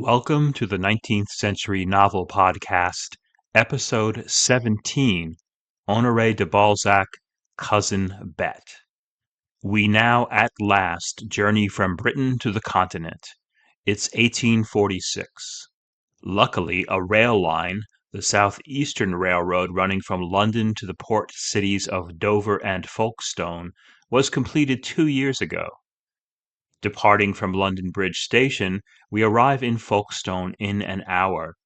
Welcome to the 19th Century Novel Podcast, Episode 17, Honoré de Balzac, Cousin Bette. We now at last journey from Britain to the continent. It's 1846. Luckily, a rail line, the Southeastern Railroad running from London to the port cities of Dover and Folkestone, was completed 2 years ago. Departing from London Bridge Station, we arrive in Folkestone in an hour,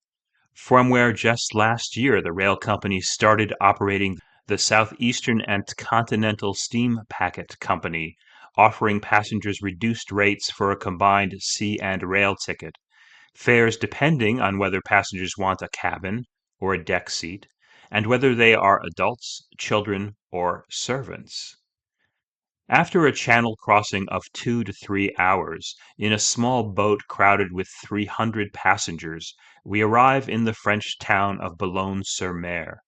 from where just last year the rail company started operating the Southeastern and Continental Steam Packet Company, offering passengers reduced rates for a combined sea and rail ticket, fares depending on whether passengers want a cabin or a deck seat, and whether they are adults, children, or servants. After a channel crossing of 2 to 3 hours, in a small boat crowded with 300 passengers, we arrive in the French town of Boulogne-sur-Mer.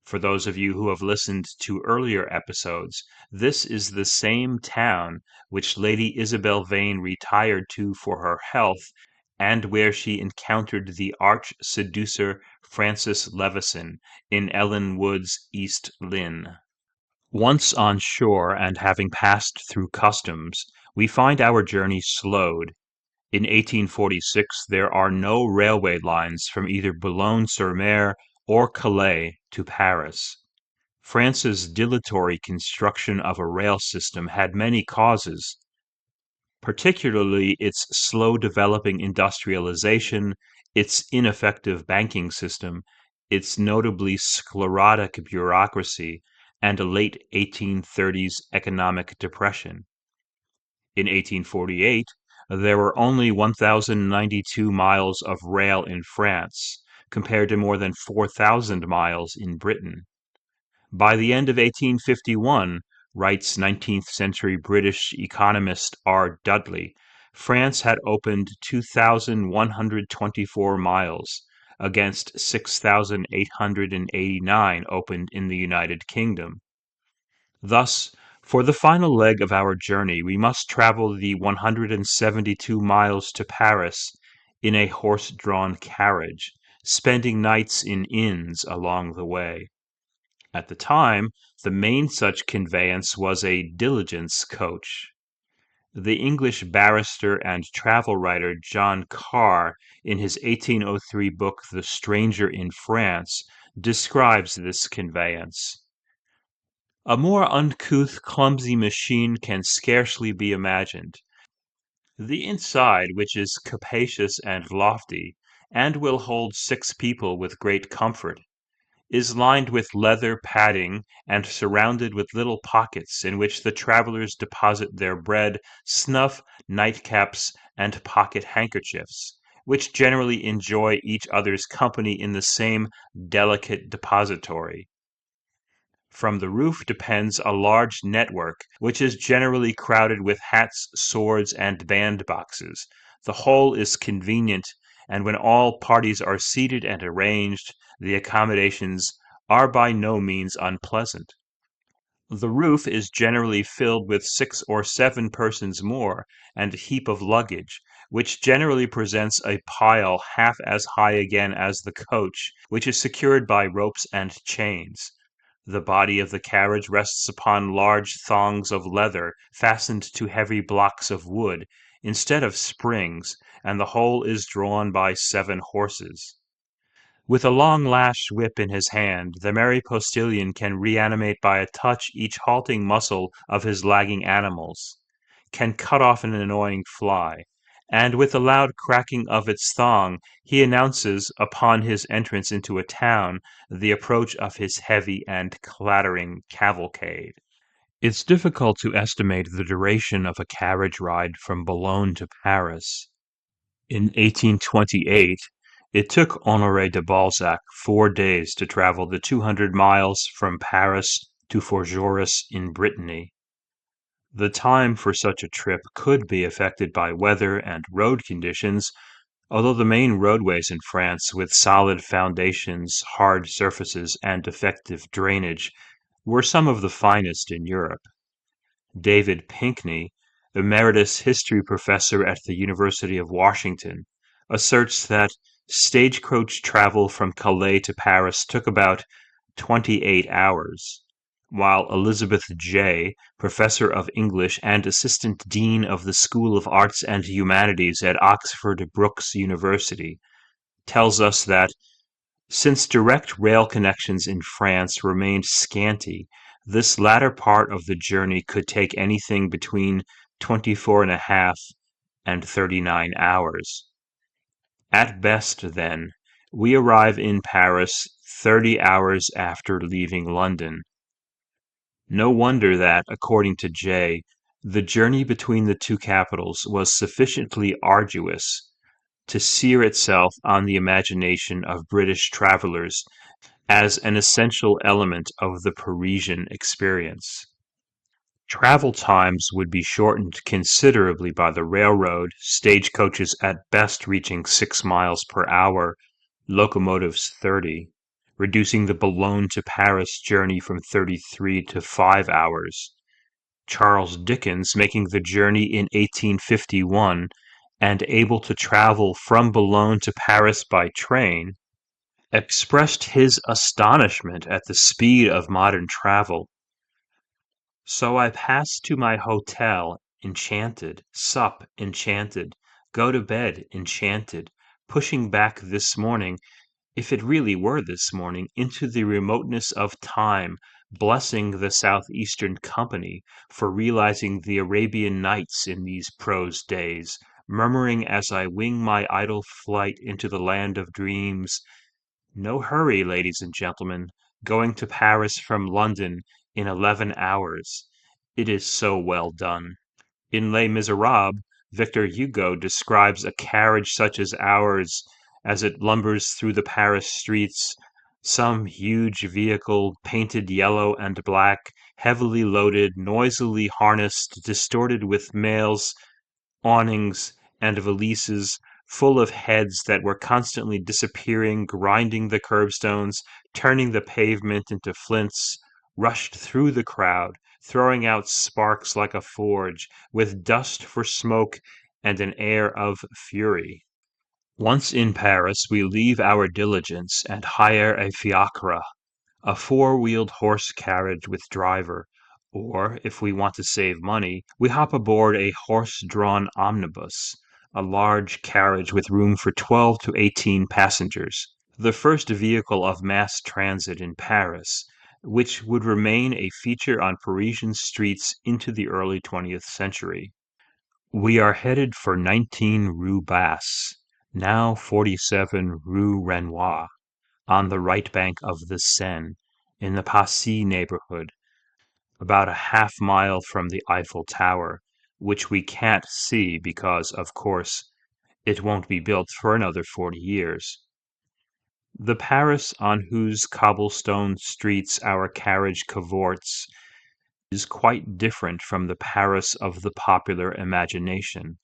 For those of you who have listened to earlier episodes, this is the same town which Lady Isabel Vane retired to for her health, and where she encountered the arch-seducer Francis Levison in Ellen Wood's East Lynne. Once on shore and having passed through customs, we find our journey slowed. In 1846 there are no railway lines from either Boulogne-sur-Mer or Calais to Paris. France's dilatory construction of a rail system had many causes, particularly its slow developing industrialization, its ineffective banking system, its notably sclerotic bureaucracy, and a late 1830s economic depression. In 1848, there were only 1,092 miles of rail in France, compared to more than 4,000 miles in Britain. By the end of 1851, writes 19th century British economist R. Dudley, France had opened 2,124 miles, against 6,889 opened in the United Kingdom. Thus, for the final leg of our journey, we must travel the 172 miles to Paris in a horse-drawn carriage, spending nights in inns along the way. At the time, the main such conveyance was a diligence coach. The English barrister and travel writer John Carr, in his 1803 book The Stranger in France, describes this conveyance. A more uncouth, clumsy machine can scarcely be imagined. The inside, which is capacious and lofty, and will hold 6 people with great comfort, is lined with leather padding and surrounded with little pockets in which the travelers deposit their bread, snuff, nightcaps, and pocket handkerchiefs, which generally enjoy each other's company in the same delicate depository. From the roof depends a large network, which is generally crowded with hats, swords, and bandboxes. The whole is convenient, and when all parties are seated and arranged, the accommodations are by no means unpleasant. The roof is generally filled with 6 or 7 persons more, and a heap of luggage, which generally presents a pile half as high again as the coach, which is secured by ropes and chains. The body of the carriage rests upon large thongs of leather fastened to heavy blocks of wood, instead of springs, and the whole is drawn by 7 horses. With a long lash whip in his hand, the merry postilion can reanimate by a touch each halting muscle of his lagging animals, can cut off an annoying fly, and with a loud cracking of its thong he announces, upon his entrance into a town, the approach of his heavy and clattering cavalcade. It's difficult to estimate the duration of a carriage ride from Boulogne to Paris. In 1828, it took Honoré de Balzac 4 days to travel the 200 miles from Paris to Forgeries in Brittany. The time for such a trip could be affected by weather and road conditions, although the main roadways in France, with solid foundations, hard surfaces, and effective drainage, were some of the finest in Europe. David Pinkney, emeritus history professor at the University of Washington, asserts that stagecoach travel from Calais to Paris took about 28 hours, while Elizabeth Jay, professor of English and assistant dean of the School of Arts and Humanities at Oxford Brookes University, tells us that since direct rail connections in France remained scanty, this latter part of the journey could take anything between 24.5 and 39 hours. At best, then, we arrive in Paris 30 hours after leaving London. No wonder that, according to Jay, the journey between the two capitals was sufficiently arduous to sear itself on the imagination of British travelers as an essential element of the Parisian experience. Travel times would be shortened considerably by the railroad, stagecoaches at best reaching 6 miles per hour, locomotives 30, reducing the Boulogne to Paris journey from 33 to 5 hours. Charles Dickens, making the journey in 1851 and able to travel from Boulogne to Paris by train, expressed his astonishment at the speed of modern travel. So I pass to my hotel, enchanted, sup, enchanted, go to bed, enchanted, pushing back this morning, if it really were this morning, into the remoteness of time, blessing the Southeastern Company for realizing the Arabian Nights in these prose days, murmuring as I wing my idle flight into the land of dreams, no hurry, ladies and gentlemen, going to Paris from London in 11 hours. It is so well done. In Les Miserables, Victor Hugo describes a carriage such as ours as it lumbers through the Paris streets, some huge vehicle, painted yellow and black, heavily loaded, noisily harnessed, distorted with mails, awnings, and valises, full of heads that were constantly disappearing, grinding the curbstones, turning the pavement into flints, rushed through the crowd, throwing out sparks like a forge, with dust for smoke and an air of fury. Once in Paris, we leave our diligence and hire a fiacre, a four-wheeled horse carriage with driver, or, if we want to save money, we hop aboard a horse-drawn omnibus, a large carriage with room for 12 to 18 passengers, the first vehicle of mass transit in Paris, which would remain a feature on Parisian streets into the early 20th century. We are headed for 19 Rue Basse, now 47 Rue Renoir, on the right bank of the Seine, in the Passy neighborhood, about a half-mile from the Eiffel Tower, which we can't see because, of course, it won't be built for another 40 years. The Paris on whose cobblestone streets our carriage cavorts is quite different from the Paris of the popular imagination,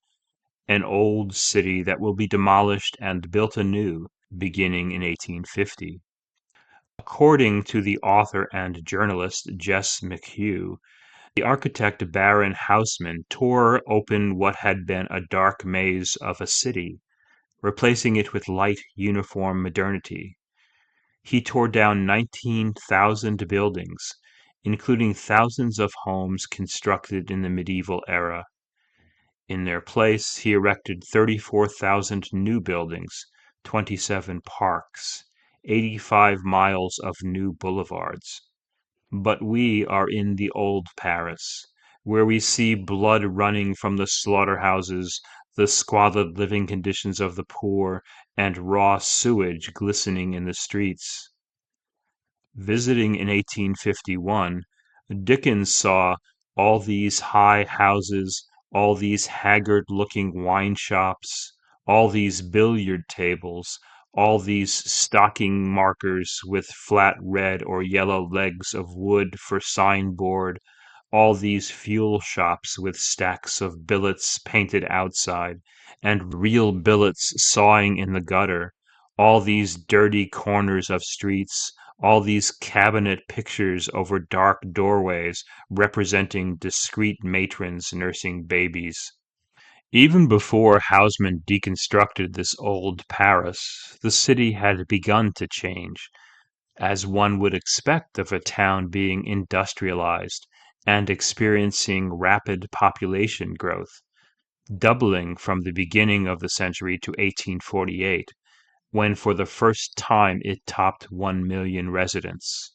an old city that will be demolished and built anew, beginning in 1850. According to the author and journalist Jess McHugh, the architect Baron Haussmann tore open what had been a dark maze of a city, replacing it with light, uniform modernity. He tore down 19,000 buildings, including thousands of homes constructed in the medieval era. In their place, he erected 34,000 new buildings, 27 parks, 85 miles of new boulevards. But we are in the old Paris, where we see blood running from the slaughterhouses, the squalid living conditions of the poor, and raw sewage glistening in the streets. Visiting in 1851, Dickens saw all these high houses, all these haggard-looking wine shops, all these billiard tables, all these stocking markers with flat red or yellow legs of wood for signboard, all these fuel shops with stacks of billets painted outside, and real billets sawing in the gutter, all these dirty corners of streets, all these cabinet pictures over dark doorways representing discreet matrons nursing babies. Even before Haussmann deconstructed this old Paris, the city had begun to change, as one would expect of a town being industrialized and experiencing rapid population growth, doubling from the beginning of the century to 1848, when for the first time it topped 1 million residents.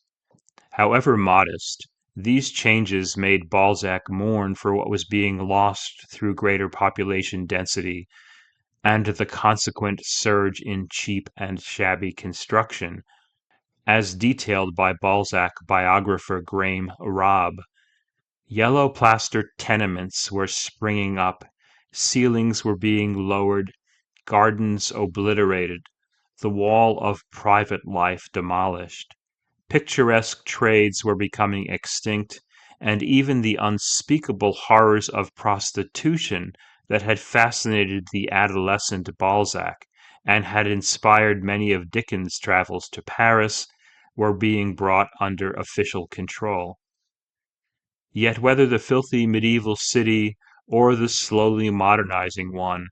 However modest, these changes made Balzac mourn for what was being lost through greater population density and the consequent surge in cheap and shabby construction, as detailed by Balzac biographer Graham Robb. Yellow plaster tenements were springing up, ceilings were being lowered, gardens obliterated, the wall of private life demolished. Picturesque trades were becoming extinct, and even the unspeakable horrors of prostitution that had fascinated the adolescent Balzac and had inspired many of Dickens' travels to Paris were being brought under official control. Yet whether the filthy medieval city or the slowly modernizing one,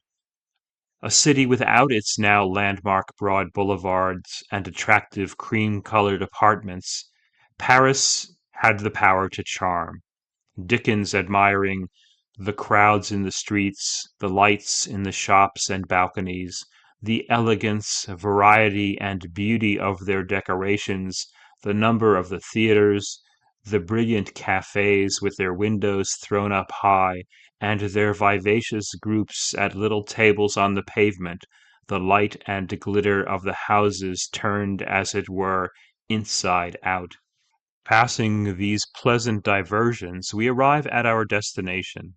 a city without its now landmark broad boulevards and attractive cream-colored apartments, Paris had the power to charm. Dickens admiring the crowds in the streets, the lights in the shops and balconies, the elegance, variety, and beauty of their decorations, the number of the theaters, the brilliant cafes with their windows thrown up high, and their vivacious groups at little tables on the pavement, the light and glitter of the houses turned, as it were, inside out. Passing these pleasant diversions, we arrive at our destination.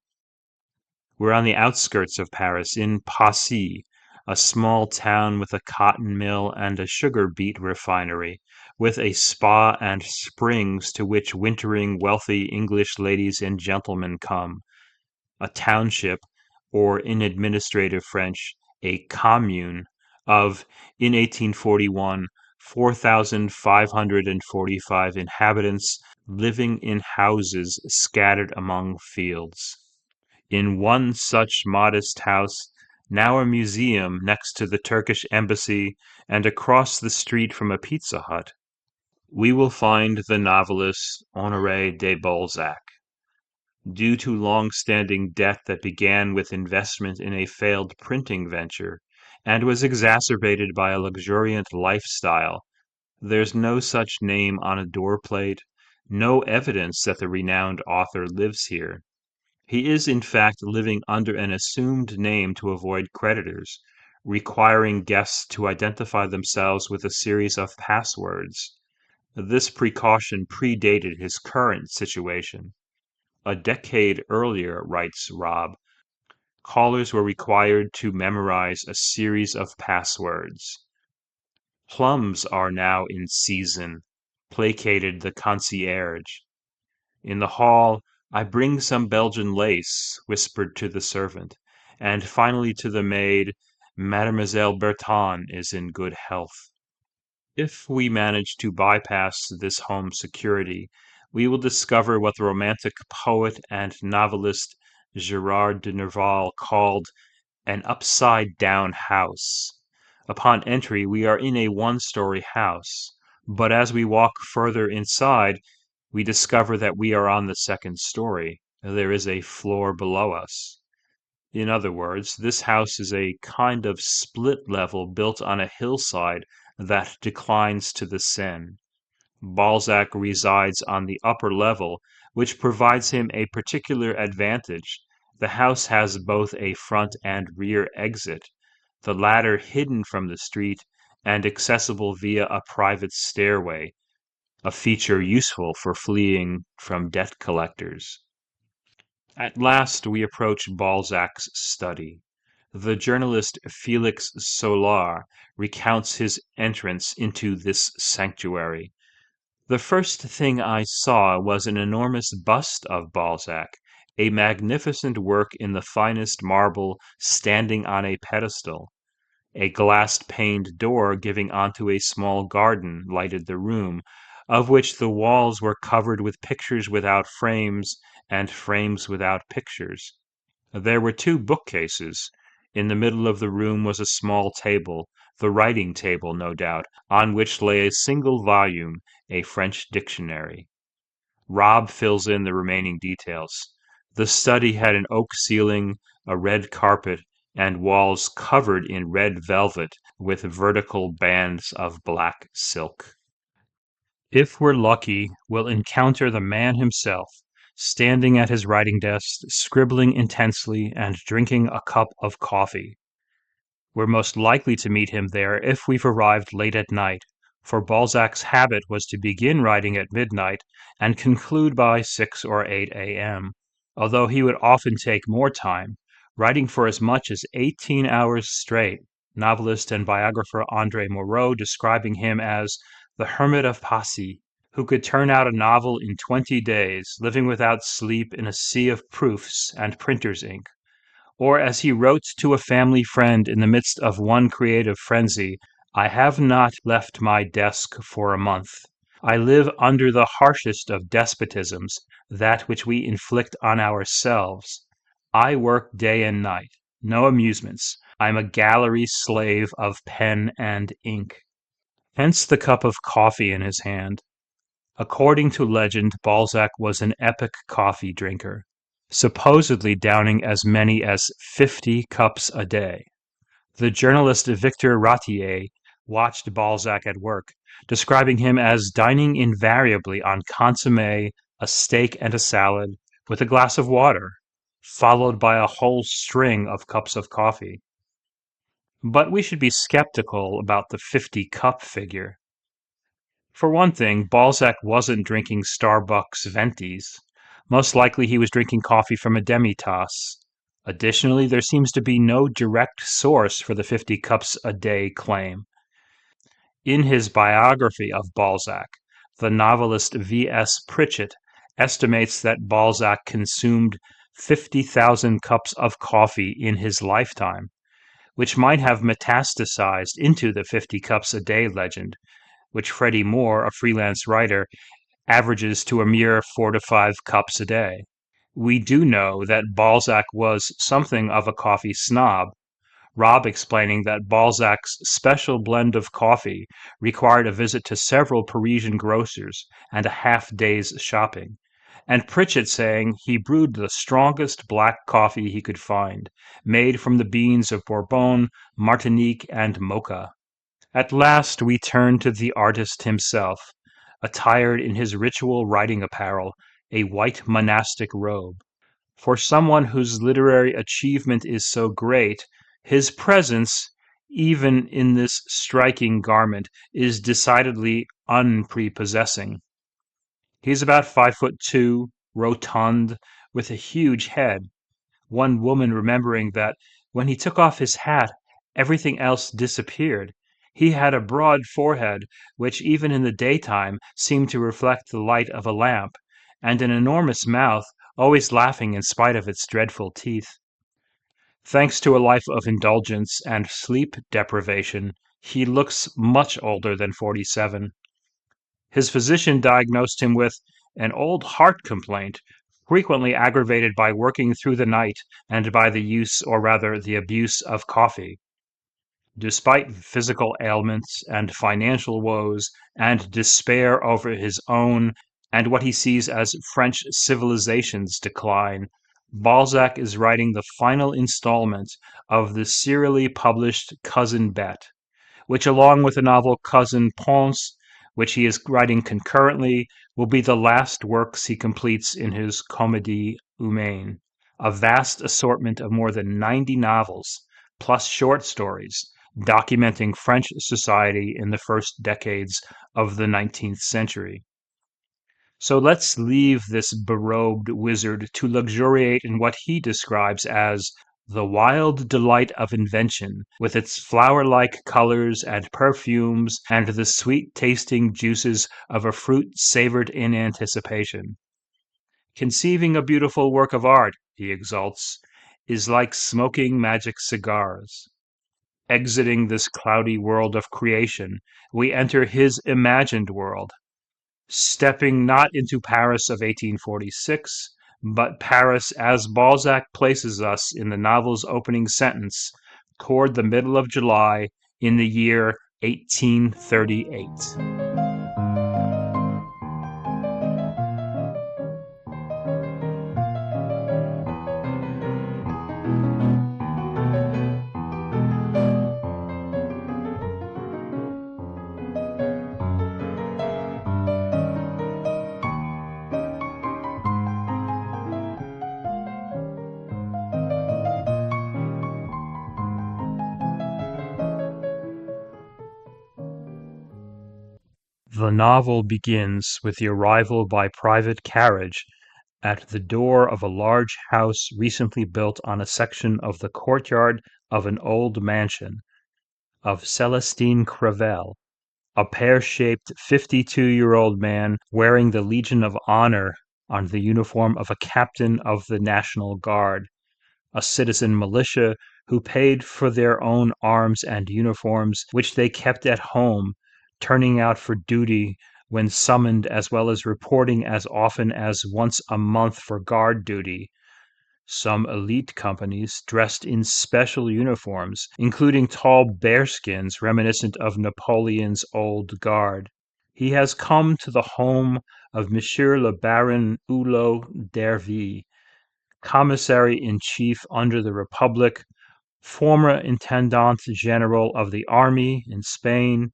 We're on the outskirts of Paris, in Passy, a small town with a cotton mill and a sugar beet refinery, with a spa and springs to which wintering wealthy English ladies and gentlemen come. A township, or in administrative French, a commune, of, in 1841, 4,545 inhabitants living in houses scattered among fields. In one such modest house, now a museum next to the Turkish embassy and across the street from a Pizza Hut, we will find the novelist Honoré de Balzac. Due to long-standing debt that began with investment in a failed printing venture and was exacerbated by a luxuriant lifestyle, there's no such name on a doorplate, no evidence that the renowned author lives here. He is in fact living under an assumed name to avoid creditors, requiring guests to identify themselves with a series of passwords. This precaution predated his current situation. A decade earlier, writes Robb, callers were required to memorize a series of passwords. Plums are now in season, placated the concierge. In the hall, I bring some Belgian lace, whispered to the servant, and finally to the maid, Mademoiselle Bertin is in good health. If we manage to bypass this home security, we will discover what the romantic poet and novelist Gerard de Nerval called an upside-down house. Upon entry, we are in a one-story house, but as we walk further inside, we discover that we are on the second story. There is a floor below us. In other words, this house is a kind of split level built on a hillside that declines to the Seine. Balzac resides on the upper level, which provides him a particular advantage. The house has both a front and rear exit, the latter hidden from the street and accessible via a private stairway, a feature useful for fleeing from debt collectors. At last we approach Balzac's study. The journalist Felix Solar recounts his entrance into this sanctuary. The first thing I saw was an enormous bust of Balzac, a magnificent work in the finest marble standing on a pedestal. A glass-paned door giving onto a small garden lighted the room, of which the walls were covered with pictures without frames and frames without pictures. There were two bookcases. In the middle of the room was a small table, the writing table, no doubt, on which lay a single volume, a French dictionary. Rob fills in the remaining details. The study had an oak ceiling, a red carpet, and walls covered in red velvet with vertical bands of black silk. If we're lucky, we'll encounter the man himself, standing at his writing desk, scribbling intensely and drinking a cup of coffee. We're most likely to meet him there if we've arrived late at night, for Balzac's habit was to begin writing at midnight and conclude by 6 or 8 a.m., although he would often take more time, writing for as much as 18 hours straight, novelist and biographer André Moreau describing him as the hermit of Passy, who could turn out a novel in 20 days, living without sleep in a sea of proofs and printer's ink. Or as he wrote to a family friend in the midst of one creative frenzy, I have not left my desk for a month. I live under the harshest of despotisms, that which we inflict on ourselves. I work day and night, no amusements. I'm a gallery slave of pen and ink. Hence the cup of coffee in his hand. According to legend, Balzac was an epic coffee drinker, supposedly downing as many as 50 cups a day. The journalist Victor Ratier watched Balzac at work, describing him as dining invariably on consommé, a steak and a salad, with a glass of water, followed by a whole string of cups of coffee. But we should be skeptical about the 50-cup figure. For one thing, Balzac wasn't drinking Starbucks Ventis. Most likely he was drinking coffee from a demi-tasse. Additionally, there seems to be no direct source for the 50 cups a day claim. In his biography of Balzac, the novelist V.S. Pritchett estimates that Balzac consumed 50,000 cups of coffee in his lifetime, which might have metastasized into the 50 cups a day legend, which Freddie Moore, a freelance writer, averages to a mere 4 to 5 cups a day. We do know that Balzac was something of a coffee snob, Rob explaining that Balzac's special blend of coffee required a visit to several Parisian grocers and a half-day's shopping, and Pritchett saying he brewed the strongest black coffee he could find, made from the beans of Bourbon, Martinique, and Mocha. At last we turn to the artist himself, attired in his ritual writing apparel, a white monastic robe. For someone whose literary achievement is so great, his presence, even in this striking garment, is decidedly unprepossessing. He's about 5'2", rotund, with a huge head, one woman remembering that when he took off his hat, everything else disappeared. He had a broad forehead, which even in the daytime seemed to reflect the light of a lamp, and an enormous mouth, always laughing in spite of its dreadful teeth. Thanks to a life of indulgence and sleep deprivation, he looks much older than 47. His physician diagnosed him with an old heart complaint, frequently aggravated by working through the night and by the use, or rather the abuse, of coffee. Despite physical ailments and financial woes and despair over his own and what he sees as French civilization's decline, Balzac is writing the final installment of the serially published Cousin Bette, which, along with the novel Cousin Pons, which he is writing concurrently, will be the last works he completes in his Comédie Humaine, a vast assortment of more than 90 novels, plus short stories, documenting French society in the first decades of the 19th century. So let's leave this berobed wizard to luxuriate in what he describes as the wild delight of invention, with its flower-like colors and perfumes and the sweet-tasting juices of a fruit savored in anticipation. Conceiving a beautiful work of art, he exults, is like smoking magic cigars. Exiting this cloudy world of creation, we enter his imagined world, stepping not into Paris of 1846, but Paris, as Balzac places us in the novel's opening sentence, toward the middle of July in the year 1838. The novel begins with the arrival by private carriage at the door of a large house recently built on a section of the courtyard of an old mansion of Celestine Crevel, a pear-shaped 52-year-old man wearing the Legion of Honor on the uniform of a captain of the National Guard, a citizen militia who paid for their own arms and uniforms, which they kept at home, turning out for duty when summoned, as well as reporting as often as once a month for guard duty. Some elite companies dressed in special uniforms, including tall bearskins reminiscent of Napoleon's old guard. He has come to the home of Monsieur le Baron Hulot d'Hervy, commissary-in-chief under the Republic, former intendant general of the army in Spain,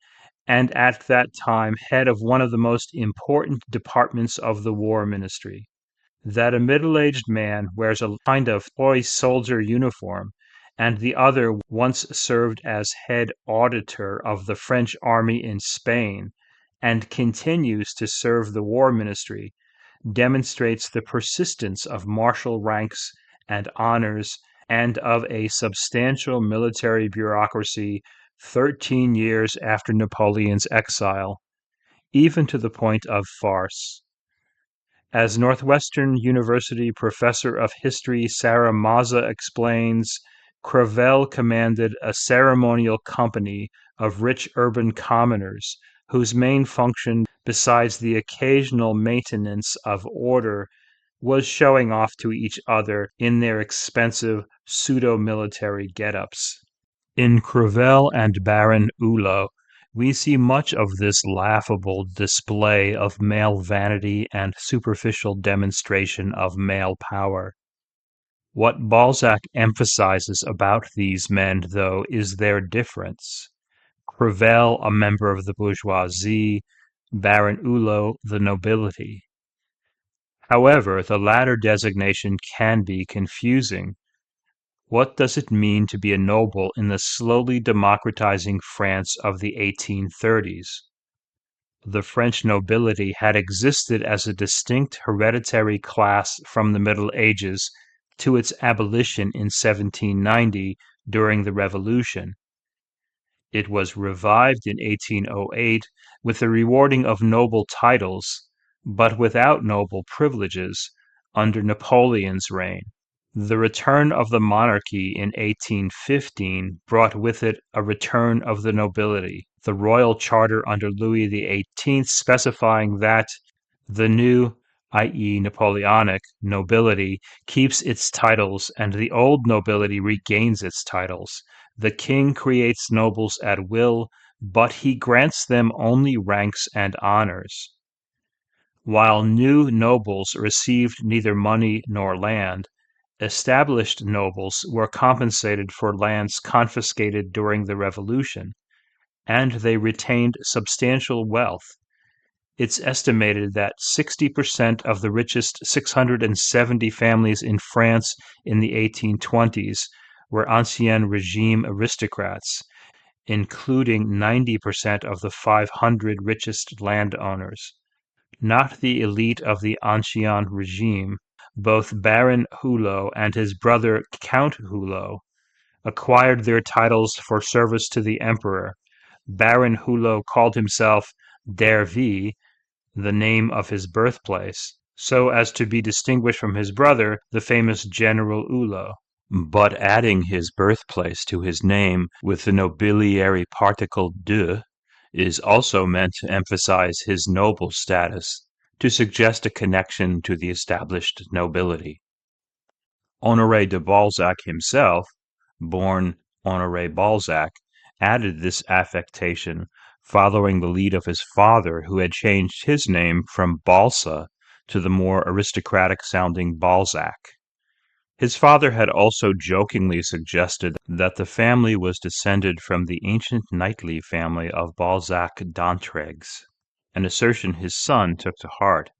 and at that time head of one of the most important departments of the War Ministry. That a middle-aged man wears a kind of toy soldier uniform, and the other once served as head auditor of the French army in Spain, and continues to serve the War Ministry, demonstrates the persistence of martial ranks and honors and of a substantial military bureaucracy 13 years after Napoleon's exile, even to the point of farce. As Northwestern University professor of history Sarah Maza explains, Crevel commanded a ceremonial company of rich urban commoners whose main function, besides the occasional maintenance of order, was showing off to each other in their expensive pseudo-military get-ups. In Crevel and Baron Hulot, we see much of this laughable display of male vanity and superficial demonstration of male power. What Balzac emphasizes about these men, though, is their difference. Crevel, a member of the bourgeoisie, Baron Hulot, the nobility. However, the latter designation can be confusing. What does it mean to be a noble in the slowly democratizing France of the 1830s? The French nobility had existed as a distinct hereditary class from the Middle Ages to its abolition in 1790 during the Revolution. It was revived in 1808 with the rewarding of noble titles, but without noble privileges, under Napoleon's reign. The return of the monarchy in 1815 brought with it a return of the nobility, the royal charter under Louis XVIII specifying that the new, i.e. Napoleonic, nobility keeps its titles and the old nobility regains its titles. The king creates nobles at will, but he grants them only ranks and honors. While new nobles received neither money nor land, established nobles were compensated for lands confiscated during the Revolution, and they retained substantial wealth. It's estimated that 60% of the richest 670 families in France in the 1820s were Ancien Regime aristocrats, including 90% of the 500 richest landowners. Not the elite of the Ancien Regime. Both Baron Hulot and his brother Count Hulot acquired their titles for service to the emperor. Baron Hulot called himself d'Hervy, the name of his birthplace, so as to be distinguished from his brother, the famous General Hulot. But adding his birthplace to his name with the nobiliary particle de is also meant to emphasize his noble status. to suggest a connection to the established nobility. Honoré de Balzac himself, born Honoré Balzac, added this affectation, following the lead of his father, who had changed his name from Balsa to the more aristocratic-sounding Balzac. His father had also jokingly suggested that the family was descended from the ancient knightly family of Balzac d'Entraigues, an assertion his son took to heart.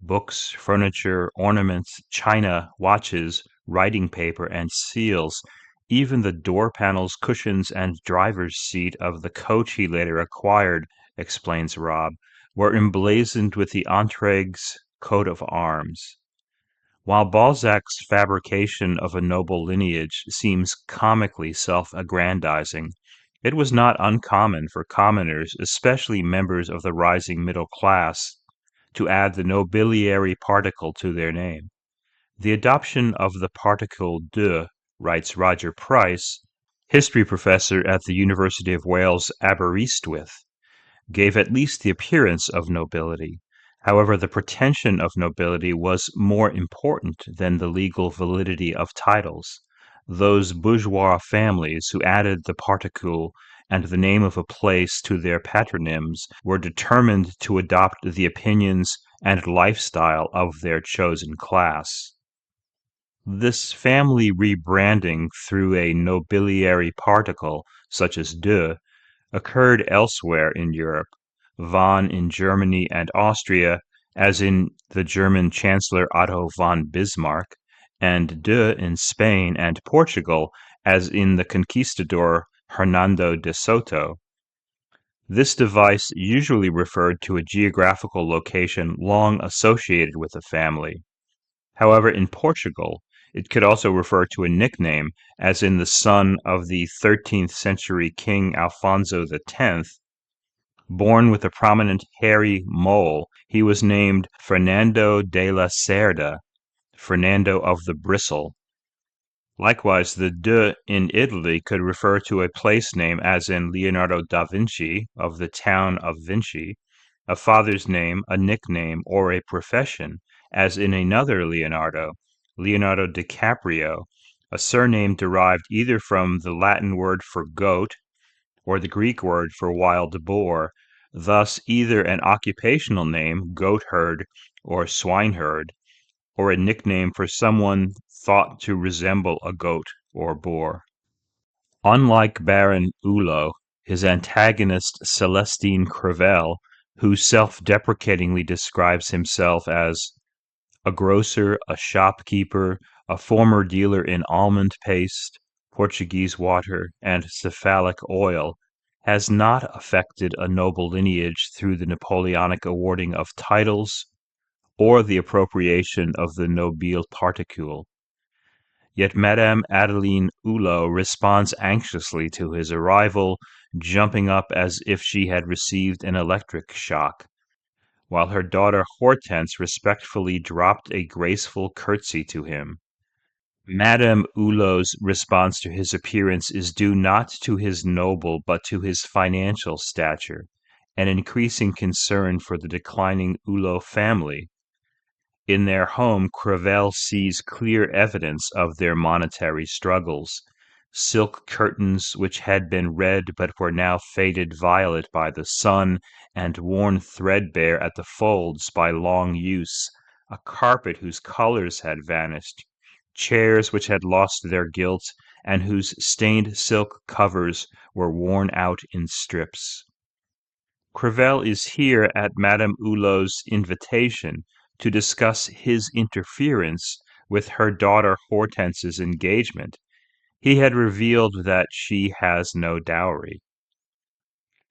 Books, furniture, ornaments, china, watches, writing paper, and seals, even the door panels, cushions, and driver's seat of the coach he later acquired, explains Robb, were emblazoned with the Entraigues coat of arms. While Balzac's fabrication of a noble lineage seems comically self-aggrandizing, it was not uncommon for commoners, especially members of the rising middle class, to add the nobiliary particle to their name. The adoption of the particle de, writes Roger Price, history professor at the University of Wales, Aberystwyth, gave at least the appearance of nobility. However, the pretension of nobility was more important than the legal validity of titles. Those bourgeois families who added the particule and the name of a place to their patronyms were determined to adopt the opinions and lifestyle of their chosen class. This family rebranding through a nobiliary particle, such as de, occurred elsewhere in Europe, von in Germany and Austria, as in the German Chancellor Otto von Bismarck, and de in Spain and Portugal, as in the conquistador Hernando de Soto. This device usually referred to a geographical location long associated with a family. However, in Portugal, it could also refer to a nickname, as in the son of the 13th century King Alfonso X. Born with a prominent hairy mole, he was named Fernando de la Cerda, Fernando of the Bristle. Likewise, the de in Italy could refer to a place name, as in Leonardo da Vinci, of the town of Vinci, a father's name, a nickname, or a profession, as in another Leonardo, Leonardo DiCaprio, a surname derived either from the Latin word for goat or the Greek word for wild boar, thus either an occupational name, goatherd or swineherd, or a nickname for someone thought to resemble a goat or boar. Unlike Baron Hulot, his antagonist Celestine Crevel, who self-deprecatingly describes himself as a grocer, a shopkeeper, a former dealer in almond paste, Portuguese water, and cephalic oil, has not affected a noble lineage through the Napoleonic awarding of titles or the appropriation of the nobile particule. Yet Madame Adeline Hulot responds anxiously to his arrival, jumping up as if she had received an electric shock, while her daughter Hortense respectfully dropped a graceful curtsy to him. Madame Hulot's response to his appearance is due not to his noble but to his financial stature, an increasing concern for the declining Hulot family. In their home, Crevel sees clear evidence of their monetary struggles. Silk curtains which had been red but were now faded violet by the sun and worn threadbare at the folds by long use, a carpet whose colors had vanished, chairs which had lost their gilt and whose stained silk covers were worn out in strips. Crevel is here at Madame Hulot's invitation to discuss his interference with her daughter Hortense's engagement. He had revealed that she has no dowry.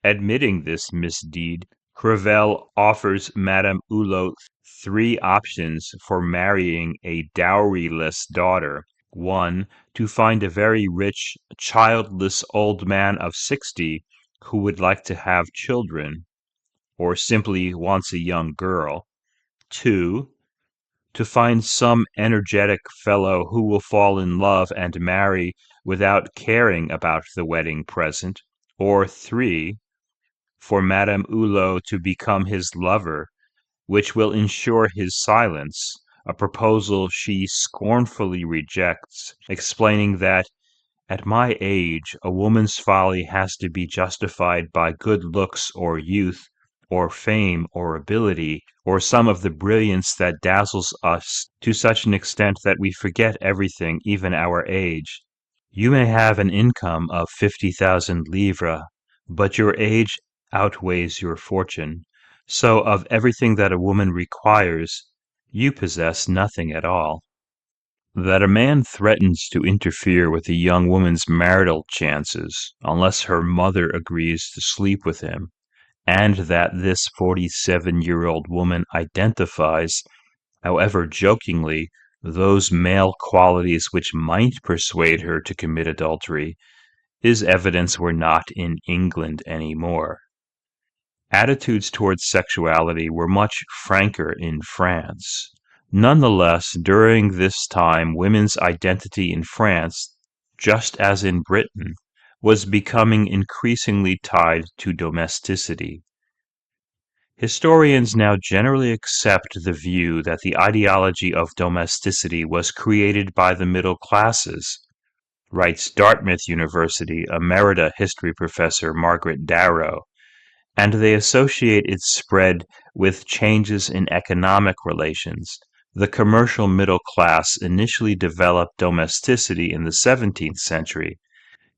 Admitting this misdeed, Crevel offers Madame Hulot three options for marrying a dowryless daughter. 1. To find a very rich, childless old man of 60 who would like to have children, or simply wants a young girl. 2. To find some energetic fellow who will fall in love and marry without caring about the wedding present. Or 3. For Madame Hulot to become his lover, which will ensure his silence, a proposal she scornfully rejects, explaining that at my age, a woman's folly has to be justified by good looks or youth, or fame or ability, or some of the brilliance that dazzles us to such an extent that we forget everything, even our age. You may have an income of 50,000 livres, but your age outweighs your fortune. So of everything that a woman requires, you possess nothing at all. That a man threatens to interfere with a young woman's marital chances unless her mother agrees to sleep with him, and that this 47-year-old woman identifies, however jokingly, those male qualities which might persuade her to commit adultery, is evidence we're not in England anymore. Attitudes towards sexuality were much franker in France. Nonetheless, during this time, women's identity in France, just as in Britain, was becoming increasingly tied to domesticity. Historians now generally accept the view that the ideology of domesticity was created by the middle classes, writes Dartmouth University Emerita history professor Margaret Darrow, and they associate its spread with changes in economic relations. The commercial middle class initially developed domesticity in the 17th century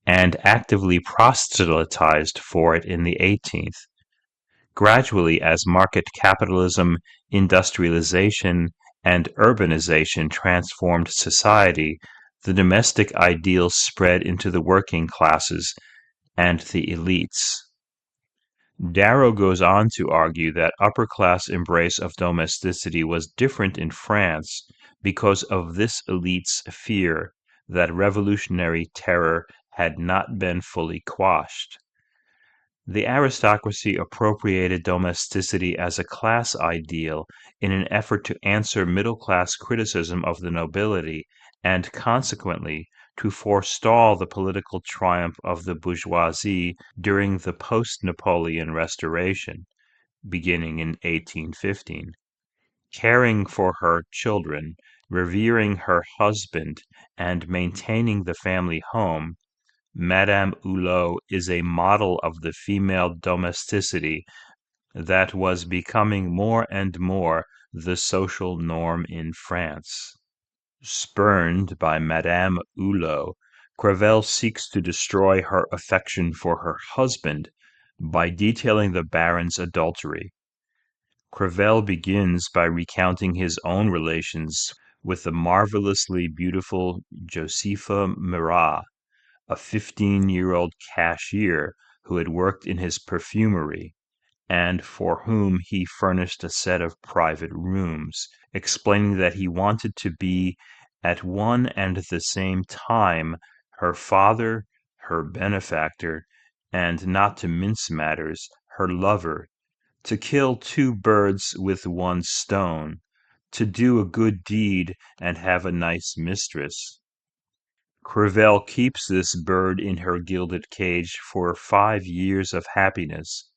and actively proselytized for it in the 18th. Gradually, as market capitalism, industrialization, and urbanization transformed society, the domestic ideals spread into the working classes and the elites. Darrow goes on to argue that upper-class embrace of domesticity was different in France because of this elite's fear that revolutionary terror had not been fully quashed. The aristocracy appropriated domesticity as a class ideal in an effort to answer middle-class criticism of the nobility and, consequently, to forestall the political triumph of the bourgeoisie during the post-Napoleon Restoration, beginning in 1815. Caring for her children, revering her husband, and maintaining the family home, Madame Hulot is a model of the female domesticity that was becoming more and more the social norm in France. Spurned by Madame Hulot, Crevel seeks to destroy her affection for her husband by detailing the Baron's adultery. Crevel begins by recounting his own relations with the marvelously beautiful Josepha Marat, a 15-year-old cashier who had worked in his perfumery, and for whom he furnished a set of private rooms, explaining that he wanted to be at one and the same time her father, her benefactor, and, not to mince matters, her lover, to kill two birds with one stone, to do a good deed and have a nice mistress. Crevel keeps this bird in her gilded cage for 5 years of happiness,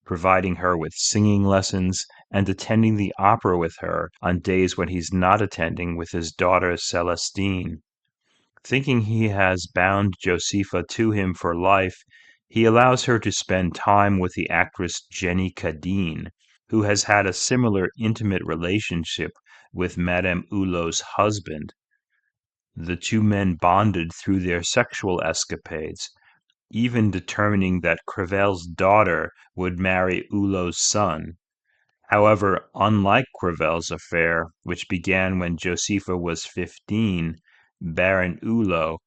providing her with singing lessons and attending the opera with her on days when he's not attending with his daughter Celestine. Thinking he has bound Josepha to him for life, he allows her to spend time with the actress Jenny Cadine, who has had a similar intimate relationship with Madame Hulot's husband. The two men bonded through their sexual escapades, even determining that Crevel's daughter would marry Hulot's son. However, unlike Crevel's affair, which began when Josepha was 15, Baron Hulot,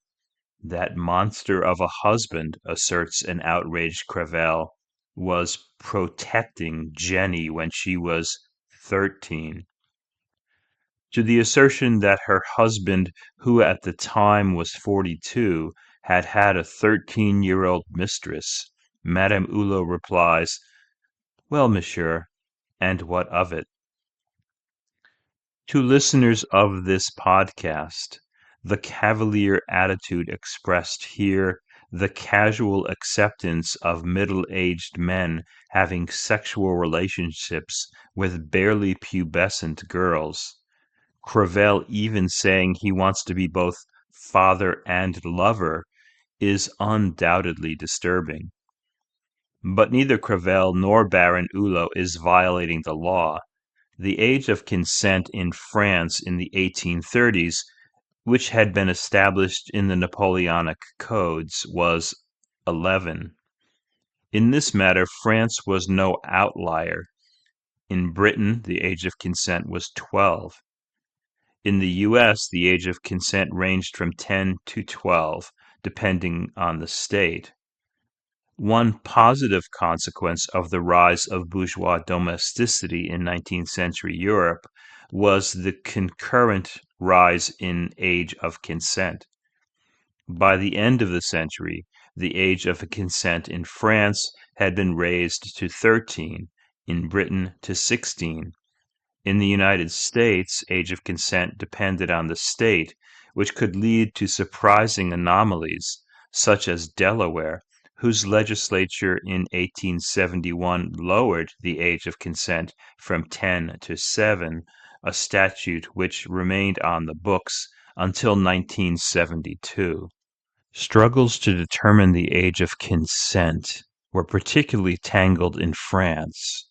that monster of a husband, asserts an outraged Crevel, was protecting Jenny when she was 13. To the assertion that her husband, who at the time was 42, had had a 13-year-old mistress, Madame Hulot replies, "Well, monsieur, and what of it?" To listeners of this podcast, the cavalier attitude expressed here the casual acceptance of middle-aged men having sexual relationships with barely pubescent girls. Crevel even saying he wants to be both father and lover is undoubtedly disturbing. But neither Crevel nor Baron Hulot is violating the law. The age of consent in France in the 1830s, which had been established in the Napoleonic codes, was 11. In this matter, France was no outlier. In Britain, the age of consent was 12. In the US, the age of consent ranged from 10 to 12, depending on the state. One positive consequence of the rise of bourgeois domesticity in 19th century Europe was the concurrent rise in age of consent. By the end of the century, the age of consent in France had been raised to 13, in Britain to 16. In the United States, age of consent depended on the state, which could lead to surprising anomalies, such as Delaware, whose legislature in 1871 lowered the age of consent from 10 to 7, a statute which remained on the books until 1972. Struggles to determine the age of consent were particularly tangled in France.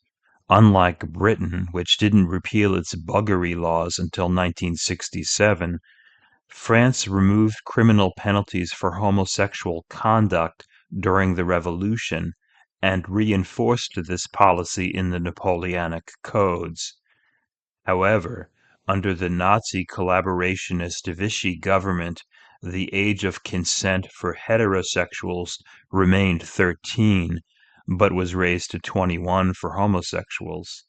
Unlike Britain, which didn't repeal its buggery laws until 1967, France removed criminal penalties for homosexual conduct during the Revolution and reinforced this policy in the Napoleonic codes. However, under the Nazi collaborationist Vichy government, the age of consent for heterosexuals remained 13, but was raised to 21 for homosexuals.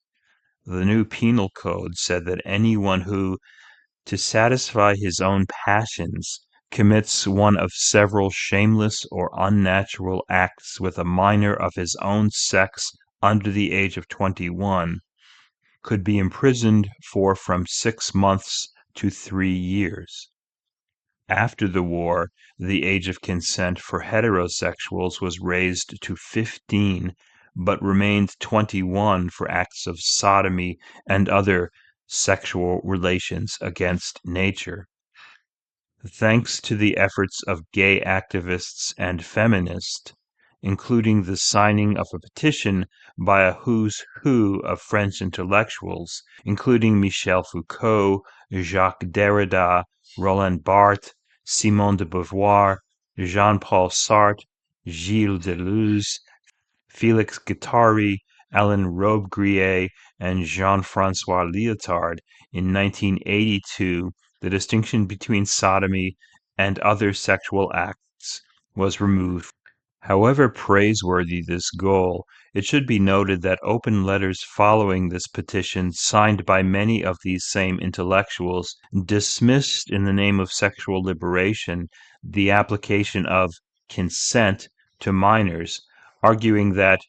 The new penal code said that anyone who, to satisfy his own passions, commits one of several shameless or unnatural acts with a minor of his own sex under the age of 21, could be imprisoned for from 6 months to 3 years. After the war, the age of consent for heterosexuals was raised to 15, but remained 21 for acts of sodomy and other sexual relations against nature. Thanks to the efforts of gay activists and feminists, including the signing of a petition by a who's who of French intellectuals, including Michel Foucault, Jacques Derrida, Roland Barthes, Simone de Beauvoir, Jean-Paul Sartre, Gilles Deleuze, Félix Guattari, Alain Robbe-Grillet, and Jean-François Lyotard in 1982, the distinction between sodomy and other sexual acts was removed. However praiseworthy this goal, it should be noted that open letters following this petition, signed by many of these same intellectuals, dismissed in the name of sexual liberation the application of consent to minors, arguing that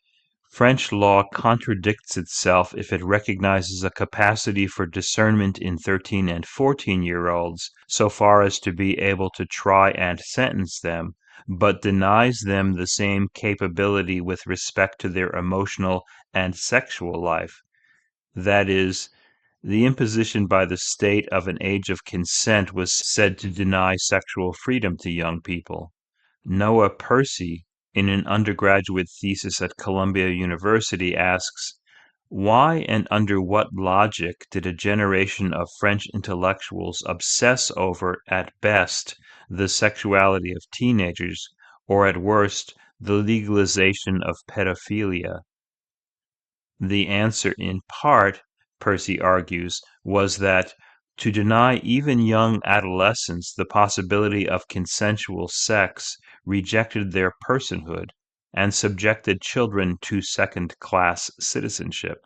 French law contradicts itself if it recognizes a capacity for discernment in 13 and 14-year-olds so far as to be able to try and sentence them, but denies them the same capability with respect to their emotional and sexual life. That is, the imposition by the state of an age of consent was said to deny sexual freedom to young people. Noah Percy, in an undergraduate thesis at Columbia University, asks, why and under what logic did a generation of French intellectuals obsess over, at best, the sexuality of teenagers, or at worst, the legalization of pedophilia? The answer, in part, Percy argues, was that to deny even young adolescents the possibility of consensual sex rejected their personhood and subjected children to second-class citizenship.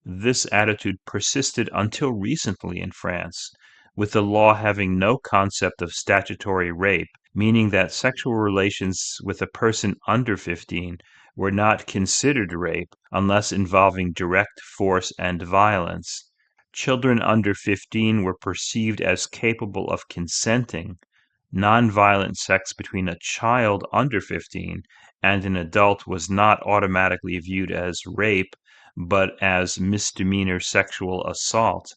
This attitude persisted until recently in France, with the law having no concept of statutory rape, meaning that sexual relations with a person under 15 were not considered rape unless involving direct force and violence. Children under 15 were perceived as capable of consenting, Nonviolent sex between a child under 15 and an adult was not automatically viewed as rape, but as misdemeanor sexual assault.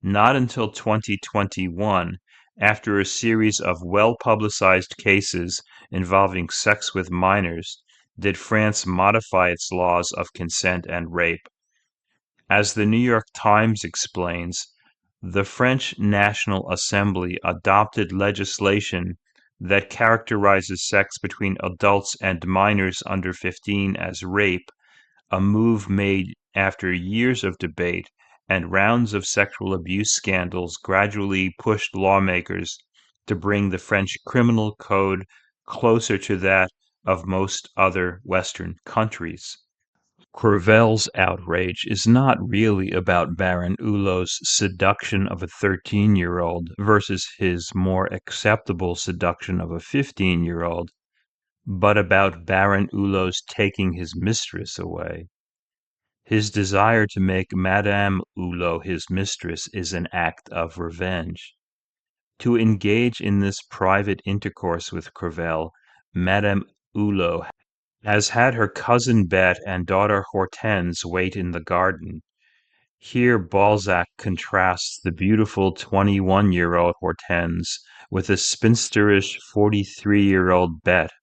Not until 2021, after a series of well-publicized cases involving sex with minors, did France modify its laws of consent and rape. As the New York Times explains, the French National Assembly adopted legislation that characterizes sex between adults and minors under 15 as rape, a move made after years of debate and rounds of sexual abuse scandals gradually pushed lawmakers to bring the French criminal code closer to that of most other Western countries. Crevel's outrage is not really about Baron Hulot's seduction of a 13-year-old versus his more acceptable seduction of a 15-year-old, but about Baron Hulot's taking his mistress away. His desire to make Madame Hulot his mistress is an act of revenge. To engage in this private intercourse with Crevel, Madame Hulot has had her cousin Bette and daughter Hortense wait in the garden. Here Balzac contrasts the beautiful 21-year-old Hortense with the spinsterish 43-year-old Bette.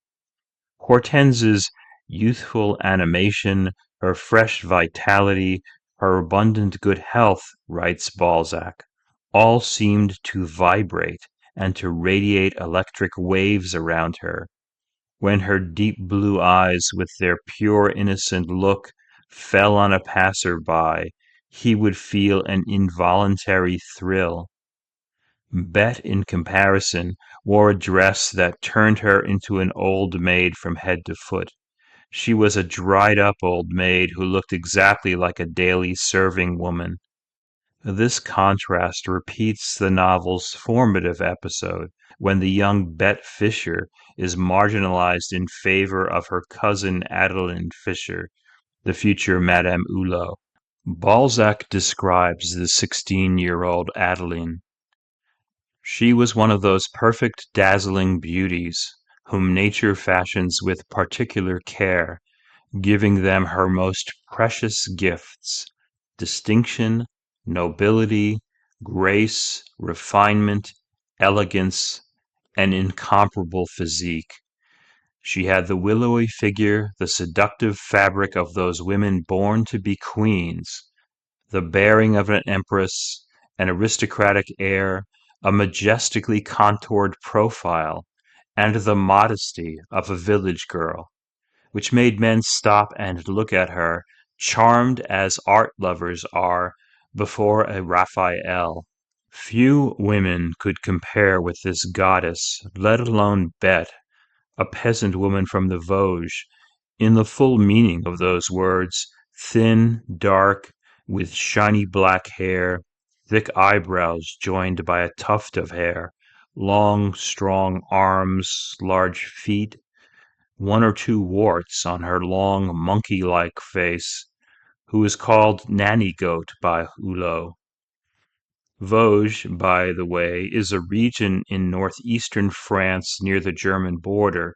Hortense's youthful animation, her fresh vitality, her abundant good health, writes Balzac, all seemed to vibrate and to radiate electric waves around her. When her deep blue eyes, with their pure innocent look, fell on a passer-by, he would feel an involuntary thrill. Bette, in comparison, wore a dress that turned her into an old maid from head to foot. She was a dried-up old maid who looked exactly like a daily serving woman. This contrast repeats the novel's formative episode, when the young Bette Fisher is marginalized in favor of her cousin Adeline Fisher, the future Madame Hulot. Balzac describes the 16-year-old Adeline. She was one of those perfect, dazzling beauties whom nature fashions with particular care, giving them her most precious gifts: distinction, nobility, grace, refinement, elegance, an incomparable physique. She had the willowy figure, the seductive fabric of those women born to be queens, the bearing of an empress, an aristocratic air, a majestically contoured profile, and the modesty of a village girl, which made men stop and look at her, charmed as art lovers are before a Raphael. Few women could compare with this goddess, let alone Bette, a peasant woman from the Vosges, in the full meaning of those words, thin, dark, with shiny black hair, thick eyebrows joined by a tuft of hair, long, strong arms, large feet, one or two warts on her long, monkey-like face, who is called Nanny Goat by Hulot. Vosges, by the way, is a region in northeastern France near the German border,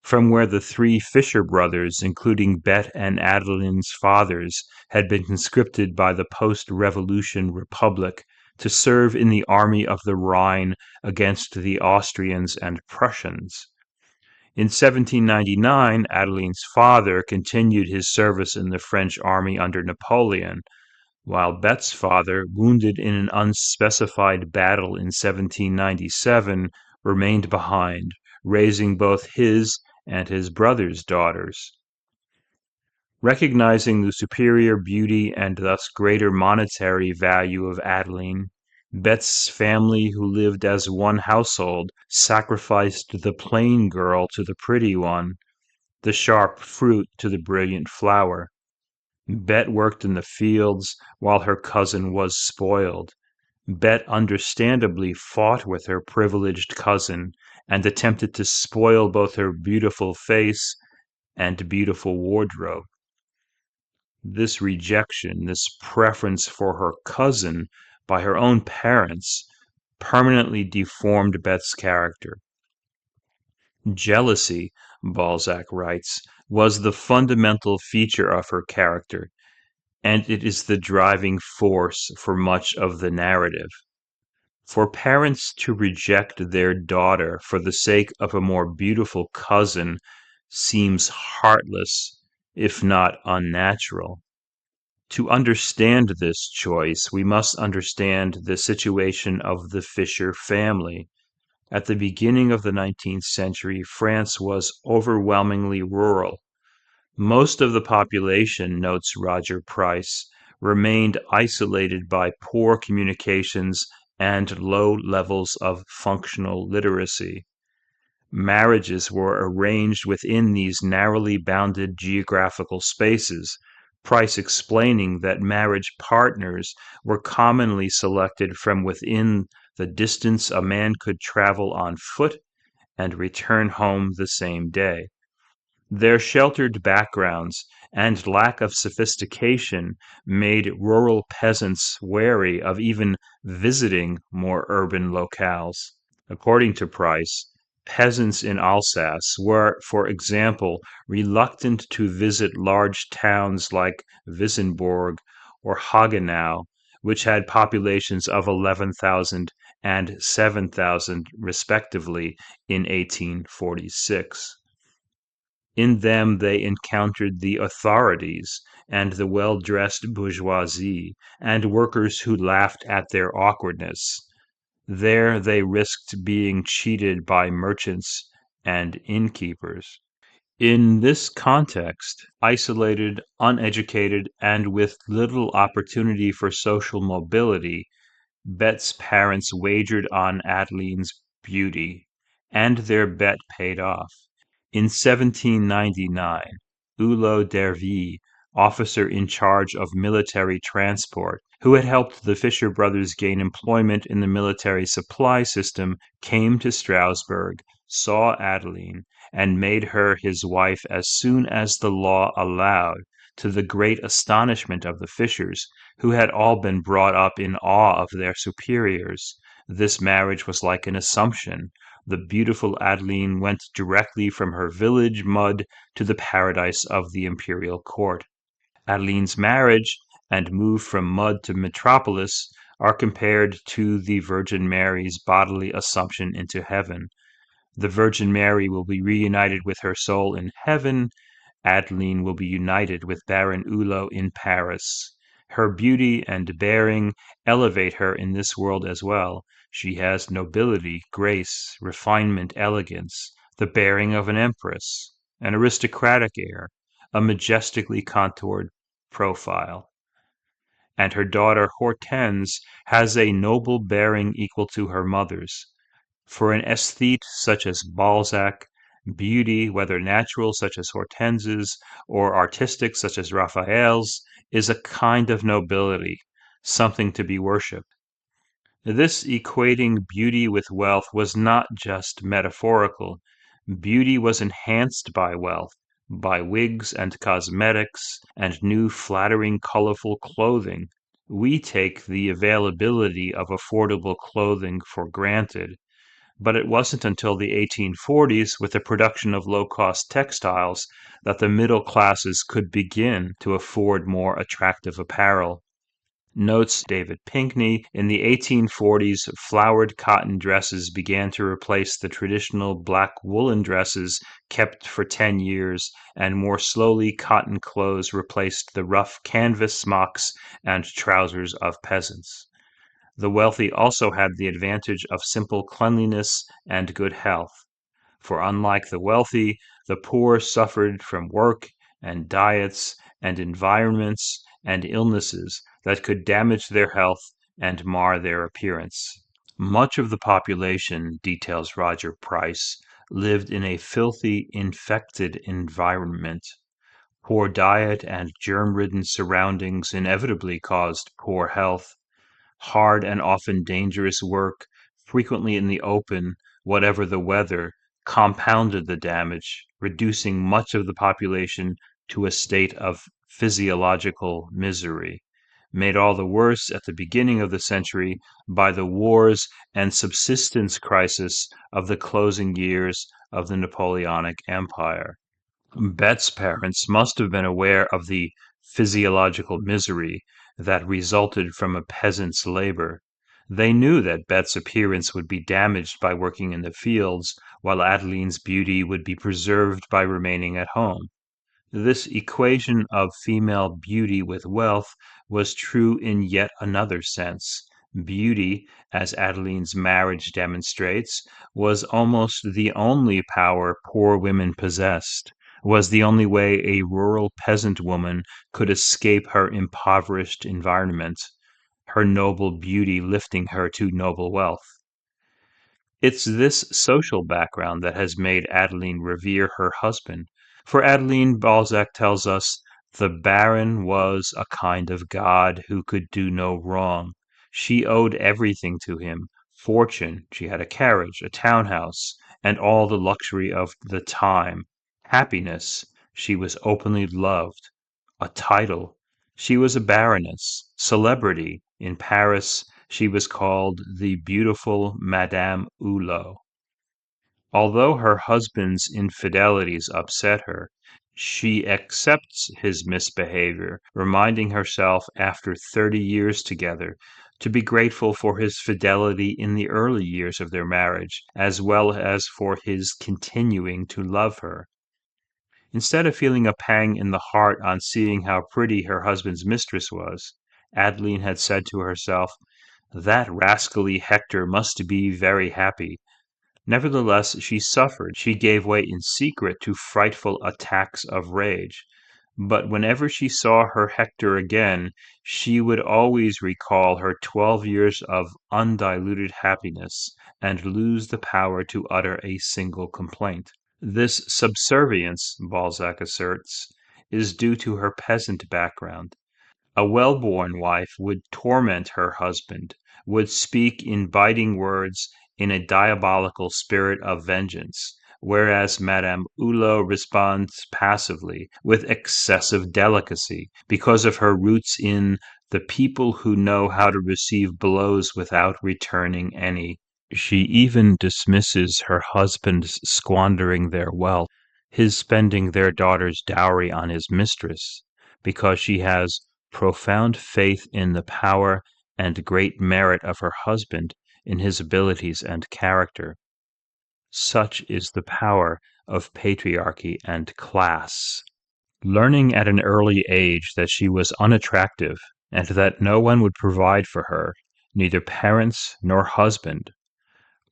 from where the three Fisher brothers, including Bette and Adeline's fathers, had been conscripted by the post-revolution republic to serve in the army of the Rhine against the Austrians and Prussians. In 1799, Adeline's father continued his service in the French army under Napoleon, while Bette's father, wounded in an unspecified battle in 1797, remained behind, raising both his and his brother's daughters. Recognizing the superior beauty and thus greater monetary value of Adeline, Bette's family, who lived as one household, sacrificed the plain girl to the pretty one, the sharp fruit to the brilliant flower. Bette worked in the fields while her cousin was spoiled. Bette understandably fought with her privileged cousin and attempted to spoil both her beautiful face and beautiful wardrobe. This rejection, this preference for her cousin by her own parents, permanently deformed Bette's character. Jealousy, Balzac writes, was the fundamental feature of her character, and it is the driving force for much of the narrative. For parents to reject their daughter for the sake of a more beautiful cousin seems heartless, if not unnatural. To understand this choice, we must understand the situation of the Fisher family. At the beginning of the 19th century, France was overwhelmingly rural. Most of the population, notes Roger Price, remained isolated by poor communications and low levels of functional literacy. Marriages were arranged within these narrowly bounded geographical spaces, Price explaining that marriage partners were commonly selected from within the distance a man could travel on foot and return home the same day. Their sheltered backgrounds and lack of sophistication made rural peasants wary of even visiting more urban locales. According to Price, peasants in Alsace were, for example, reluctant to visit large towns like Wissembourg or Hagenau, which had populations of 11,000 and 7,000 respectively in 1846. In them they encountered the authorities and the well-dressed bourgeoisie, and workers who laughed at their awkwardness. There they risked being cheated by merchants and innkeepers. In this context, isolated, uneducated, and with little opportunity for social mobility, Bette's parents wagered on Adeline's beauty, and their bet paid off. In 1799, Hulot d'Ervy, officer in charge of military transport, who had helped the Fisher brothers gain employment in the military supply system, came to Strasbourg, saw Adeline, and made her his wife as soon as the law allowed, to the great astonishment of the Fishers, who had all been brought up in awe of their superiors. This marriage was like an assumption. The beautiful Adeline went directly from her village mud to the paradise of the imperial court. Adeline's marriage and move from mud to metropolis are compared to the Virgin Mary's bodily assumption into heaven. The Virgin Mary will be reunited with her soul in heaven. Adeline will be united with Baron Hulot in Paris. Her beauty and bearing elevate her in this world as well. She has nobility, grace, refinement, elegance, the bearing of an empress, an aristocratic air, a majestically contoured profile. And her daughter Hortense has a noble bearing equal to her mother's. For an aesthete such as Balzac, beauty, whether natural such as Hortense's or artistic such as Raphael's, is a kind of nobility, something to be worshipped. This equating beauty with wealth was not just metaphorical. Beauty was enhanced by wealth, by wigs and cosmetics and new flattering colorful clothing. We take the availability of affordable clothing for granted, but it wasn't until the 1840s, with the production of low-cost textiles, that the middle classes could begin to afford more attractive apparel. Notes David Pinkney, in the 1840s, flowered cotton dresses began to replace the traditional black woolen dresses kept for 10 years, and more slowly cotton clothes replaced the rough canvas smocks and trousers of peasants. The wealthy also had the advantage of simple cleanliness and good health, for unlike the wealthy, the poor suffered from work and diets and environments and illnesses that could damage their health and mar their appearance. Much of the population, details Roger Price, lived in a filthy, infected environment. Poor diet and germ-ridden surroundings inevitably caused poor health. Hard and often dangerous work, frequently in the open, whatever the weather, compounded the damage, reducing much of the population to a state of physiological misery. made all the worse at the beginning of the century by the wars and subsistence crisis of the closing years of the Napoleonic Empire. Bette's parents must have been aware of the physiological misery that resulted from a peasant's labor. They knew that Bette's appearance would be damaged by working in the fields, while Adeline's beauty would be preserved by remaining at home. This equation of female beauty with wealth was true in yet another sense. Beauty, as Adeline's marriage demonstrates, was almost the only power poor women possessed, was the only way a rural peasant woman could escape her impoverished environment, her noble beauty lifting her to noble wealth. It's this social background that has made Adeline revere her husband. For Adeline, Balzac tells us, the Baron was a kind of god who could do no wrong. She owed everything to him. Fortune, she had a carriage, a townhouse, and all the luxury of the time. Happiness, she was openly loved. A title, she was a baroness. Celebrity, in Paris, she was called the beautiful Madame Hulot. Although her husband's infidelities upset her, she accepts his misbehavior, reminding herself after 30 years together to be grateful for his fidelity in the early years of their marriage, as well as for his continuing to love her. Instead of feeling a pang in the heart on seeing how pretty her husband's mistress was, Adeline had said to herself, "That rascally Hector must be very happy." Nevertheless, she suffered. She gave way in secret to frightful attacks of rage. But whenever she saw her Hector again, she would always recall her 12 years of undiluted happiness and lose the power to utter a single complaint. This subservience, Balzac asserts, is due to her peasant background. A well-born wife would torment her husband, would speak in biting words in a diabolical spirit of vengeance, whereas Madame Hulot responds passively, with excessive delicacy, because of her roots in the people who know how to receive blows without returning any. She even dismisses her husband's squandering their wealth, his spending their daughter's dowry on his mistress, because she has profound faith in the power and great merit of her husband, in his abilities and character. Such is the power of patriarchy and class. Learning at an early age that she was unattractive and that no one would provide for her, neither parents nor husband,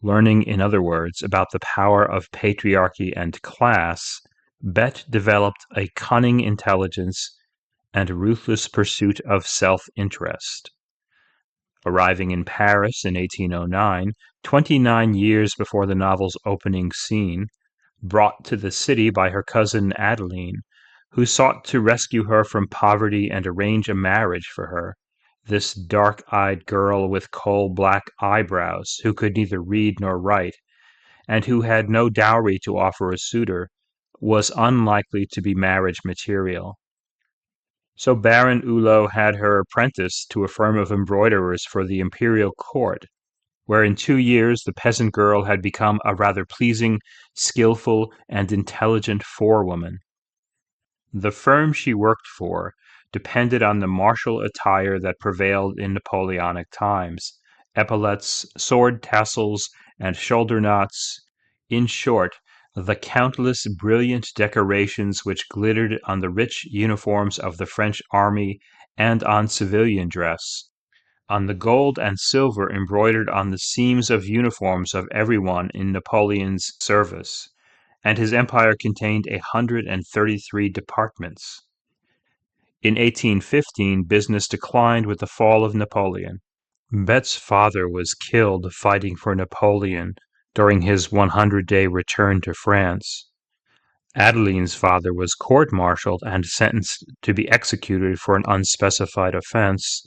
learning, in other words, about the power of patriarchy and class, Bette developed a cunning intelligence and ruthless pursuit of self-interest. Arriving in Paris in 1809, 29 years before the novel's opening scene, brought to the city by her cousin Adeline, who sought to rescue her from poverty and arrange a marriage for her, this dark-eyed girl with coal-black eyebrows, who could neither read nor write, and who had no dowry to offer a suitor, was unlikely to be marriage material. So Baron Hulot had her apprenticed to a firm of embroiderers for the imperial court, where in 2 years the peasant girl had become a rather pleasing, skillful, and intelligent forewoman. The firm she worked for depended on the martial attire that prevailed in Napoleonic times: epaulets, sword tassels, and shoulder knots; in short, the countless brilliant decorations which glittered on the rich uniforms of the French army and on civilian dress, on the gold and silver embroidered on the seams of uniforms of everyone in Napoleon's service, and his empire contained 133 departments. In 1815, business declined with the fall of Napoleon. Bette's father was killed fighting for Napoleon during his 100-day return to France. Adeline's father was court-martialed and sentenced to be executed for an unspecified offense,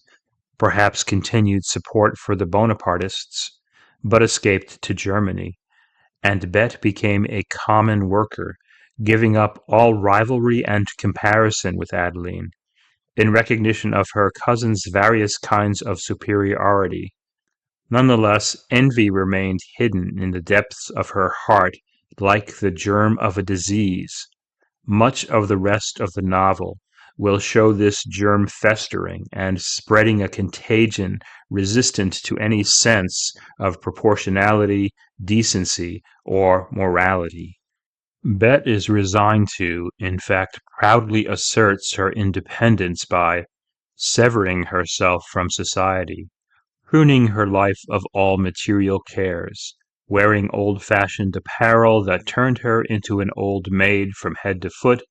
perhaps continued support for the Bonapartists, but escaped to Germany, and Bette became a common worker, giving up all rivalry and comparison with Adeline. in recognition of her cousin's various kinds of superiority. Nonetheless, envy remained hidden in the depths of her heart like the germ of a disease. Much of the rest of the novel will show this germ festering and spreading a contagion resistant to any sense of proportionality, decency, or morality. Bette is resigned to, in fact proudly asserts her independence by severing herself from society, pruning her life of all material cares, wearing old-fashioned apparel that turned her into an old maid from head to foot,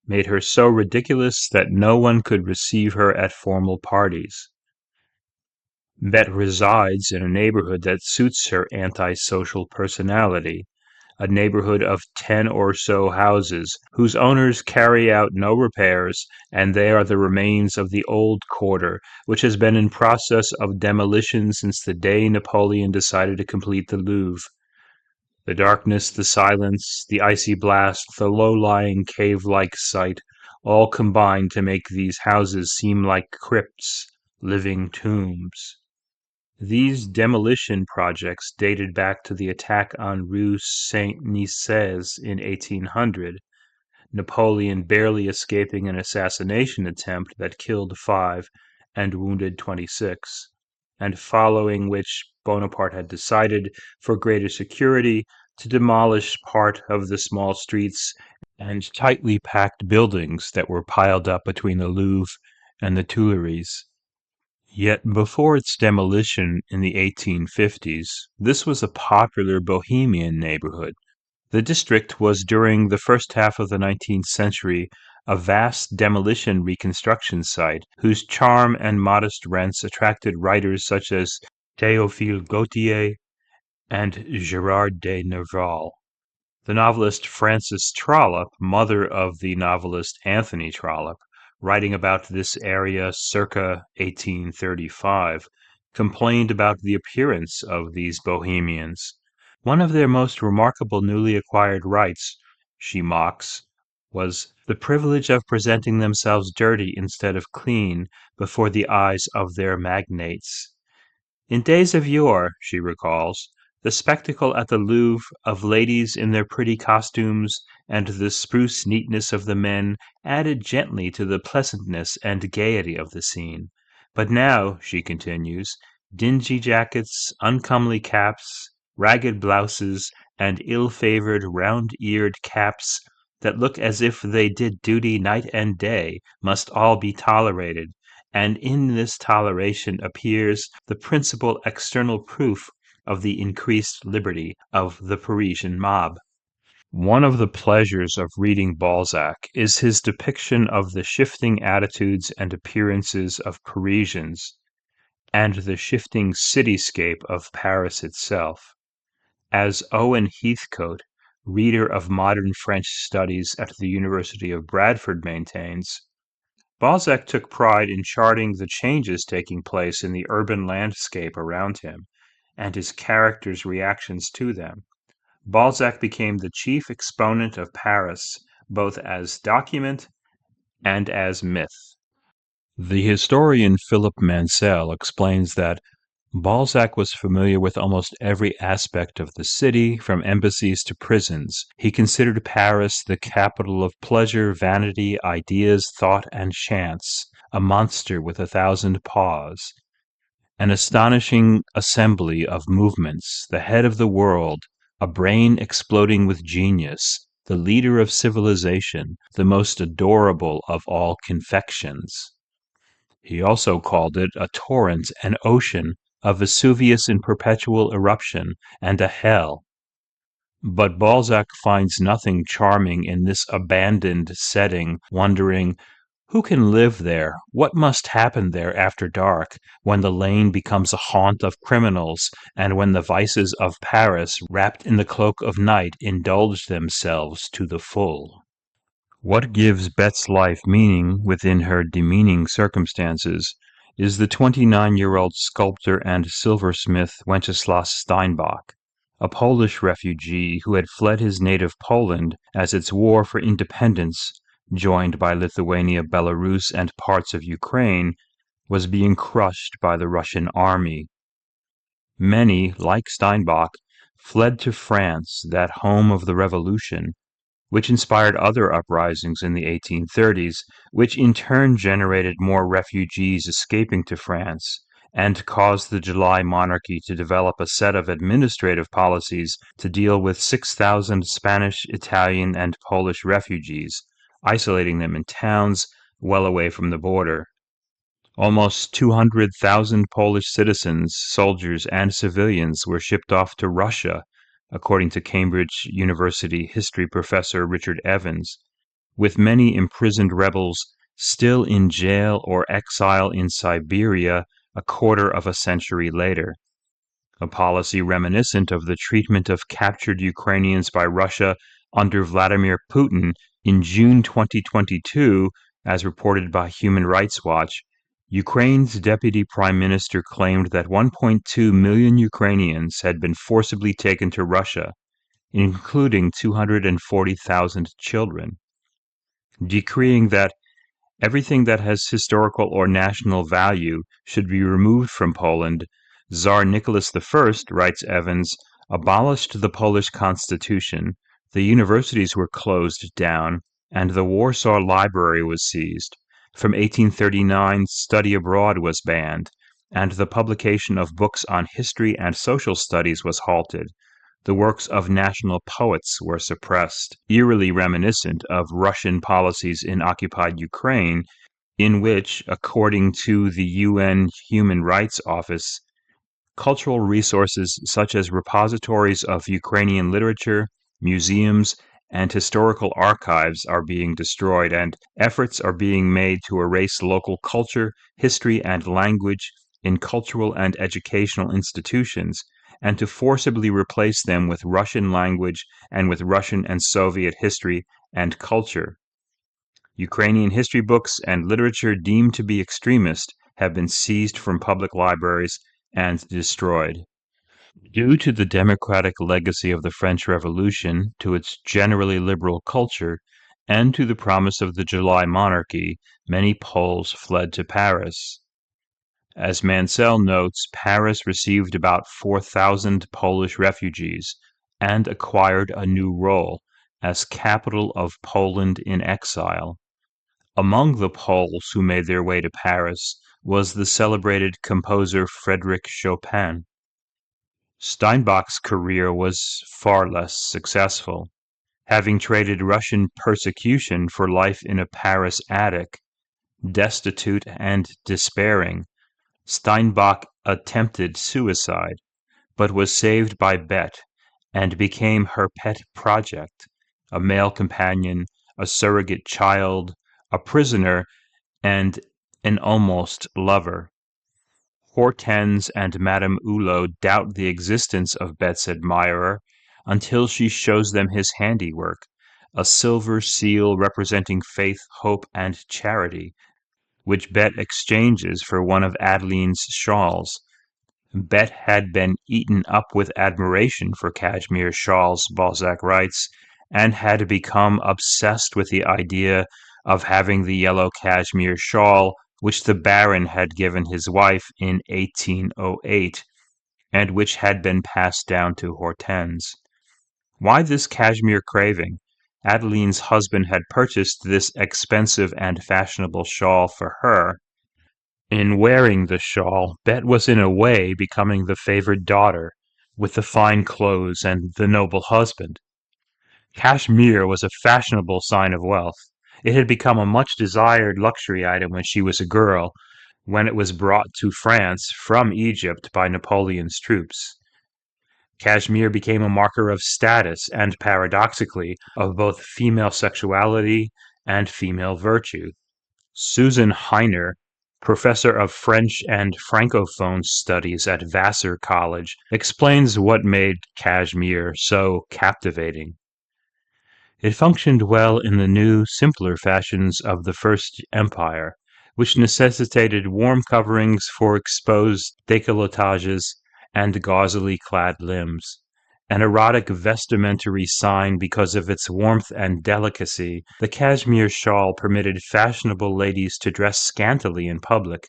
made her so ridiculous that no one could receive her at formal parties. Bette resides in a neighborhood that suits her antisocial personality, a neighborhood of 10 or so houses, whose owners carry out no repairs, and they are the remains of the old quarter, which has been in process of demolition since the day Napoleon decided to complete the Louvre. The darkness, the silence, the icy blast, the low-lying cave-like site, all combine to make these houses seem like crypts, living tombs. These demolition projects dated back to the attack on Rue Saint-Nicaise in 1800, Napoleon barely escaping an assassination attempt that killed 5 and wounded 26, and following which Bonaparte had decided, for greater security, to demolish part of the small streets and tightly packed buildings that were piled up between the Louvre and the Tuileries. Yet before its demolition in the 1850s, this was a popular bohemian neighborhood. The district was during the first half of the 19th century a vast demolition reconstruction site whose charm and modest rents attracted writers such as Théophile Gautier and Gérard de Nerval. The novelist Frances Trollope, mother of the novelist Anthony Trollope, writing about this area circa 1835, complained about the appearance of these bohemians. One of their most remarkable newly acquired rights, she mocks, was the privilege of presenting themselves dirty instead of clean before the eyes of their magnates. In days of yore, she recalls, the spectacle at the Louvre of ladies in their pretty costumes and the spruce neatness of the men added gently to the pleasantness and gaiety of the scene. But now, she continues, dingy jackets, uncomely caps, ragged blouses, and ill-favored round-eared caps that look as if they did duty night and day must all be tolerated, and in this toleration appears the principal external proof of the increased liberty of the Parisian mob. One of the pleasures of reading Balzac is his depiction of the shifting attitudes and appearances of Parisians, and the shifting cityscape of Paris itself. As Owen Heathcote, reader of modern French studies at the University of Bradford, maintains, Balzac took pride in charting the changes taking place in the urban landscape around him, and his characters' reactions to them. Balzac became the chief exponent of Paris, both as document and as myth. The historian Philip Mansell explains that Balzac was familiar with almost every aspect of the city, from embassies to prisons. He considered Paris the capital of pleasure, vanity, ideas, thought, and chance, a monster with 1,000 paws, an astonishing assembly of movements, the head of the world, a brain exploding with genius, the leader of civilization, the most adorable of all confections. He also called it a torrent, an ocean, a Vesuvius in perpetual eruption, and a hell. But Balzac finds nothing charming in this abandoned setting, wondering, who can live there? What must happen there after dark, when the lane becomes a haunt of criminals, and when the vices of Paris, wrapped in the cloak of night, indulge themselves to the full? What gives Bette's life meaning within her demeaning circumstances is the 29-year-old sculptor and silversmith Wenceslaus Steinbock, a Polish refugee who had fled his native Poland as its war for independence joined by Lithuania, Belarus, and parts of Ukraine, was being crushed by the Russian army. Many, like Steinbock, fled to France, that home of the Revolution, which inspired other uprisings in the 1830s, which in turn generated more refugees escaping to France, and caused the July monarchy to develop a set of administrative policies to deal with 6,000 Spanish, Italian, and Polish refugees, isolating them in towns well away from the border. Almost 200,000 Polish citizens, soldiers, and civilians were shipped off to Russia, according to Cambridge University history professor Richard Evans, with many imprisoned rebels still in jail or exile in Siberia a quarter of a century later, a policy reminiscent of the treatment of captured Ukrainians by Russia under Vladimir Putin in June 2022, as reported by Human Rights Watch. Ukraine's deputy prime minister claimed that 1.2 million Ukrainians had been forcibly taken to Russia, including 240,000 children, decreeing that everything that has historical or national value should be removed from Poland. Tsar Nicholas I, writes Evans, abolished the Polish constitution, the universities were closed down, and the Warsaw Library was seized. From 1839, study abroad was banned, and the publication of books on history and social studies was halted. The works of national poets were suppressed, eerily reminiscent of Russian policies in occupied Ukraine, in which, according to the UN Human Rights Office, cultural resources such as repositories of Ukrainian literature, museums, and historical archives are being destroyed, and efforts are being made to erase local culture, history, and language in cultural and educational institutions, and to forcibly replace them with Russian language and with Russian and Soviet history and culture. Ukrainian history books and literature deemed to be extremist have been seized from public libraries and destroyed. Due to the democratic legacy of the French Revolution, to its generally liberal culture, and to the promise of the July monarchy, many Poles fled to Paris. As Mansell notes, Paris received about 4,000 Polish refugees and acquired a new role as capital of Poland in exile. Among the Poles who made their way to Paris was the celebrated composer Frédéric Chopin. Steinbock's career was far less successful. Having traded Russian persecution for life in a Paris attic, destitute and despairing, Steinbock attempted suicide, but was saved by Bette and became her pet project, a male companion, a surrogate child, a prisoner, and an almost lover. Hortense and Madame Hulot doubt the existence of Bette's admirer until she shows them his handiwork, a silver seal representing faith, hope, and charity, which Bette exchanges for one of Adeline's shawls. Bette had been eaten up with admiration for cashmere shawls, Balzac writes, and had become obsessed with the idea of having the yellow cashmere shawl which the Baron had given his wife in 1808, and which had been passed down to Hortense. Why this cashmere craving? Adeline's husband had purchased this expensive and fashionable shawl for her. In wearing the shawl, Bette was in a way becoming the favored daughter, with the fine clothes and the noble husband. Cashmere was a fashionable sign of wealth. It had become a much desired luxury item when she was a girl, when it was brought to France from Egypt by Napoleon's troops. Cashmere became a marker of status and, paradoxically, of both female sexuality and female virtue. Susan Heiner, professor of French and Francophone studies at Vassar College, explains what made cashmere so captivating. It functioned well in the new, simpler fashions of the First Empire, which necessitated warm coverings for exposed décolletages and gauzily clad limbs, An erotic vestimentary sign because of its warmth and delicacy, the cashmere shawl permitted fashionable ladies to dress scantily in public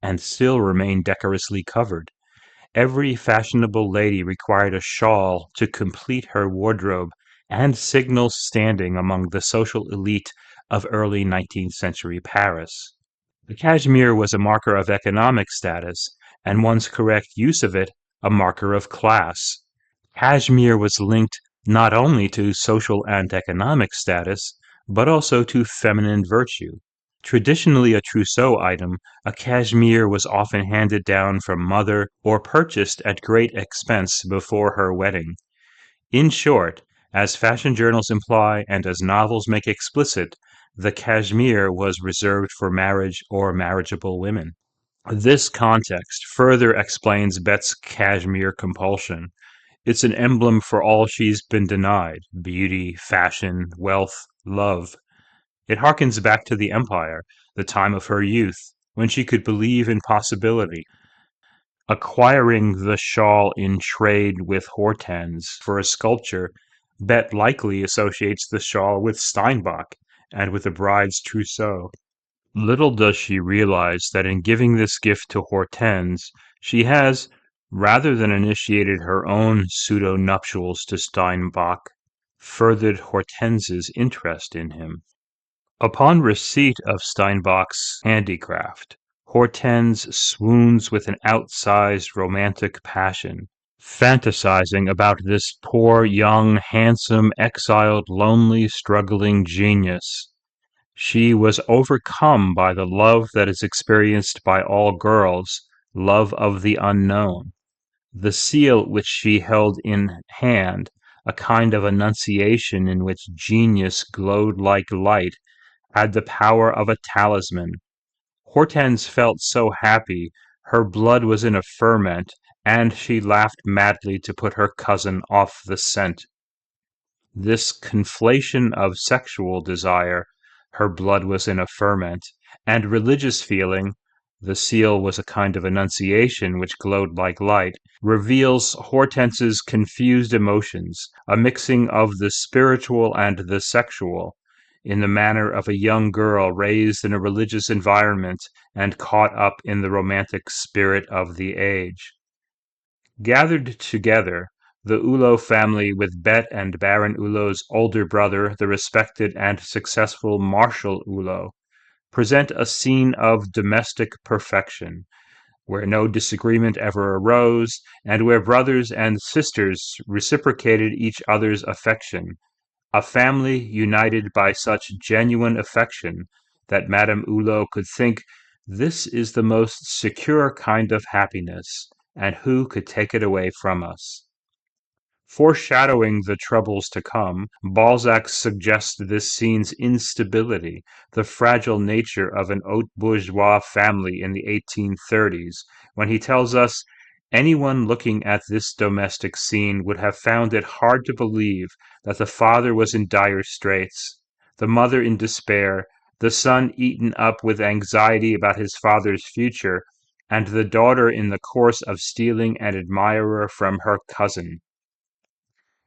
and still remain decorously covered. Every fashionable lady required a shawl to complete her wardrobe and signal standing among the social elite of early 19th century Paris. The cashmere was a marker of economic status, and one's correct use of it a marker of class. Cashmere was linked not only to social and economic status, but also to feminine virtue. Traditionally a trousseau item, a cashmere was often handed down from mother or purchased at great expense before her wedding. In short, as fashion journals imply and as novels make explicit, the cashmere was reserved for marriage or marriageable women. This context further explains Bette's cashmere compulsion. It's an emblem for all she's been denied: beauty, fashion, wealth, love. It harkens back to the Empire, the time of her youth, when she could believe in possibility. Acquiring the shawl in trade with Hortense for a sculpture, Bette likely associates the shawl with Steinbock and with the bride's trousseau. Little does she realize that in giving this gift to Hortense, she has, rather than initiated her own pseudo-nuptials to Steinbock, furthered Hortense's interest in him. Upon receipt of Steinbock's handicraft, Hortense swoons with an outsized romantic passion, fantasizing about this poor, young, handsome, exiled, lonely, struggling genius. She was overcome by the love that is experienced by all girls, love of the unknown. The seal which she held in hand, a kind of annunciation in which genius glowed like light, had the power of a talisman. Hortense felt so happy, her blood was in a ferment, and she laughed madly to put her cousin off the scent. This conflation of sexual desire, her blood was in a ferment, and religious feeling, the seal was a kind of annunciation which glowed like light, reveals Hortense's confused emotions, a mixing of the spiritual and the sexual, in the manner of a young girl raised in a religious environment and caught up in the romantic spirit of the age. Gathered together, the Hulot family with Bette and Baron Hulot's older brother, the respected and successful Marshal Hulot, present a scene of domestic perfection, where no disagreement ever arose, and where brothers and sisters reciprocated each other's affection, a family united by such genuine affection that Madame Hulot could think, "This is the most secure kind of happiness, and who could take it away from us?" Foreshadowing the troubles to come, Balzac suggests this scene's instability, the fragile nature of an haute bourgeois family in the 1830s, when he tells us, "Anyone looking at this domestic scene would have found it hard to believe that the father was in dire straits, the mother in despair, the son eaten up with anxiety about his father's future, and the daughter in the course of stealing an admirer from her cousin."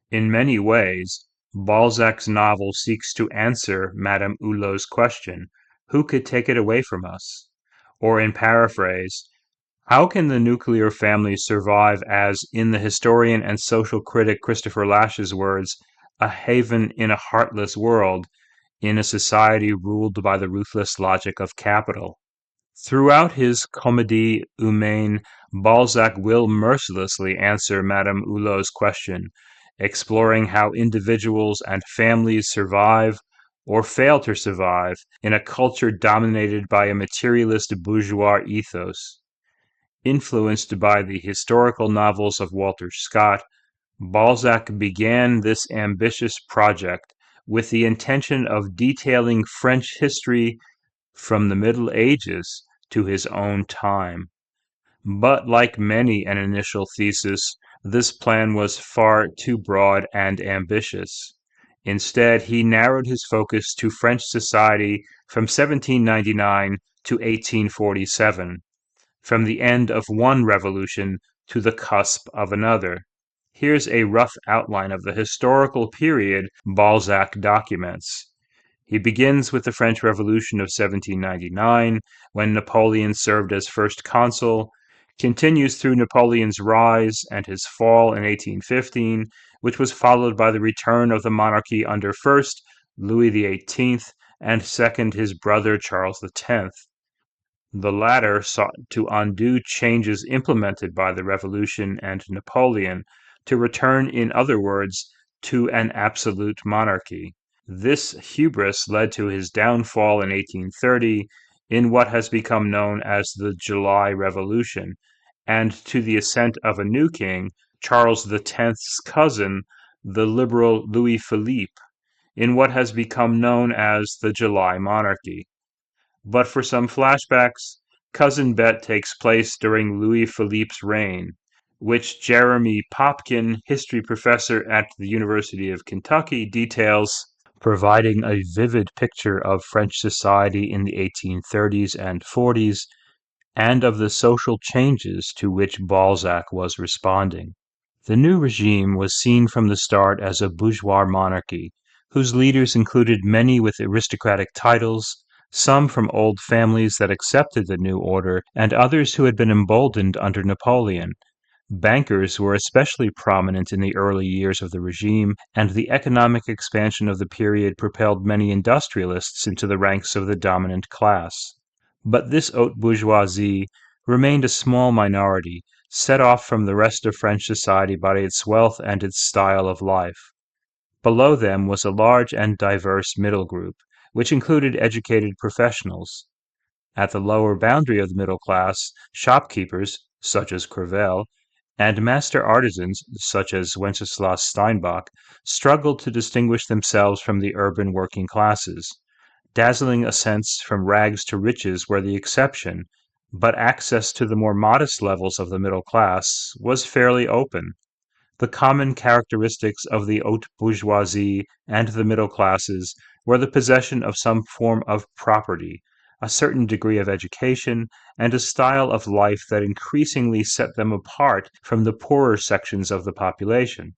In many ways, Balzac's novel seeks to answer Madame Hulot's question, "Who could take it away from us?" Or in paraphrase, how can the nuclear family survive as, in the historian and social critic Christopher Lash's words, a haven in a heartless world, in a society ruled by the ruthless logic of capital? Throughout his Comédie Humaine, Balzac will mercilessly answer Madame Hulot's question, exploring how individuals and families survive or fail to survive in a culture dominated by a materialist bourgeois ethos. Influenced by the historical novels of Walter Scott, Balzac began this ambitious project with the intention of detailing French history from the Middle Ages to his own time. But like many an initial thesis, this plan was far too broad and ambitious. Instead, he narrowed his focus to French society from 1799 to 1847, from the end of one revolution to the cusp of another. Here's a rough outline of the historical period Balzac documents. He begins with the French Revolution of 1799, when Napoleon served as first consul, continues through Napoleon's rise and his fall in 1815, which was followed by the return of the monarchy under first Louis XVIII and second his brother Charles X. The latter sought to undo changes implemented by the Revolution and Napoleon, to return, in other words, to an absolute monarchy. This hubris led to his downfall in 1830 in what has become known as the July Revolution, and to the ascent of a new king, Charles X's cousin, the liberal Louis Philippe, in what has become known as the July Monarchy. But for some flashbacks, Cousin Bette takes place during Louis Philippe's reign, which Jeremy Popkin, history professor at the University of Kentucky, details, providing a vivid picture of French society in the 1830s and 40s and of the social changes to which Balzac was responding. The new regime was seen from the start as a bourgeois monarchy, whose leaders included many with aristocratic titles, some from old families that accepted the new order, and others who had been emboldened under Napoleon. Bankers were especially prominent in the early years of the regime, and the economic expansion of the period propelled many industrialists into the ranks of the dominant class. But this haute bourgeoisie remained a small minority, set off from the rest of French society by its wealth and its style of life. Below them was a large and diverse middle group, which included educated professionals. At the lower boundary of the middle class, shopkeepers, such as Crevel, and master artisans, such as Hortense Steinbock, struggled to distinguish themselves from the urban working classes. Dazzling ascents from rags to riches were the exception, but access to the more modest levels of the middle class was fairly open. The common characteristics of the haute bourgeoisie and the middle classes were the possession of some form of property, a certain degree of education, and a style of life that increasingly set them apart from the poorer sections of the population.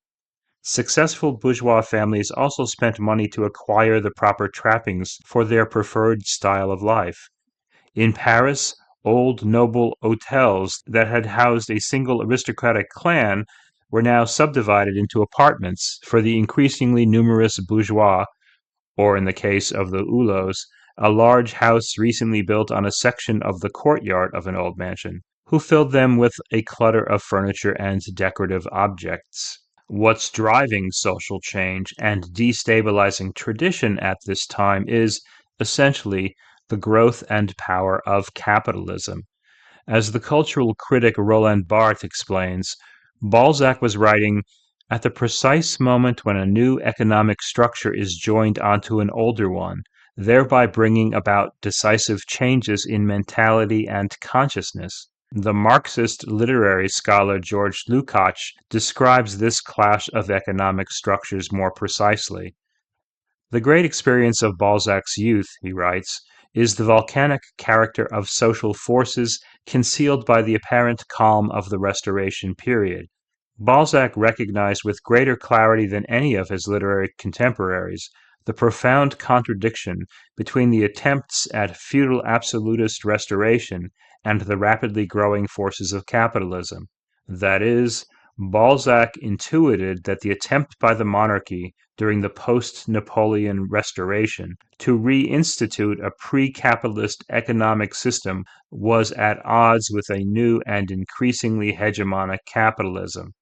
Successful bourgeois families also spent money to acquire the proper trappings for their preferred style of life. In Paris, old noble hotels that had housed a single aristocratic clan were now subdivided into apartments for the increasingly numerous bourgeois, or in the case of the Hulots, a large house recently built on a section of the courtyard of an old mansion, who filled them with a clutter of furniture and decorative objects. What's driving social change and destabilizing tradition at this time is, essentially, the growth and power of capitalism. As the cultural critic Roland Barthes explains, Balzac was writing at the precise moment when a new economic structure is joined onto an older one, thereby bringing about decisive changes in mentality and consciousness. The Marxist literary scholar George Lukács describes this clash of economic structures more precisely. The great experience of Balzac's youth, he writes, is the volcanic character of social forces concealed by the apparent calm of the Restoration period. Balzac recognized with greater clarity than any of his literary contemporaries the profound contradiction between the attempts at feudal absolutist restoration and the rapidly growing forces of capitalism. That is, Balzac intuited that the attempt by the monarchy during the post-Napoleon Restoration to reinstitute a pre-capitalist economic system was at odds with a new and increasingly hegemonic capitalism.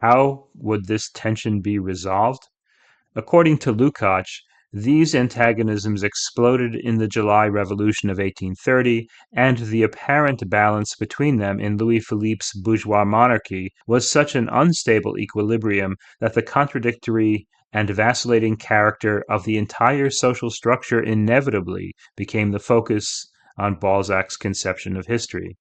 How would this tension be resolved? According to Lukács, these antagonisms exploded in the July Revolution of 1830, and the apparent balance between them in Louis Philippe's bourgeois monarchy was such an unstable equilibrium that the contradictory and vacillating character of the entire social structure inevitably became the focus on Balzac's conception of history.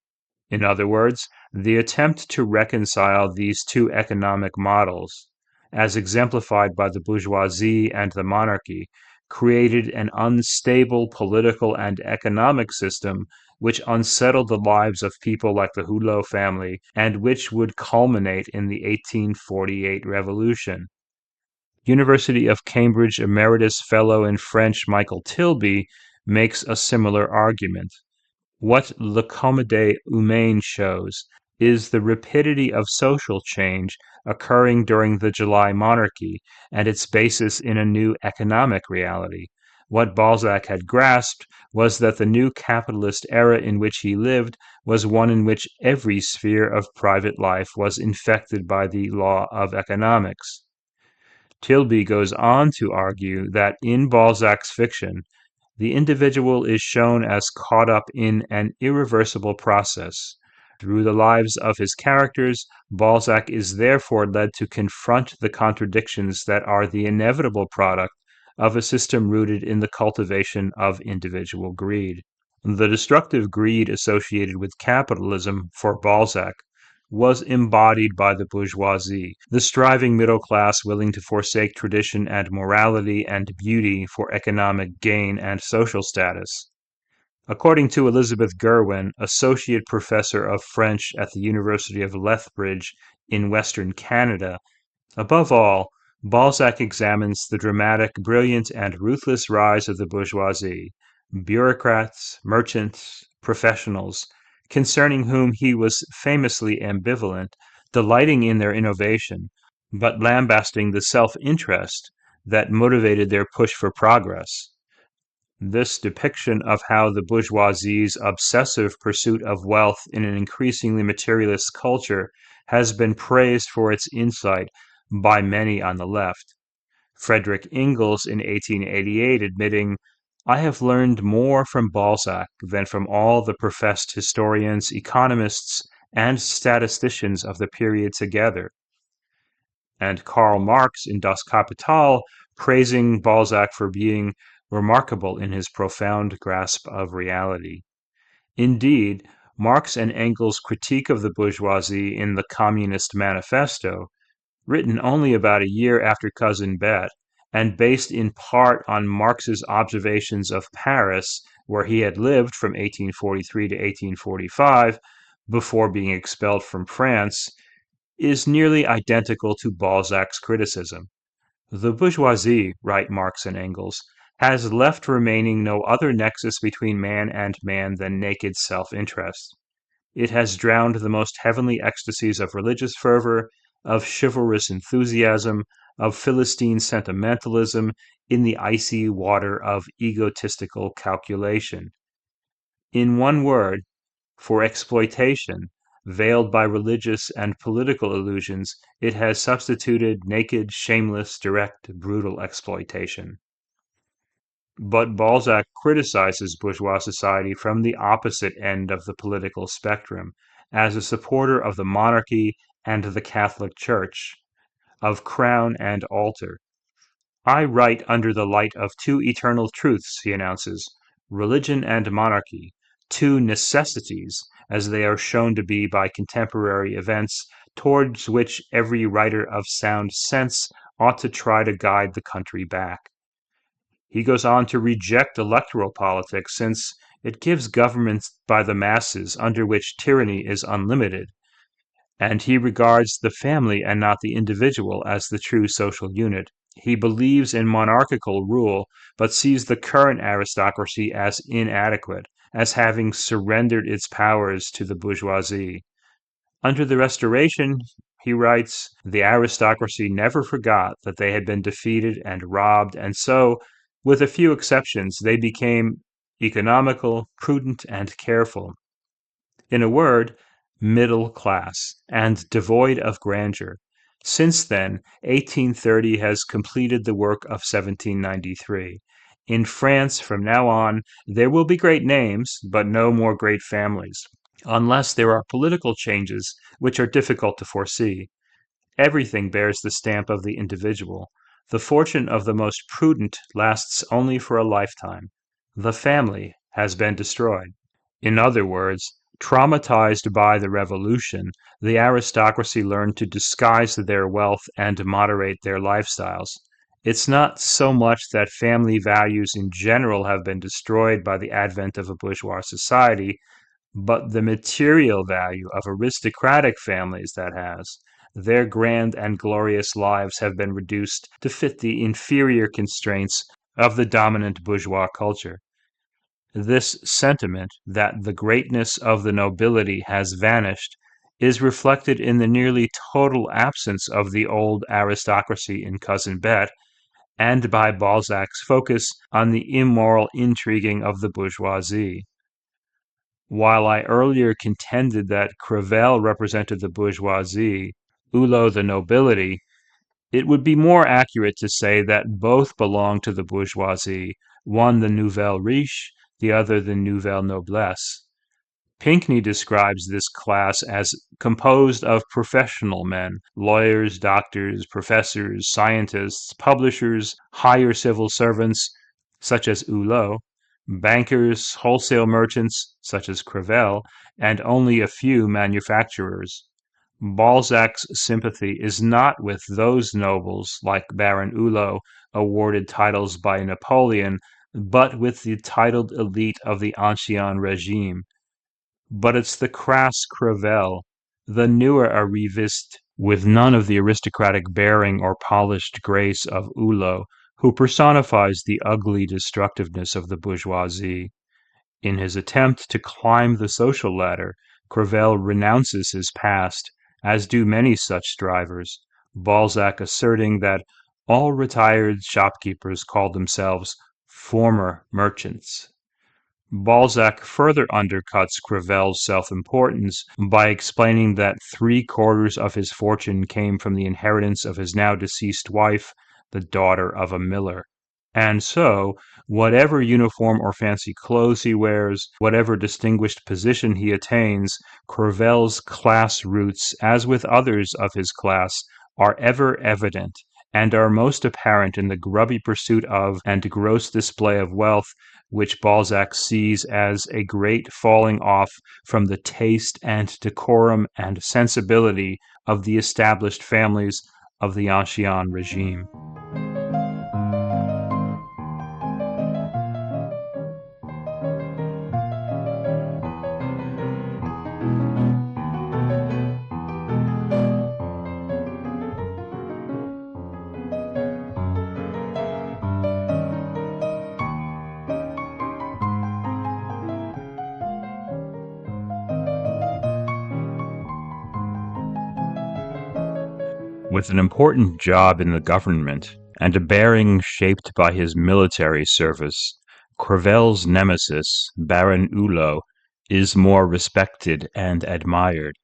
In other words, the attempt to reconcile these two economic models, as exemplified by the bourgeoisie and the monarchy, created an unstable political and economic system which unsettled the lives of people like the Hulot family and which would culminate in the 1848 revolution. University of Cambridge Emeritus Fellow in French Michael Tilby makes a similar argument. What Le Comédie Humaine shows is the rapidity of social change occurring during the July monarchy and its basis in a new economic reality. What Balzac had grasped was that the new capitalist era in which he lived was one in which every sphere of private life was infected by the law of economics. Tilby goes on to argue that in Balzac's fiction, the individual is shown as caught up in an irreversible process. Through the lives of his characters, Balzac is therefore led to confront the contradictions that are the inevitable product of a system rooted in the cultivation of individual greed. The destructive greed associated with capitalism for Balzac was embodied by the bourgeoisie, the striving middle class willing to forsake tradition and morality and beauty for economic gain and social status. According to Elizabeth Gerwin, associate professor of French at the University of Lethbridge in Western Canada, above all, Balzac examines the dramatic, brilliant, and ruthless rise of the bourgeoisie, bureaucrats, merchants, professionals, concerning whom he was famously ambivalent, delighting in their innovation, but lambasting the self-interest that motivated their push for progress. This depiction of how the bourgeoisie's obsessive pursuit of wealth in an increasingly materialist culture has been praised for its insight by many on the left. Frederick Engels in 1888 admitting, "I have learned more from Balzac than from all the professed historians, economists, and statisticians of the period together." And Karl Marx in Das Kapital praising Balzac for being remarkable in his profound grasp of reality. Indeed, Marx and Engels' critique of the bourgeoisie in the Communist Manifesto, written only about a year after Cousin Bette, and based in part on Marx's observations of Paris, where he had lived from 1843 to 1845, before being expelled from France, is nearly identical to Balzac's criticism. The bourgeoisie, write Marx and Engels, has left remaining no other nexus between man and man than naked self-interest. It has drowned the most heavenly ecstasies of religious fervor, of chivalrous enthusiasm, of Philistine sentimentalism in the icy water of egotistical calculation. In one word, for exploitation, veiled by religious and political illusions, it has substituted naked, shameless, direct, brutal exploitation. But Balzac criticizes bourgeois society from the opposite end of the political spectrum, as a supporter of the monarchy and the Catholic Church, of crown and altar. "I write under the light of two eternal truths," he announces, "religion and monarchy, two necessities, as they are shown to be by contemporary events, towards which every writer of sound sense ought to try to guide the country back." He goes on to reject electoral politics since it gives government by the masses under which tyranny is unlimited, and he regards the family and not the individual as the true social unit. He believes in monarchical rule, but sees the current aristocracy as inadequate, as having surrendered its powers to the bourgeoisie. Under the Restoration, he writes, the aristocracy never forgot that they had been defeated and robbed, and so, with a few exceptions, they became economical, prudent, and careful. In a word, middle class, and devoid of grandeur. Since then, 1830 has completed the work of 1793. In France, from now on, there will be great names, but no more great families, unless there are political changes which are difficult to foresee. Everything bears the stamp of the individual. The fortune of the most prudent lasts only for a lifetime. The family has been destroyed. In other words, traumatized by the revolution, the aristocracy learned to disguise their wealth and moderate their lifestyles. It's not so much that family values in general have been destroyed by the advent of a bourgeois society, but the material value of aristocratic families that has. Their grand and glorious lives have been reduced to fit the inferior constraints of the dominant bourgeois culture. This sentiment that the greatness of the nobility has vanished is reflected in the nearly total absence of the old aristocracy in Cousin Bette, and by Balzac's focus on the immoral intriguing of the bourgeoisie. While I earlier contended that Crevel represented the bourgeoisie, Hulot the nobility, it would be more accurate to say that both belong to the bourgeoisie, one the nouvelle riche, the other the nouvelle noblesse. Pinckney describes this class as composed of professional men, lawyers, doctors, professors, scientists, publishers, higher civil servants, such as Hulot, bankers, wholesale merchants, such as Crevel, and only a few manufacturers. Balzac's sympathy is not with those nobles like Baron Hulot, awarded titles by Napoleon, but with the titled elite of the Ancien Regime. But it's the crass Crevel, the newer arriviste, with none of the aristocratic bearing or polished grace of Hulot, who personifies the ugly destructiveness of the bourgeoisie. In his attempt to climb the social ladder, Crevel renounces his past, as do many such strivers, Balzac asserting that all retired shopkeepers call themselves former merchants. Balzac further undercuts Crevel's self-importance by explaining that 3/4 of his fortune came from the inheritance of his now deceased wife, the daughter of a miller. And so, whatever uniform or fancy clothes he wears, whatever distinguished position he attains, Crevel's class roots, as with others of his class, are ever evident, and are most apparent in the grubby pursuit of and gross display of wealth which Balzac sees as a great falling off from the taste and decorum and sensibility of the established families of the Ancien Regime. With an important job in the government and a bearing shaped by his military service, Crevel's nemesis, Baron Hulot, is more respected and admired.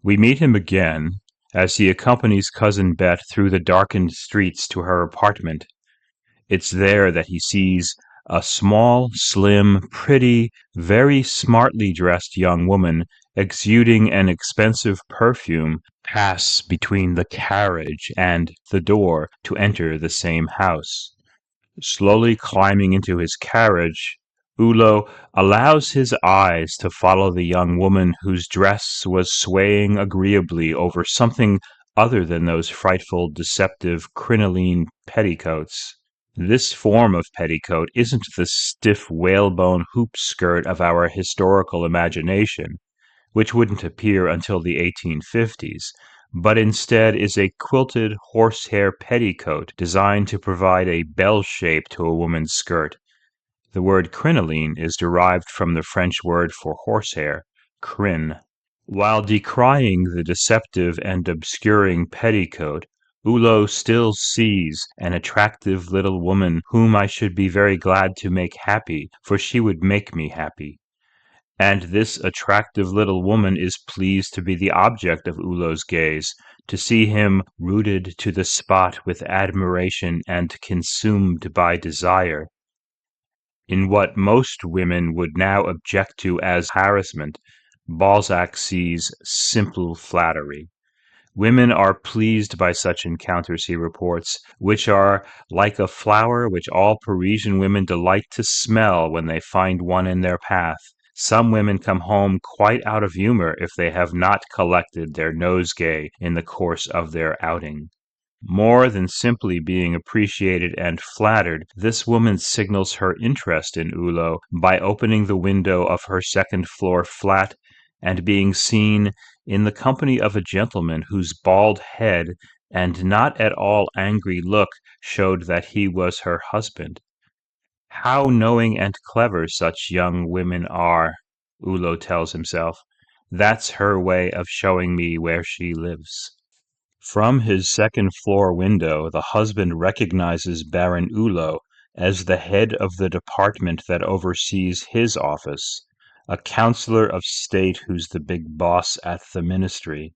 We meet him again as he accompanies Cousin Bette through the darkened streets to her apartment. It's there that he sees a small, slim, pretty, very smartly dressed young woman exuding an expensive perfume pass between the carriage and the door to enter the same house. Slowly climbing into his carriage, Hulot allows his eyes to follow the young woman whose dress was swaying agreeably over something other than those frightful, deceptive crinoline petticoats. This form of petticoat isn't the stiff whalebone hoop skirt of our historical imagination, which wouldn't appear until the 1850s, but instead is a quilted horsehair petticoat designed to provide a bell shape to a woman's skirt. The word crinoline is derived from the French word for horsehair, crine. While decrying the deceptive and obscuring petticoat, Hulot still sees an attractive little woman whom I should be very glad to make happy, for she would make me happy. And this attractive little woman is pleased to be the object of Hulot's gaze, to see him rooted to the spot with admiration and consumed by desire. In what most women would now object to as harassment, Balzac sees simple flattery. Women are pleased by such encounters, he reports, which are like a flower which all Parisian women delight to smell when they find one in their path. Some women come home quite out of humor if they have not collected their nosegay in the course of their outing. More than simply being appreciated and flattered, this woman signals her interest in Hulot by opening the window of her second-floor flat and being seen in the company of a gentleman whose bald head and not at all angry look showed that he was her husband. How knowing and clever such young women are, Hulot tells himself. That's her way of showing me where she lives. From his second-floor window the husband recognizes Baron Hulot as the head of the department that oversees his office, a councillor of state who's the big boss at the ministry.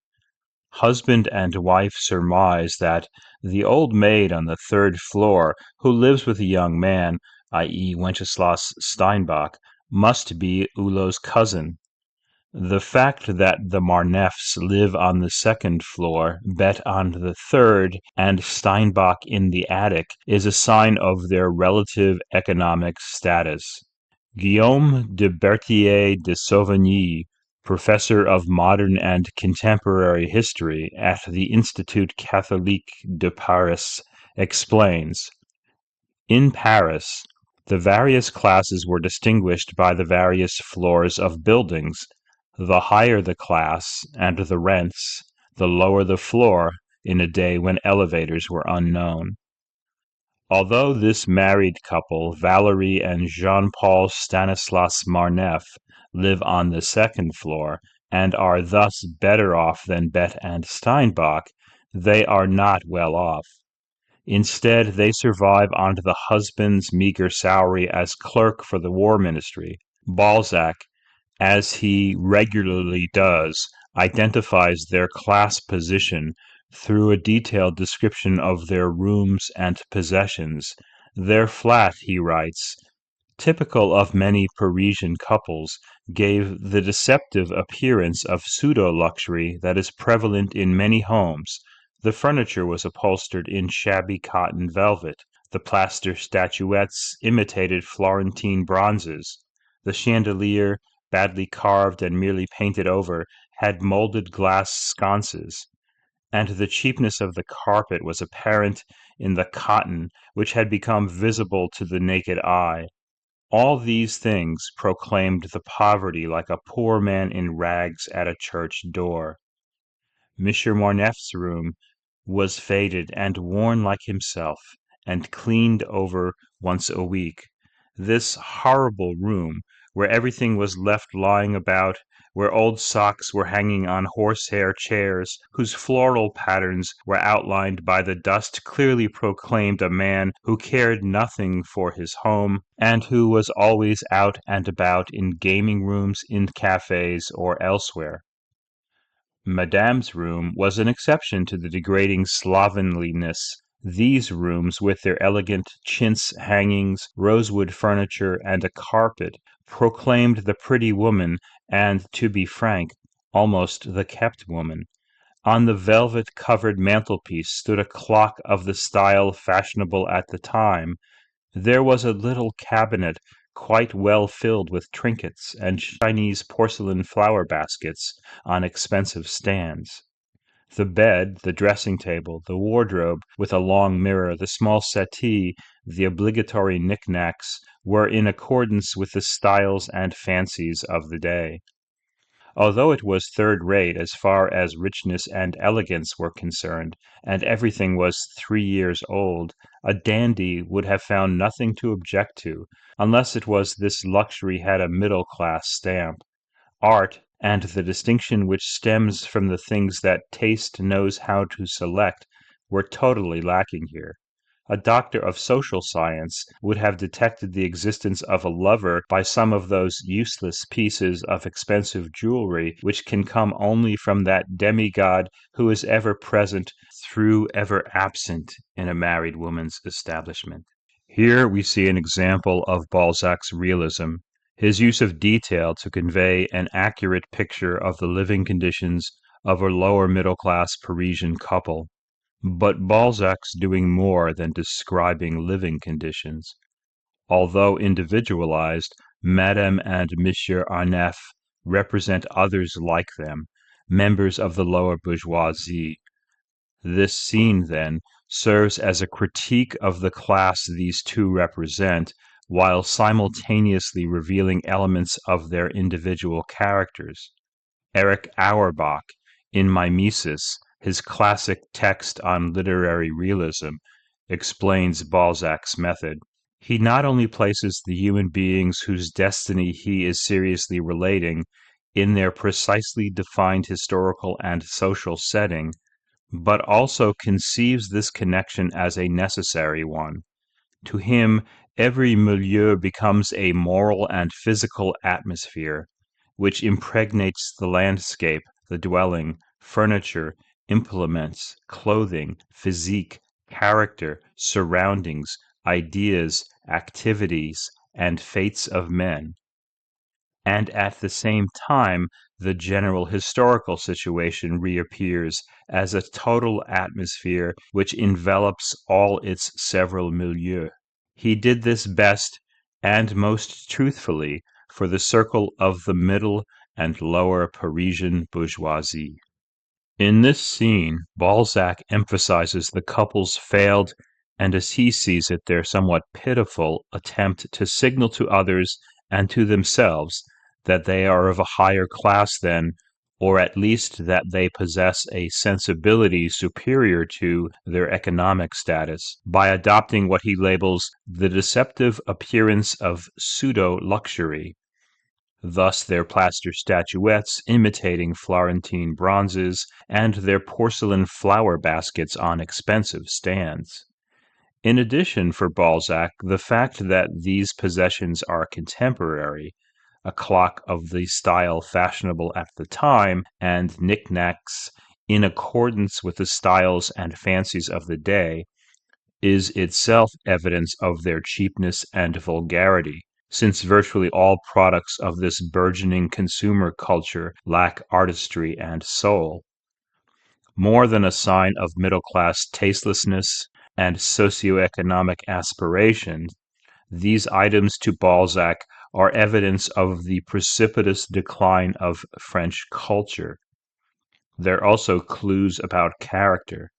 Husband and wife surmise that the old maid on the third floor, who lives with a young man, i.e. Wenceslas Steinbock, must be Hulot's cousin. The fact that the Marneffes live on the second floor, Bette on the third, and Steinbock in the attic is a sign of their relative economic status. Guillaume de Berthier de Sauvigny, professor of modern and contemporary history at the Institut Catholique de Paris, explains, in Paris, the various classes were distinguished by the various floors of buildings. The higher the class, and the rents, the lower the floor, in a day when elevators were unknown. Although this married couple, Valerie and Jean-Paul Stanislas Marneffe, live on the second floor, and are thus better off than Bette and Steinbock, they are not well off. Instead, they survive on the husband's meager salary as clerk for the War Ministry. Balzac, as he regularly does, identifies their class position through a detailed description of their rooms and possessions. Their flat, he writes, typical of many Parisian couples, gave the deceptive appearance of pseudo-luxury that is prevalent in many homes. The furniture was upholstered in shabby cotton velvet. The plaster statuettes imitated Florentine bronzes. The chandelier, badly carved and merely painted over, had molded glass sconces, and the cheapness of the carpet was apparent in the cotton, which had become visible to the naked eye. All these things proclaimed the poverty like a poor man in rags at a church door. M. Marneffe's room was faded and worn like himself, and cleaned over once a week. This horrible room, where everything was left lying about, where old socks were hanging on horsehair chairs, whose floral patterns were outlined by the dust, clearly proclaimed a man who cared nothing for his home, and who was always out and about in gaming rooms, in cafes, or elsewhere. Madame's room was an exception to the degrading slovenliness. These rooms, with their elegant chintz hangings, rosewood furniture, and a carpet, proclaimed the pretty woman, and, to be frank, almost the kept woman. On the velvet-covered mantelpiece stood a clock of the style fashionable at the time. There was a little cabinet quite well filled with trinkets and Chinese porcelain flower baskets on expensive stands. The bed, the dressing-table, the wardrobe with a long mirror, the small settee, the obligatory knickknacks, were in accordance with the styles and fancies of the day. Although it was third-rate as far as richness and elegance were concerned, and everything was 3 years old, a dandy would have found nothing to object to, unless it was this luxury had a middle-class stamp. Art, and the distinction which stems from the things that taste knows how to select, were totally lacking here. A doctor of social science would have detected the existence of a lover by some of those useless pieces of expensive jewelry which can come only from that demigod who is ever present through ever absent in a married woman's establishment. Here we see an example of Balzac's realism, his use of detail to convey an accurate picture of the living conditions of a lower middle-class Parisian couple. But Balzac's doing more than describing living conditions. Although individualized, Madame and Monsieur Marneffe represent others like them, members of the lower bourgeoisie. This scene, then, serves as a critique of the class these two represent, while simultaneously revealing elements of their individual characters. Erich Auerbach, in Mimesis, his classic text on literary realism, explains Balzac's method. He not only places the human beings whose destiny he is seriously relating in their precisely defined historical and social setting, but also conceives this connection as a necessary one. To him, every milieu becomes a moral and physical atmosphere, which impregnates the landscape, the dwelling, furniture, implements, clothing, physique, character, surroundings, ideas, activities, and fates of men. And at the same time, the general historical situation reappears as a total atmosphere which envelops all its several milieux. He did this best and most truthfully for the circle of the middle and lower Parisian bourgeoisie. In this scene, Balzac emphasizes the couple's failed, and as he sees it, their somewhat pitiful attempt to signal to others and to themselves that they are of a higher class than, or at least that they possess a sensibility superior to, their economic status, by adopting what he labels the deceptive appearance of pseudo-luxury. Thus their plaster statuettes imitating Florentine bronzes, and their porcelain flower baskets on expensive stands. In addition, for Balzac, the fact that these possessions are contemporary, a clock of the style fashionable at the time, and knickknacks in accordance with the styles and fancies of the day, is itself evidence of their cheapness and vulgarity, since virtually all products of this burgeoning consumer culture lack artistry and soul. More than a sign of middle-class tastelessness and socioeconomic aspiration, these items to Balzac are evidence of the precipitous decline of French culture. They're also clues about character.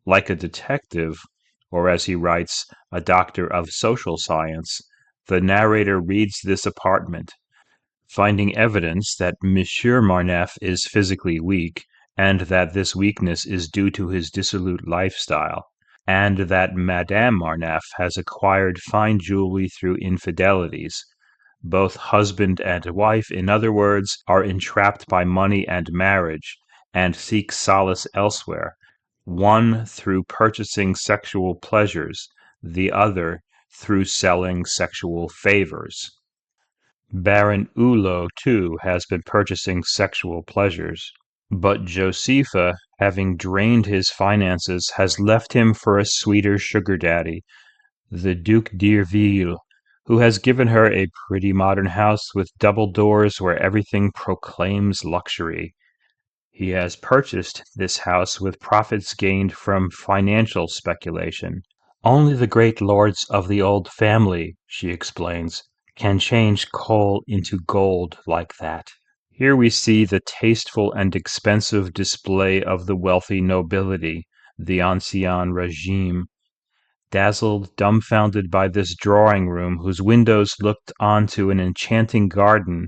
Like a detective, or as he writes, a doctor of social science, the narrator reads this apartment, finding evidence that Monsieur Marneffes is physically weak, and that this weakness is due to his dissolute lifestyle, and that Madame Marneffes has acquired fine jewelry through infidelities. Both husband and wife, in other words, are entrapped by money and marriage, and seek solace elsewhere, one through purchasing sexual pleasures, the other through selling sexual favors. Baron Hulot, too, has been purchasing sexual pleasures, but Josepha, having drained his finances, has left him for a sweeter sugar daddy, the Duc d'Irville, who has given her a pretty modern house with double doors where everything proclaims luxury. He has purchased this house with profits gained from financial speculation. Only the great lords of the old family, she explains, can change coal into gold like that. Here we see the tasteful and expensive display of the wealthy nobility, the ancien regime, dazzled, dumbfounded by this drawing-room whose windows looked onto an enchanting garden,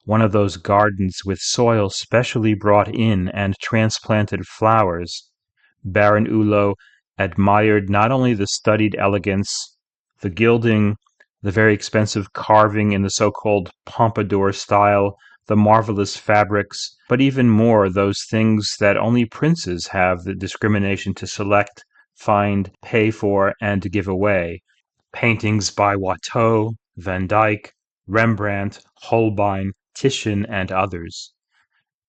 one of those gardens with soil specially brought in and transplanted flowers. Baron Hulot admired not only the studied elegance, the gilding, the very expensive carving in the so-called Pompadour style, the marvelous fabrics, but even more those things that only princes have the discrimination to select, find, pay for, and give away. Paintings by Watteau, Van Dyck, Rembrandt, Holbein, Titian, and others.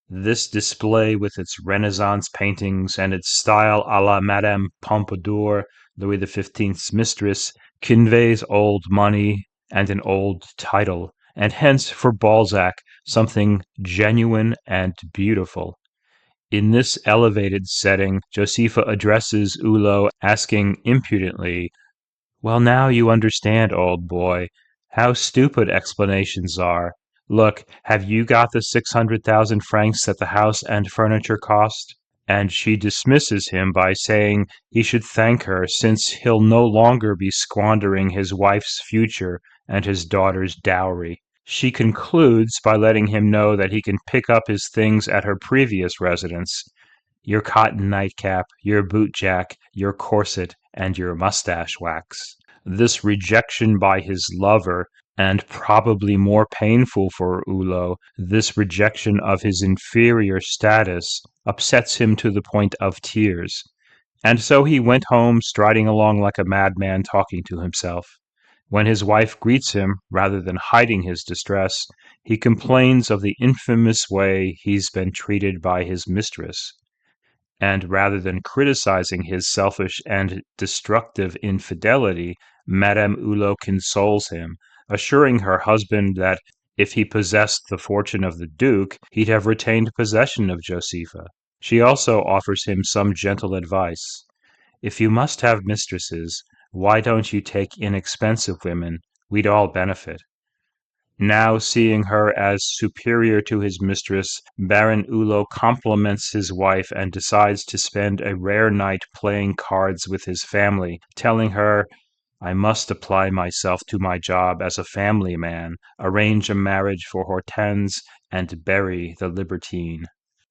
This display, with its Renaissance paintings and its style à la Madame Pompadour, Louis XV's mistress, conveys old money and an old title, and hence, for Balzac, something genuine and beautiful. In this elevated setting, Josepha addresses Hulot, asking impudently, "Well, now you understand, old boy, how stupid explanations are. Look, have you got the 600,000 francs that the house and furniture cost?" and she dismisses him by saying he should thank her since he'll no longer be squandering his wife's future and his daughter's dowry. She concludes by letting him know that he can pick up his things at her previous residence: your cotton nightcap, your bootjack, your corset, and your mustache wax. This rejection by his lover, and probably more painful for Hulot, this rejection of his inferior status, upsets him to the point of tears. And so he went home striding along like a madman, talking to himself. When his wife greets him, rather than hiding his distress, he complains of the infamous way he's been treated by his mistress. And rather than criticizing his selfish and destructive infidelity, Madame Hulot consoles him, assuring her husband that if he possessed the fortune of the Duke, he'd have retained possession of Josepha. She also offers him some gentle advice. If you must have mistresses, why don't you take inexpensive women? We'd all benefit. Now, seeing her as superior to his mistress, Baron Hulot compliments his wife and decides to spend a rare night playing cards with his family, telling her, I must apply myself to my job as a family man, arrange a marriage for Hortense, and bury the libertine.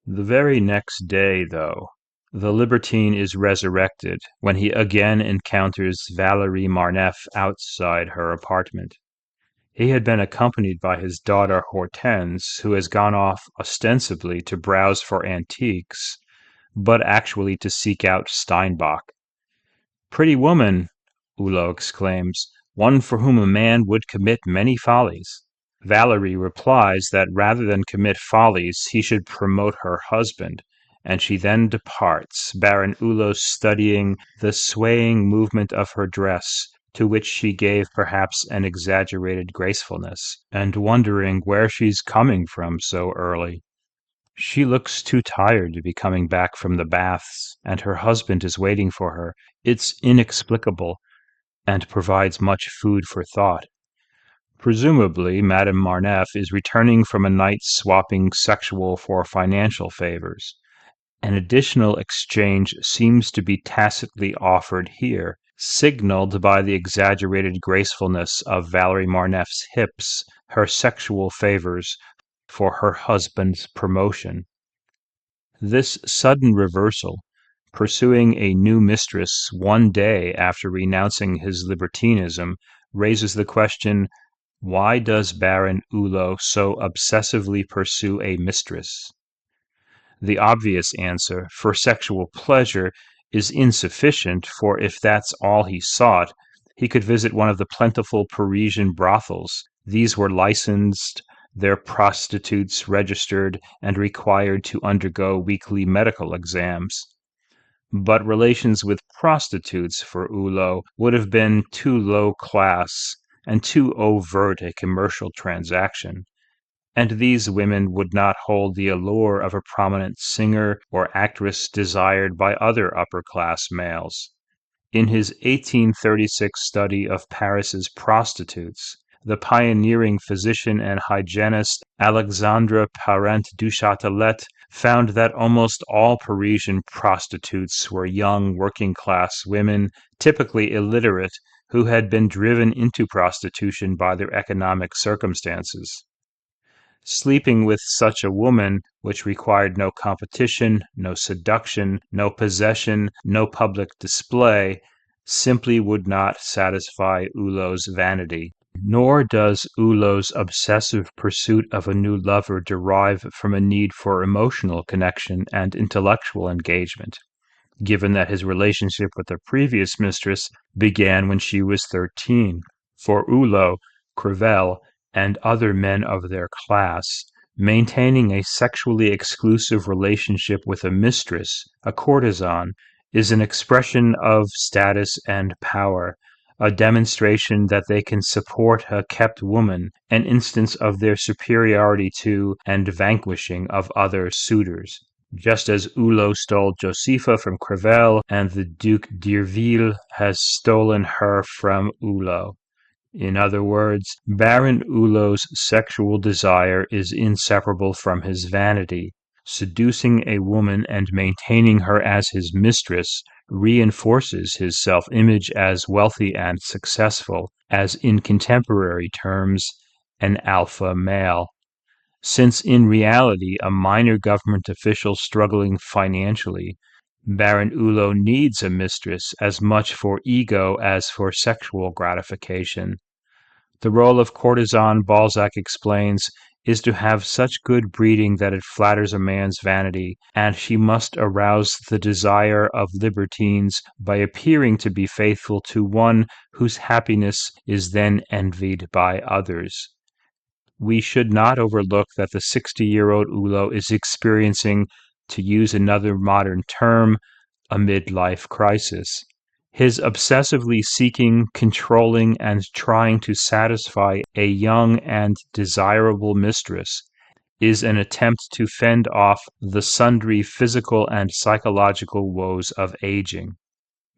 The very next day, though, the libertine is resurrected when he again encounters Valerie Marneffes outside her apartment. He had been accompanied by his daughter Hortense, who has gone off ostensibly to browse for antiques, but actually to seek out Steinbock. Pretty woman, Hulot exclaims, one for whom a man would commit many follies. Valerie replies that rather than commit follies, he should promote her husband, and she then departs, Baron Hulot studying the swaying movement of her dress, to which she gave perhaps an exaggerated gracefulness, and wondering where she's coming from so early. She looks too tired to be coming back from the baths, and her husband is waiting for her. It's inexplicable, and provides much food for thought. Presumably, Madame Marneffes is returning from a night swapping sexual for financial favors. An additional exchange seems to be tacitly offered here, signaled by the exaggerated gracefulness of Valerie Marneffes' hips, her sexual favors for her husband's promotion. This sudden reversal, pursuing a new mistress one day after renouncing his libertinism, raises the question, why does Baron Hulot so obsessively pursue a mistress? The obvious answer, for sexual pleasure, is insufficient, for if that's all he sought, he could visit one of the plentiful Parisian brothels. These were licensed, their prostitutes registered, and required to undergo weekly medical exams. But relations with prostitutes for Hulot would have been too low class and too overt a commercial transaction, and these women would not hold the allure of a prominent singer or actress desired by other upper-class males. In his 1836 study of Paris's prostitutes, the pioneering physician and hygienist Alexandre Parent Duchâtelet found that almost all Parisian prostitutes were young working-class women, typically illiterate, who had been driven into prostitution by their economic circumstances. Sleeping with such a woman, which required no competition, no seduction, no possession, no public display, simply would not satisfy Hulot's vanity. Nor does Hulot's obsessive pursuit of a new lover derive from a need for emotional connection and intellectual engagement, given that his relationship with the previous mistress began when she was 13. For Hulot, Crevel, and other men of their class, maintaining a sexually exclusive relationship with a mistress, a courtesan, is an expression of status and power, a demonstration that they can support a kept woman, an instance of their superiority to and vanquishing of other suitors. Just as Hulot stole Josepha from Crevel, and the Duc d'Irville has stolen her from Hulot. In other words, Baron Hulot's sexual desire is inseparable from his vanity, Seducing a woman and maintaining her as his mistress reinforces his self-image as wealthy and successful, as in contemporary terms, an alpha male. Since in reality a minor government official struggling financially, Baron Hulot needs a mistress as much for ego as for sexual gratification. The role of courtesan, Balzac explains, is to have such good breeding that it flatters a man's vanity, and she must arouse the desire of libertines by appearing to be faithful to one whose happiness is then envied by others. We should not overlook that the 60-year-old Hulot is experiencing, to use another modern term, a midlife crisis. His obsessively seeking, controlling, and trying to satisfy a young and desirable mistress is an attempt to fend off the sundry physical and psychological woes of aging.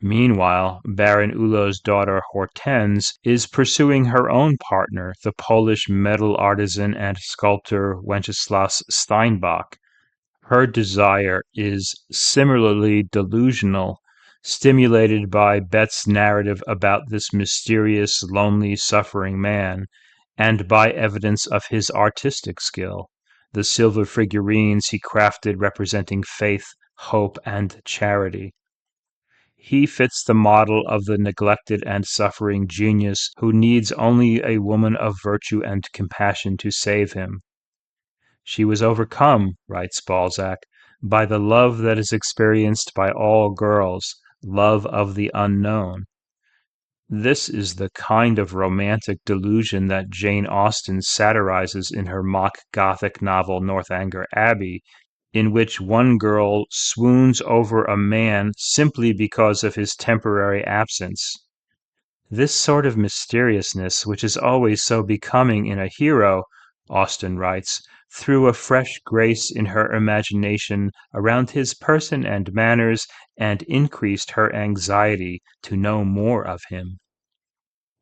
Meanwhile, Baron Hulot's daughter Hortense is pursuing her own partner, the Polish metal artisan and sculptor Wenceslas Steinbock. Her desire is similarly delusional, stimulated by Bette's narrative about this mysterious, lonely, suffering man, and by evidence of his artistic skill, the silver figurines he crafted representing faith, hope, and charity. He fits the model of the neglected and suffering genius who needs only a woman of virtue and compassion to save him. She was overcome, writes Balzac, by the love that is experienced by all girls, love of the unknown. This is the kind of romantic delusion that Jane Austen satirizes in her mock Gothic novel Northanger Abbey, in which one girl swoons over a man simply because of his temporary absence. This sort of mysteriousness, which is always so becoming in a hero, Austen writes, threw a fresh grace in her imagination around his person and manners and increased her anxiety to know more of him.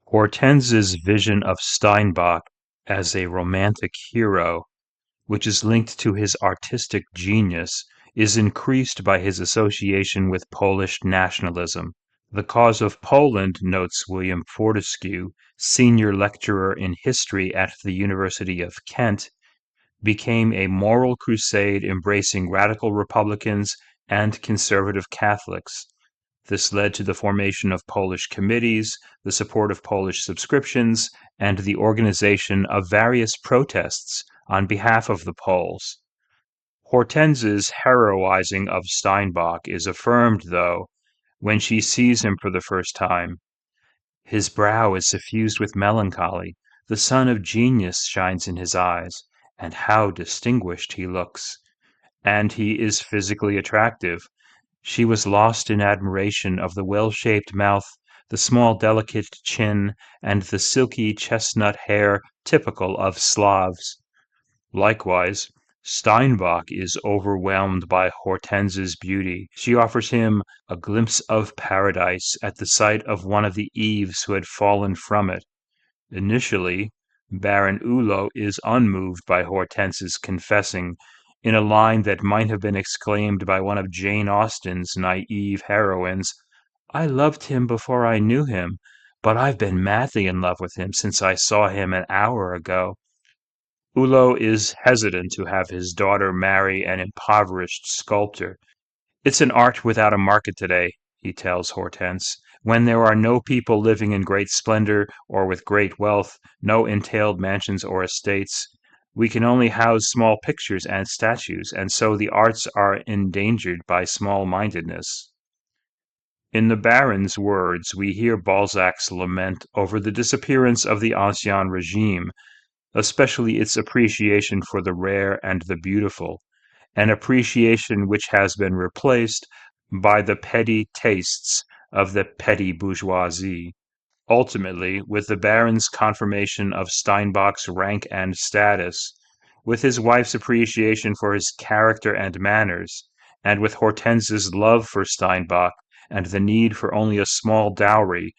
Hortense's vision of Steinbock as a romantic hero, which is linked to his artistic genius, is increased by his association with Polish nationalism. The cause of Poland, notes William Fortescue, senior lecturer in history at the University of Kent, became a moral crusade embracing radical Republicans and conservative Catholics. This led to the formation of Polish committees, the support of Polish subscriptions, and the organization of various protests on behalf of the Poles. Hortense's heroizing of Steinbock is affirmed, though, when she sees him for the first time. His brow is suffused with melancholy, the sun of genius shines in his eyes, and how distinguished he looks! And he is physically attractive. She was lost in admiration of the well-shaped mouth, the small delicate chin, and the silky chestnut hair typical of Slavs. Likewise, Steinbock is overwhelmed by Hortense's beauty. She offers him a glimpse of paradise at the sight of one of the Eves who had fallen from it. Initially, Baron Hulot is unmoved by Hortense's confessing, in a line that might have been exclaimed by one of Jane Austen's naive heroines, "I loved him before I knew him, but I've been madly in love with him since I saw him an hour ago." Hulot is hesitant to have his daughter marry an impoverished sculptor. "It's an art without a market today," he tells Hortense, "when there are no people living in great splendor or with great wealth, no entailed mansions or estates. We can only house small pictures and statues, and so the arts are endangered by small-mindedness." In the Baron's words, we hear Balzac's lament over the disappearance of the Ancien Regime, especially its appreciation for the rare and the beautiful, an appreciation which has been replaced by the petty tastes of the petty bourgeoisie. Ultimately, with the Baron's confirmation of Steinbock's rank and status, with his wife's appreciation for his character and manners, and with Hortense's love for Steinbock and the need for only a small dowry,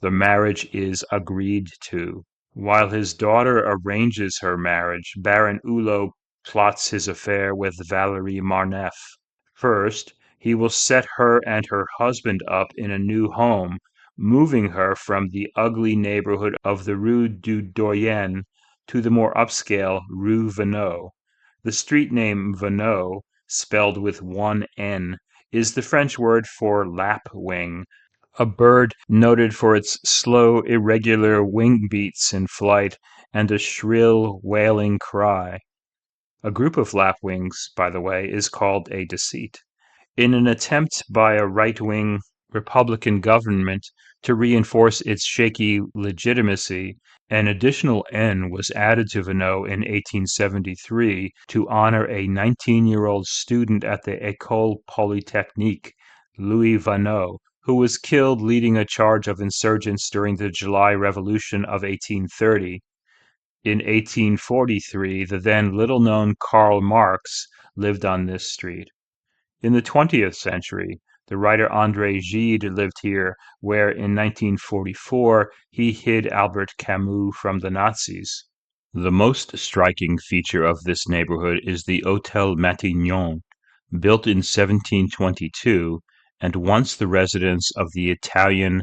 the marriage is agreed to. While his daughter arranges her marriage, Baron Hulot plots his affair with Valerie Marneffes. First, he will set her and her husband up in a new home, moving her from the ugly neighborhood of the Rue du Doyen to the more upscale Rue Vaneau. The street name Vaneau, spelled with one N, is the French word for lapwing, a bird noted for its slow, irregular wing beats in flight and a shrill, wailing cry. A group of lapwings, by the way, is called a deceit. In an attempt by a right-wing Republican government to reinforce its shaky legitimacy, an additional N was added to Vaneau in 1873 to honor a 19-year-old student at the École Polytechnique, Louis Vaneau, who was killed leading a charge of insurgents during the July Revolution of 1830. In 1843, the then little-known Karl Marx lived on this street. In the 20th century, the writer André Gide lived here, where in 1944 he hid Albert Camus from the Nazis. The most striking feature of this neighborhood is the Hôtel Matignon, built in 1722, and once the residence of the Italian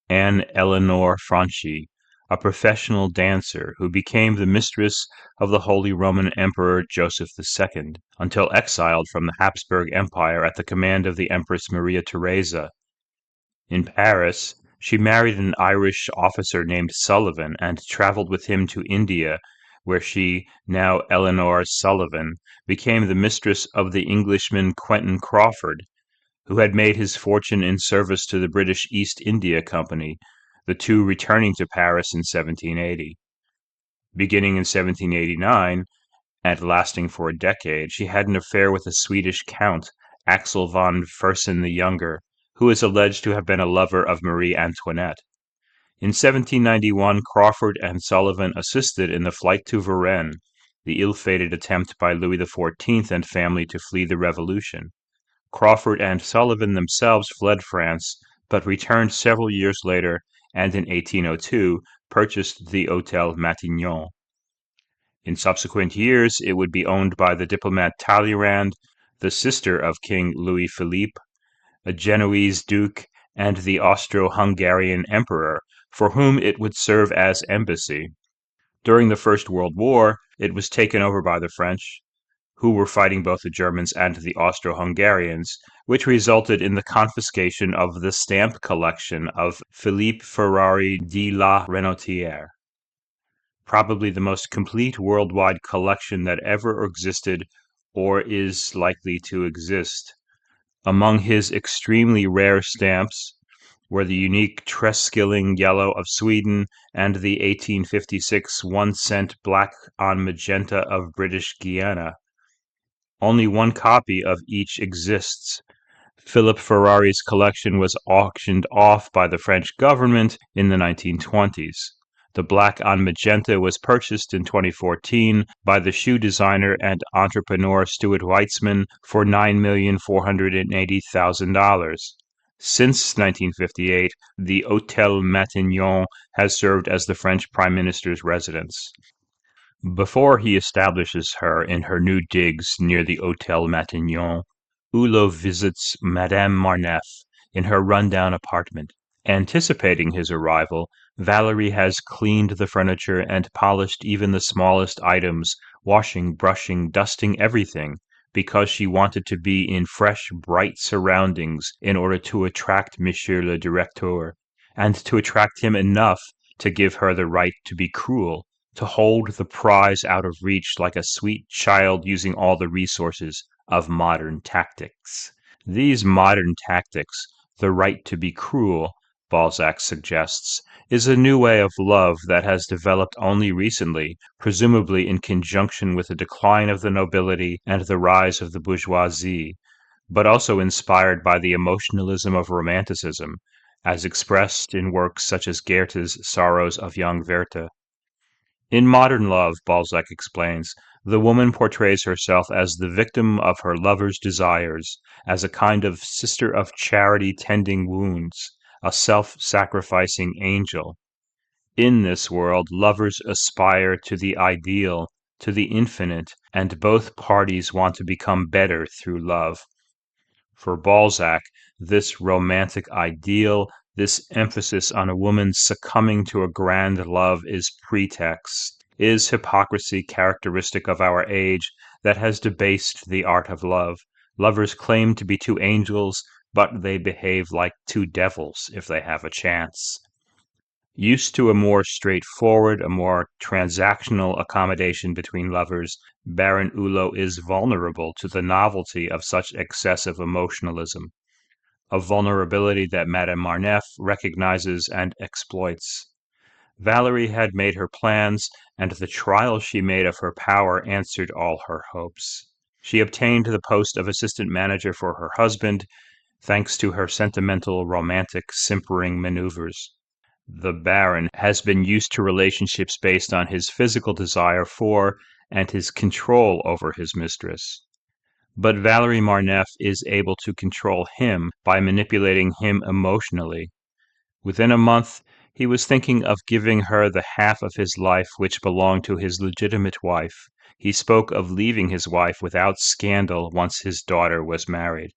Anne Eleanor Franchi, a professional dancer who became the mistress of the Holy Roman Emperor Joseph II, until exiled from the Habsburg Empire at the command of the Empress Maria Theresa. In Paris, she married an Irish officer named Sullivan and traveled with him to India, where she, now Eleanor Sullivan, became the mistress of the Englishman Quentin Crawford, who had made his fortune in service to the British East India Company, the two returning to Paris in 1780. Beginning in 1789, and lasting for a decade, she had an affair with a Swedish count, Axel von Fersen the Younger, who is alleged to have been a lover of Marie Antoinette. In 1791, Crawford and Sullivan assisted in the flight to Varennes, the ill-fated attempt by Louis XIV and family to flee the Revolution. Crawford and Sullivan themselves fled France, but returned several years later and in 1802 purchased the Hôtel Matignon. In subsequent years, it would be owned by the diplomat Talleyrand, the sister of King Louis Philippe, a Genoese duke, and the Austro-Hungarian emperor, for whom it would serve as embassy. During the First World War, it was taken over by the French, who were fighting both the Germans and the Austro-Hungarians, which resulted in the confiscation of the stamp collection of Philippe Ferrari de la Renotière, probably the most complete worldwide collection that ever existed or is likely to exist. Among his extremely rare stamps were the unique Treskilling yellow of Sweden and the 1856 1-cent black on magenta of British Guiana. Only one copy of each exists. Philip Ferrari's collection was auctioned off by the French government in the 1920s. The black on magenta was purchased in 2014 by the shoe designer and entrepreneur Stuart Weitzman for $9,480,000. Since 1958, the Hôtel Matignon has served as the French Prime Minister's residence. Before he establishes her in her new digs near the Hôtel Matignon, Hulot visits Madame Marneffes in her run-down apartment. Anticipating his arrival, Valerie has cleaned the furniture and polished even the smallest items, washing, brushing, dusting everything, because she wanted to be in fresh, bright surroundings in order to attract Monsieur le Directeur, and to attract him enough to give her the right to be cruel, to hold the prize out of reach like a sweet child using all the resources of modern tactics. These modern tactics, the right to be cruel, Balzac suggests, is a new way of love that has developed only recently, presumably in conjunction with the decline of the nobility and the rise of the bourgeoisie, but also inspired by the emotionalism of Romanticism, as expressed in works such as Goethe's Sorrows of Young Werther. In modern love, Balzac explains, the woman portrays herself as the victim of her lover's desires, as a kind of sister of charity tending wounds, a self-sacrificing angel. In this world, lovers aspire to the ideal, to the infinite, and both parties want to become better through love. For Balzac, this romantic ideal, this emphasis on a woman succumbing to a grand love is pretext, is hypocrisy characteristic of our age that has debased the art of love. Lovers claim to be two angels, but they behave like two devils if they have a chance. Used to a more straightforward, a more transactional accommodation between lovers, Baron Hulot is vulnerable to the novelty of such excessive emotionalism, a vulnerability that Madame Marneffes recognizes and exploits. Valerie had made her plans, and the trial she made of her power answered all her hopes. She obtained the post of assistant manager for her husband, thanks to her sentimental, romantic, simpering maneuvers. The Baron has been used to relationships based on his physical desire for and his control over his mistress. But Valerie Marneffes is able to control him by manipulating him emotionally. Within a month, he was thinking of giving her the half of his life which belonged to his legitimate wife. He spoke of leaving his wife without scandal once his daughter was married.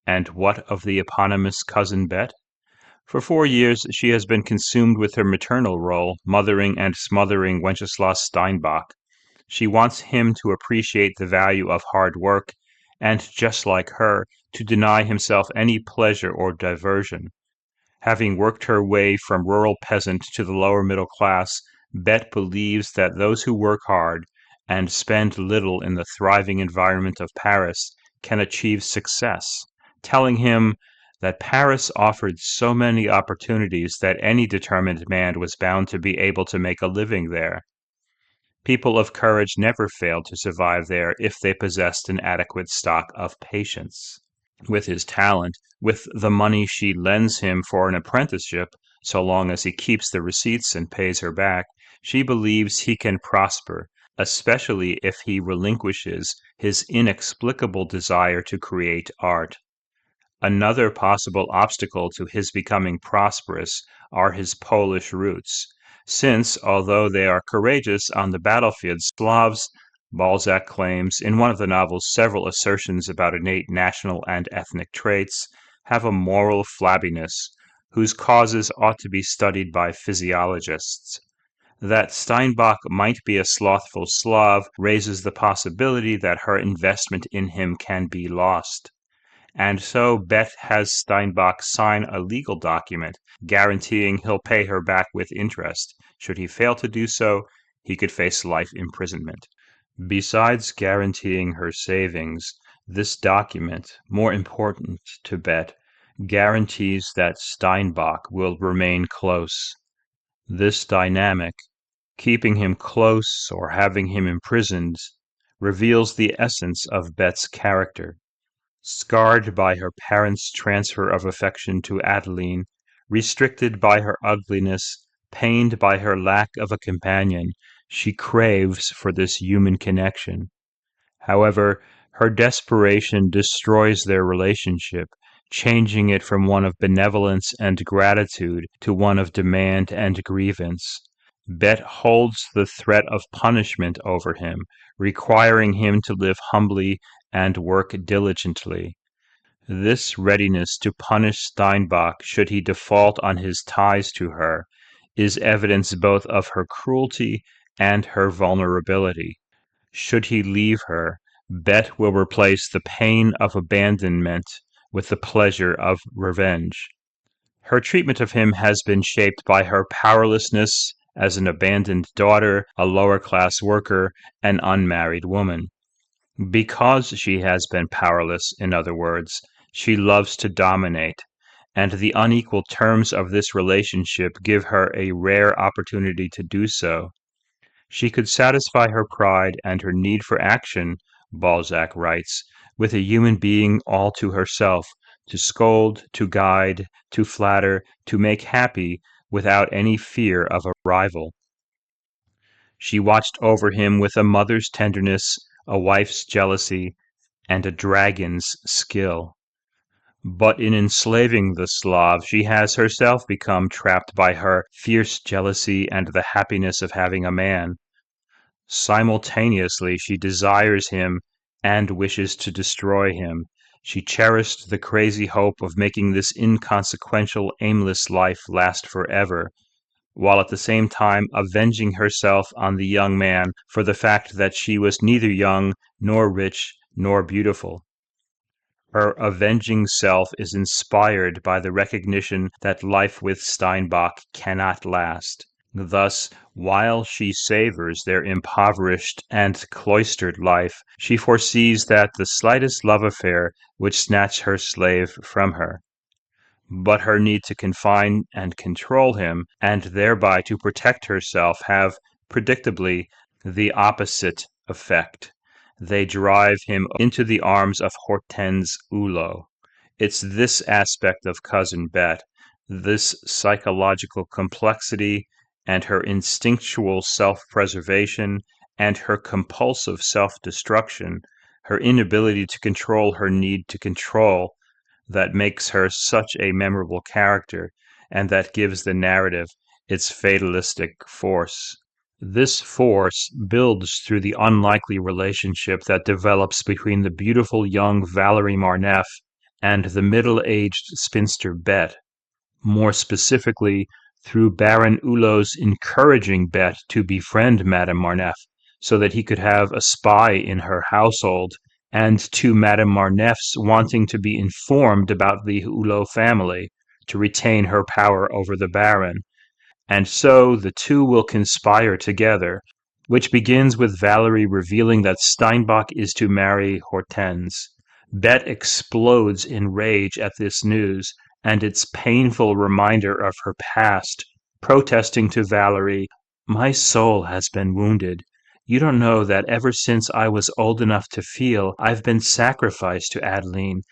And what of the eponymous cousin Bette? For 4 years she has been consumed with her maternal role, mothering and smothering Wenceslaus Steinbock. She wants him to appreciate the value of hard work, and, just like her, to deny himself any pleasure or diversion. Having worked her way from rural peasant to the lower middle class, Bette believes that those who work hard and spend little in the thriving environment of Paris can achieve success, telling him that Paris offered so many opportunities that any determined man was bound to be able to make a living there. People of courage never failed to survive there if they possessed an adequate stock of patience. With his talent, with the money she lends him for an apprenticeship, so long as he keeps the receipts and pays her back, she believes he can prosper, especially if he relinquishes his inexplicable desire to create art. Another possible obstacle to his becoming prosperous are his Polish roots, since, although they are courageous on the battlefield, Slavs, Balzac claims in one of the novel's several assertions about innate national and ethnic traits, have a moral flabbiness whose causes ought to be studied by physiologists. That Steinbock might be a slothful Slav raises the possibility that her investment in him can be lost. And so Bette has Steinbock sign a legal document guaranteeing he'll pay her back with interest. Should he fail to do so, he could face life imprisonment. Besides guaranteeing her savings, this document, more important to Bette, guarantees that Steinbock will remain close. This dynamic, keeping him close or having him imprisoned, reveals the essence of Bette's character. Scarred by her parents' transfer of affection to Adeline, restricted by her ugliness, pained by her lack of a companion, she craves for this human connection. However, her desperation destroys their relationship, changing it from one of benevolence and gratitude to one of demand and grievance. Bette holds the threat of punishment over him, requiring him to live humbly and work diligently. This readiness to punish Steinbock should he default on his ties to her is evidence both of her cruelty and her vulnerability. Should he leave her, Bette will replace the pain of abandonment with the pleasure of revenge. Her treatment of him has been shaped by her powerlessness as an abandoned daughter, a lower-class worker, an unmarried woman. Because she has been powerless, in other words, she loves to dominate, and the unequal terms of this relationship give her a rare opportunity to do so. She could satisfy her pride and her need for action, Balzac writes, with a human being all to herself, to scold, to guide, to flatter, to make happy, without any fear of a rival. She watched over him with a mother's tenderness, a wife's jealousy, and a dragon's skill. But in enslaving the Slav, she has herself become trapped by her fierce jealousy and the happiness of having a man. Simultaneously, she desires him and wishes to destroy him. She cherished the crazy hope of making this inconsequential, aimless life last forever, while at the same time avenging herself on the young man for the fact that she was neither young, nor rich, nor beautiful. Her avenging self is inspired by the recognition that life with Steinbock cannot last. Thus, while she savors their impoverished and cloistered life, she foresees that the slightest love affair would snatch her slave from her. But her need to confine and control him, and thereby to protect herself, have, predictably, the opposite effect. They drive him into the arms of Hortense Hulot. It's this aspect of Cousin Bet, this psychological complexity, and her instinctual self-preservation, and her compulsive self-destruction, her inability to control her need to control, that makes her such a memorable character, and that gives the narrative its fatalistic force. This force builds through the unlikely relationship that develops between the beautiful young Valerie Marneffes and the middle-aged spinster Bette, more specifically through Baron Hulot's encouraging Bette to befriend Madame Marneffes so that he could have a spy in her household, and to Madame Marneffes wanting to be informed about the Hulot family to retain her power over the Baron. And so the two will conspire together, which begins with Valerie revealing that Steinbock is to marry Hortense. Bette explodes in rage at this news and its painful reminder of her past, protesting to Valerie, "My soul has been wounded. You don't know that ever since I was old enough to feel, I've been sacrificed to Adeline.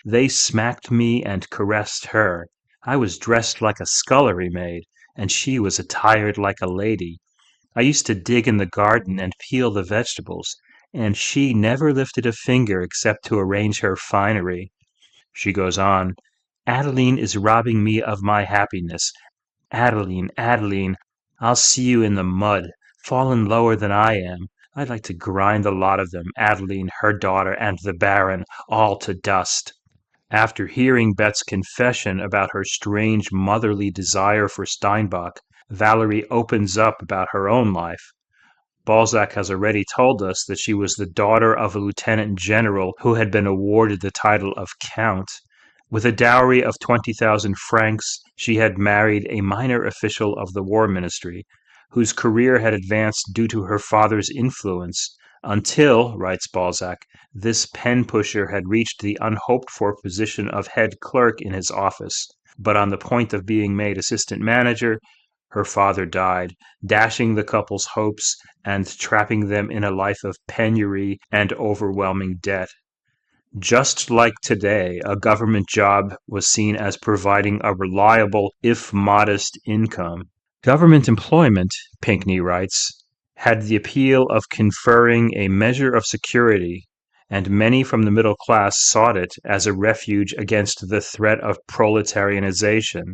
They smacked me and caressed her. I was dressed like a scullery maid, and she was attired like a lady. I used to dig in the garden and peel the vegetables, and she never lifted a finger except to arrange her finery." She goes on, "Adeline is robbing me of my happiness. Adeline, Adeline, I'll see you in the mud, fallen lower than I am. I'd like to grind the lot of them, Adeline, her daughter, and the Baron, all to dust." After hearing Bette's confession about her strange motherly desire for Steinbock, Valerie opens up about her own life. Balzac has already told us that she was the daughter of a lieutenant general who had been awarded the title of count. With a dowry of 20,000 francs, she had married a minor official of the war ministry, whose career had advanced due to her father's influence, until, writes Balzac, this pen-pusher had reached the unhoped-for position of head clerk in his office. But on the point of being made assistant manager, her father died, dashing the couple's hopes and trapping them in a life of penury and overwhelming debt. Just like today, a government job was seen as providing a reliable, if modest, income. Government employment, Pinckney writes, had the appeal of conferring a measure of security, and many from the middle class sought it as a refuge against the threat of proletarianization.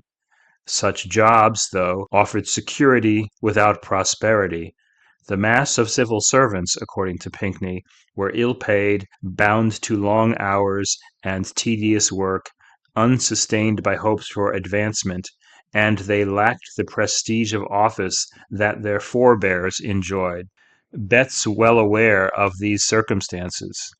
Such jobs, though, offered security without prosperity. The mass of civil servants, according to Pinckney, were ill-paid, bound to long hours and tedious work, unsustained by hopes for advancement, and they lacked the prestige of office that their forebears enjoyed. Bette's well aware of these circumstances.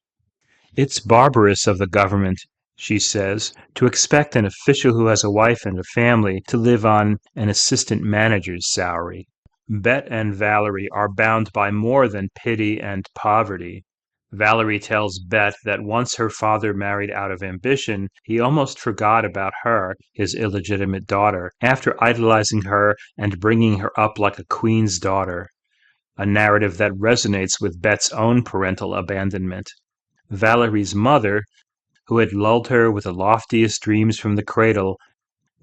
"It's barbarous of the government," she says, "to expect an official who has a wife and a family to live on an assistant manager's salary." Bette and Valerie are bound by more than pity and poverty. Valerie tells Bette that once her father married out of ambition, he almost forgot about her, his illegitimate daughter, after idolizing her and bringing her up like a queen's daughter, a narrative that resonates with Bette's own parental abandonment. Valerie's mother, who had lulled her with the loftiest dreams from the cradle,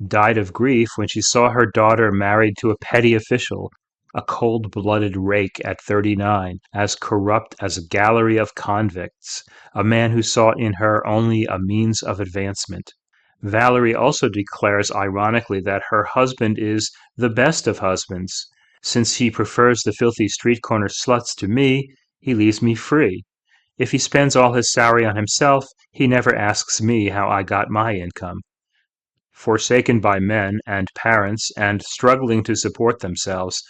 died of grief when she saw her daughter married to a petty official, a cold-blooded rake at 39, as corrupt as a gallery of convicts, a man who saw in her only a means of advancement. Valerie also declares ironically that her husband is the best of husbands, Since he prefers the filthy street corner sluts to me, he leaves me free. If he spends all his salary on himself, he never asks me how I got my income. Forsaken by men and parents and struggling to support themselves,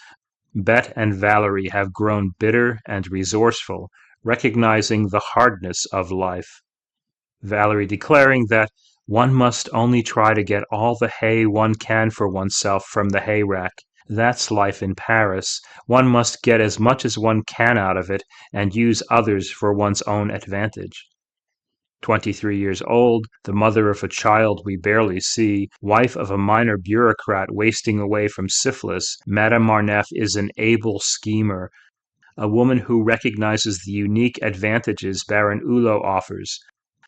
Bette and Valerie have grown bitter and resourceful, recognizing the hardness of life. Valerie declaring that one must only try to get all the hay one can for oneself from the hay rack. That's life in Paris. One must get as much as one can out of it and use others for one's own advantage. 23 years old, the mother of a child we barely see, wife of a minor bureaucrat wasting away from syphilis, Madame Marneffes is an able schemer, a woman who recognizes the unique advantages Baron Hulot offers,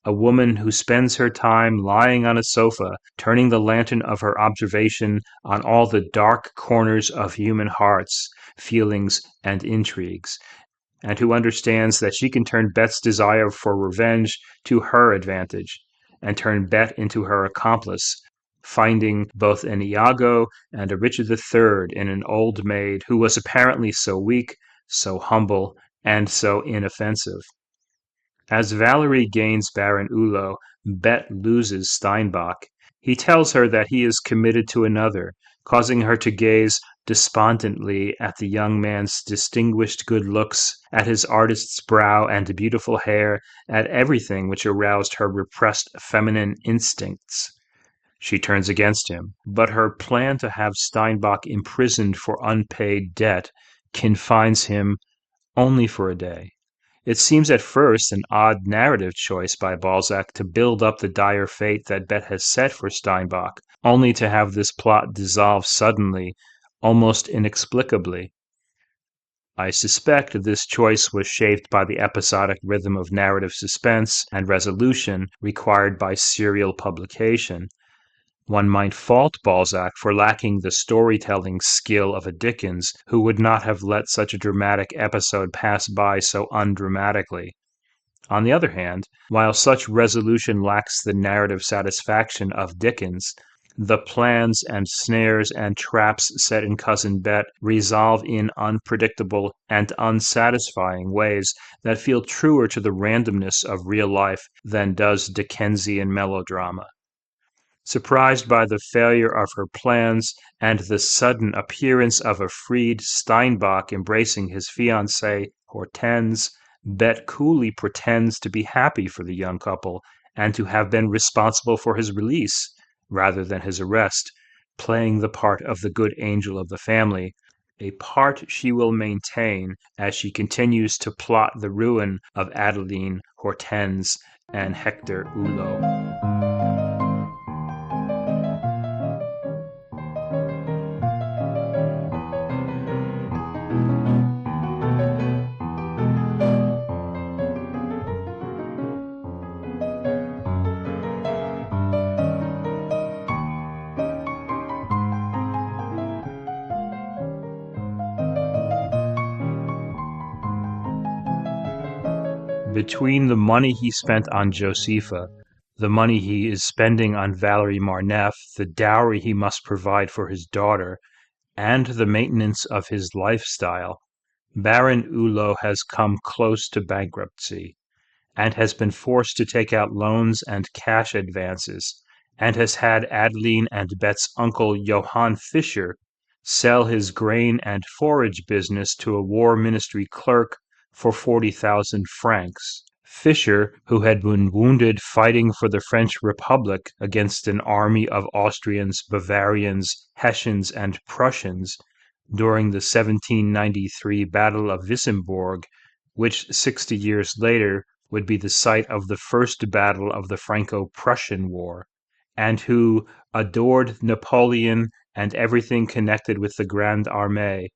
a woman who spends her time lying on a sofa, turning the lantern of her observation on all the dark corners of human hearts, feelings, and intrigues, and who understands that she can turn Bette's desire for revenge to her advantage, and turn Bette into her accomplice, finding both an Iago and a Richard III in an old maid who was apparently so weak, so humble, and so inoffensive. As Valerie gains Baron Hulot, Bette loses Steinbock. He tells her that he is committed to another, causing her to gaze despondently at the young man's distinguished good looks, at his artist's brow and beautiful hair, at everything which aroused her repressed feminine instincts. She turns against him, but her plan to have Steinbock imprisoned for unpaid debt confines him only for a day. It seems at first an odd narrative choice by Balzac to build up the dire fate that Bette has set for Steinbock, only to have this plot dissolve suddenly, almost inexplicably. I suspect this choice was shaped by the episodic rhythm of narrative suspense and resolution required by serial publication. One might fault Balzac for lacking the storytelling skill of a Dickens, who would not have let such a dramatic episode pass by so undramatically. On the other hand, while such resolution lacks the narrative satisfaction of Dickens, the plans and snares and traps set in Cousin Bette resolve in unpredictable and unsatisfying ways that feel truer to the randomness of real life than does Dickensian melodrama. Surprised by the failure of her plans and the sudden appearance of a freed Steinbock embracing his fiancée Hortense, Bette coolly pretends to be happy for the young couple and to have been responsible for his release rather than his arrest, playing the part of the good angel of the family, a part she will maintain as she continues to plot the ruin of Adeline, Hortense, and Hector Hulot. Between the money he spent on Josepha, the money he is spending on Valerie Marneffes, the dowry he must provide for his daughter, and the maintenance of his lifestyle, Baron Hulot has come close to bankruptcy, and has been forced to take out loans and cash advances, and has had Adeline and Bette's uncle Johann Fischer sell his grain and forage business to a war ministry clerk for 40,000 francs. Fischer, who had been wounded fighting for the French Republic against an army of Austrians, Bavarians, Hessians, and Prussians during the 1793 Battle of Wissembourg, which 60 years later would be the site of the first battle of the Franco-Prussian War, and who adored Napoleon and everything connected with the Grande Armée,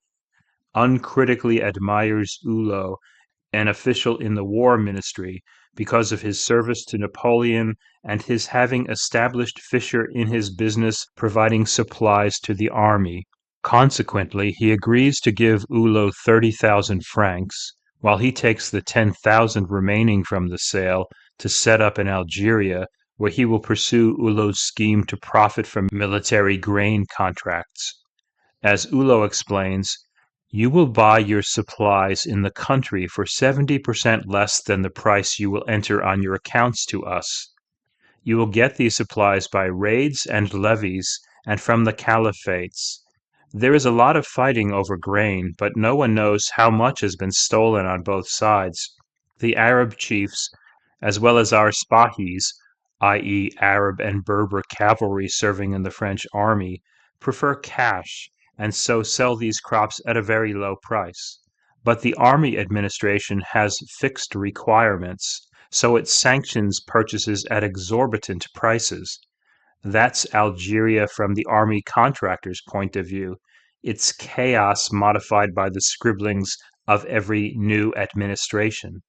uncritically admires Hulot, an official in the War Ministry, because of his service to Napoleon and his having established Fischer in his business providing supplies to the army. Consequently, he agrees to give Hulot 30,000 francs, while he takes the 10,000 remaining from the sale to set up in Algeria, where he will pursue Hulot's scheme to profit from military grain contracts. As Hulot explains, You will buy your supplies in the country for 70% less than the price you will enter on your accounts to us. You will get these supplies by raids and levies and from the caliphates. There is a lot of fighting over grain, but no one knows how much has been stolen on both sides. The Arab chiefs, as well as our Spahis, i.e., Arab and Berber cavalry serving in the French army, prefer cash and so sell these crops at a very low price. But the army administration has fixed requirements, so it sanctions purchases at exorbitant prices. That's Algeria from the army contractor's point of view. It's chaos modified by the scribblings of every new administration.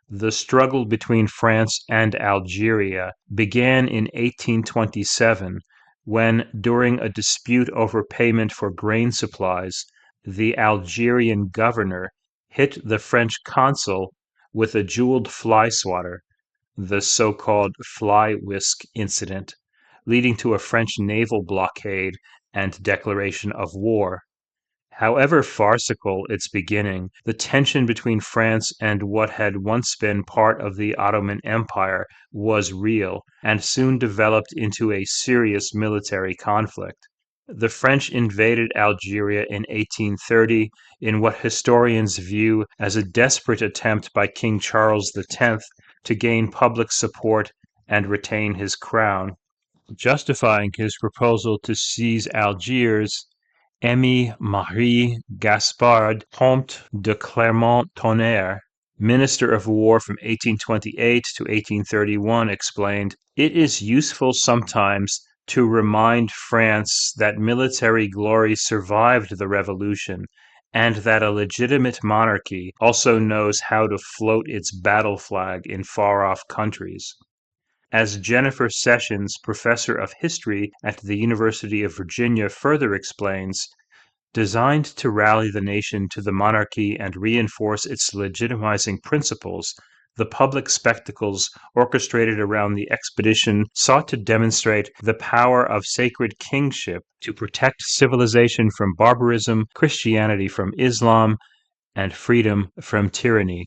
The struggle between France and Algeria began in 1827 when, during a dispute over payment for grain supplies, the Algerian governor hit the French consul with a jeweled fly swatter, the so-called fly whisk incident, leading to a French naval blockade and declaration of war. However farcical its beginning, the tension between France and what had once been part of the Ottoman Empire was real and soon developed into a serious military conflict. The French invaded Algeria in 1830 in what historians view as a desperate attempt by King Charles X to gain public support and retain his crown. Justifying his proposal to seize Algiers, Aimé Marie Gaspard, Comte de Clermont-Tonnerre, Minister of War from 1828 to 1831, explained, "It is useful sometimes to remind France that military glory survived the revolution, and that a legitimate monarchy also knows how to float its battle flag in far-off countries." As Jennifer Sessions, professor of history at the University of Virginia, further explains, designed to rally the nation to the monarchy and reinforce its legitimizing principles, the public spectacles orchestrated around the expedition sought to demonstrate the power of sacred kingship to protect civilization from barbarism, Christianity from Islam, and freedom from tyranny.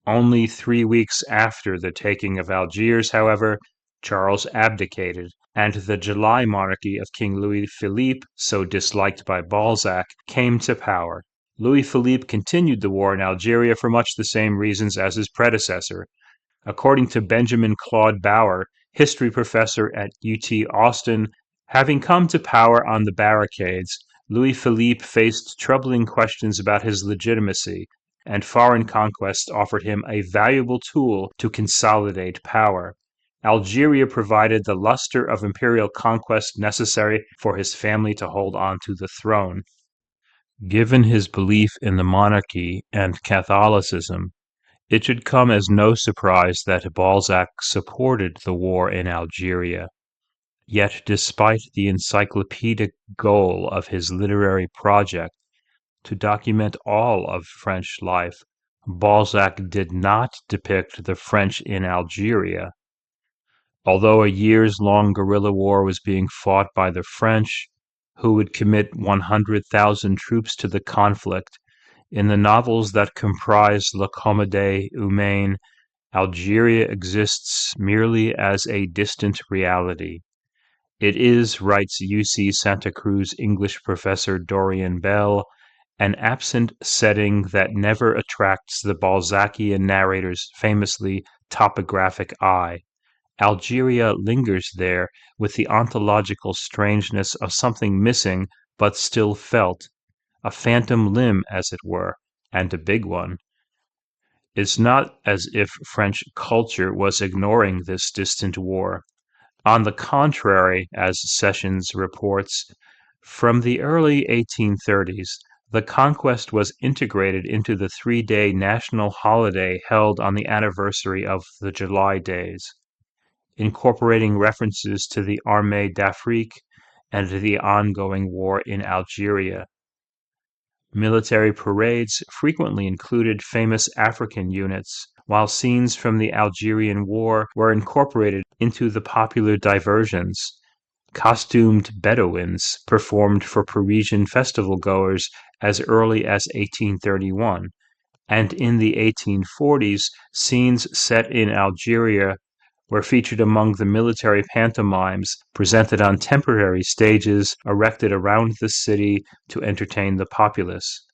Only 3 weeks after the taking of Algiers, however, Charles abdicated, and the July monarchy of King Louis Philippe, so disliked by Balzac, came to power. Louis Philippe continued the war in Algeria for much the same reasons as his predecessor. According to Benjamin Claude Bauer, history professor at UT Austin, having come to power on the barricades, Louis Philippe faced troubling questions about his legitimacy, and foreign conquest offered him a valuable tool to consolidate power. Algeria provided the luster of imperial conquest necessary for his family to hold on to the throne. Given his belief in the monarchy and Catholicism, it should come as no surprise that Balzac supported the war in Algeria. Yet, despite the encyclopedic goal of his literary project to document all of French life, Balzac did not depict the French in Algeria. Although a years-long guerrilla war was being fought by the French, who would commit 100,000 troops to the conflict, in the novels that comprise La Comédie Humaine, Algeria exists merely as a distant reality. It is, writes UC Santa Cruz English professor Dorian Bell, an absent setting that never attracts the Balzacian narrator's famously topographic eye. Algeria lingers there with the ontological strangeness of something missing but still felt, a phantom limb, as it were, and a big one. It's not as if French culture was ignoring this distant war. On the contrary, as Sessions reports, from the early 1830s, the conquest was integrated into the 3-day national holiday held on the anniversary of the July days, incorporating references to the Armée d'Afrique and the ongoing war in Algeria. Military parades frequently included famous African units, while scenes from the Algerian War were incorporated into the popular diversions. Costumed Bedouins performed for Parisian festival goers as early as 1831, and in the 1840s, scenes set in Algeria were featured among the military pantomimes presented on temporary stages erected around the city to entertain the populace.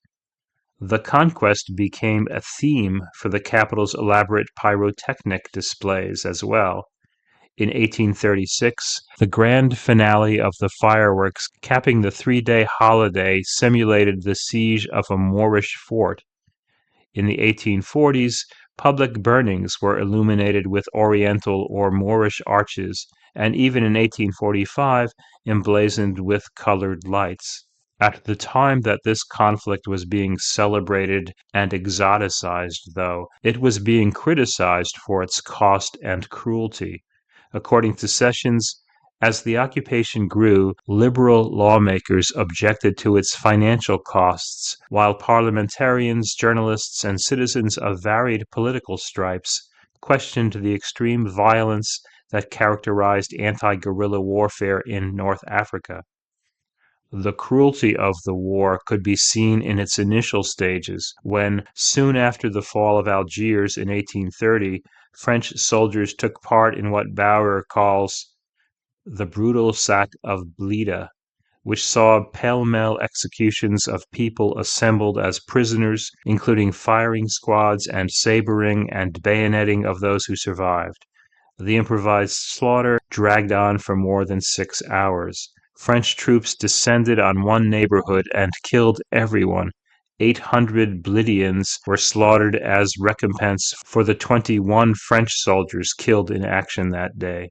The conquest became a theme for the capital's elaborate pyrotechnic displays as well. In 1836, the grand finale of the fireworks capping the three-day holiday simulated the siege of a Moorish fort. In the 1840s, public burnings were illuminated with Oriental or Moorish arches, and even in 1845 emblazoned with colored lights. At the time that this conflict was being celebrated and exoticized, though, it was being criticized for its cost and cruelty. According to Sessions, as the occupation grew, liberal lawmakers objected to its financial costs, while parliamentarians, journalists, and citizens of varied political stripes questioned the extreme violence that characterized anti-guerrilla warfare in North Africa. The cruelty of the war could be seen in its initial stages, when, soon after the fall of Algiers in 1830, French soldiers took part in what Bauer calls the brutal sack of Blida, which saw pell-mell executions of people assembled as prisoners, including firing squads and sabering and bayoneting of those who survived. The improvised slaughter dragged on for more than 6 hours. French troops descended on one neighborhood and killed everyone. 800 Blidians were slaughtered as recompense for the 21 French soldiers killed in action that day.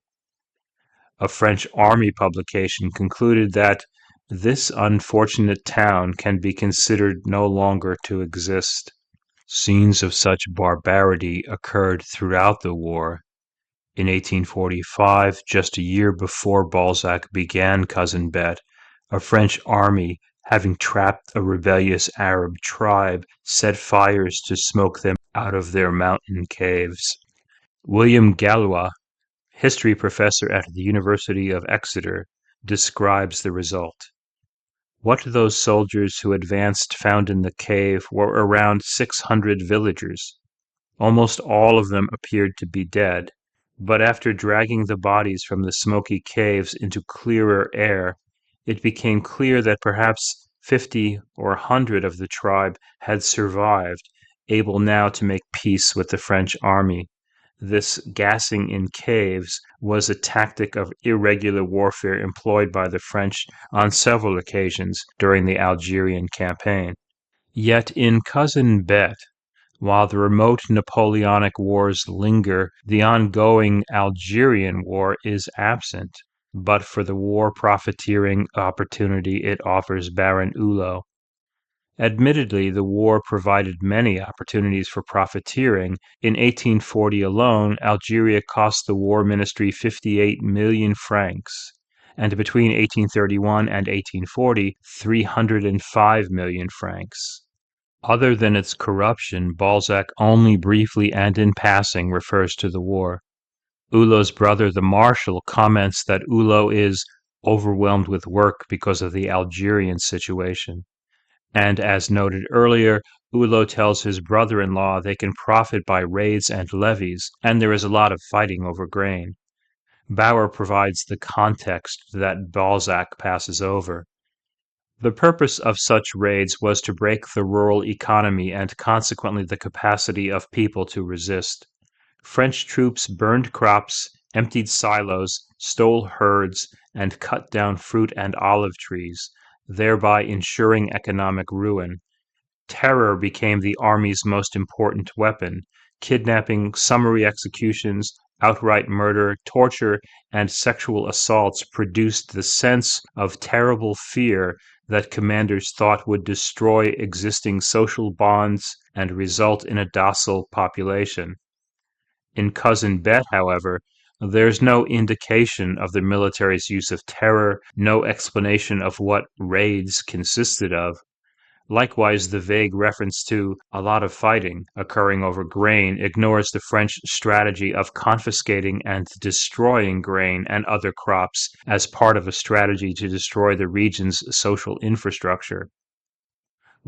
A French army publication concluded that this unfortunate town can be considered no longer to exist. Scenes of such barbarity occurred throughout the war. In 1845, just a year before Balzac began Cousin Bette, a French army, having trapped a rebellious Arab tribe, set fires to smoke them out of their mountain caves. William Gallois, history professor at the University of Exeter, describes the result. What those soldiers who advanced found in the cave were around 600 villagers. Almost all of them appeared to be dead, but after dragging the bodies from the smoky caves into clearer air, it became clear that perhaps 50 or 100 of the tribe had survived, able now to make peace with the French army. This gassing in caves was a tactic of irregular warfare employed by the French on several occasions during the Algerian campaign. Yet in Cousin Bette, while the remote Napoleonic wars linger, the ongoing Algerian war is absent, but for the war profiteering opportunity it offers Baron Hulot. Admittedly, the war provided many opportunities for profiteering. In 1840 alone, Algeria cost the War Ministry 58 million francs, and between 1831 and 1840, 305 million francs. Other than its corruption, Balzac only briefly and in passing refers to the war. Hulot's brother, the Marshal, comments that Hulot is overwhelmed with work because of the Algerian situation. And as noted earlier, Hulot tells his brother-in-law they can profit by raids and levies, and there is a lot of fighting over grain. Bauer provides the context that Balzac passes over. The purpose of such raids was to break the rural economy and consequently the capacity of people to resist. French troops burned crops, emptied silos, stole herds, and cut down fruit and olive trees, thereby ensuring economic ruin. Terror became the army's most important weapon. Kidnapping, summary executions, outright murder, torture, and sexual assaults produced the sense of terrible fear that commanders thought would destroy existing social bonds and result in a docile population. In Cousin Bette, however, there's no indication of the military's use of terror, no explanation of what raids consisted of. Likewise, the vague reference to a lot of fighting occurring over grain ignores the French strategy of confiscating and destroying grain and other crops as part of a strategy to destroy the region's social infrastructure.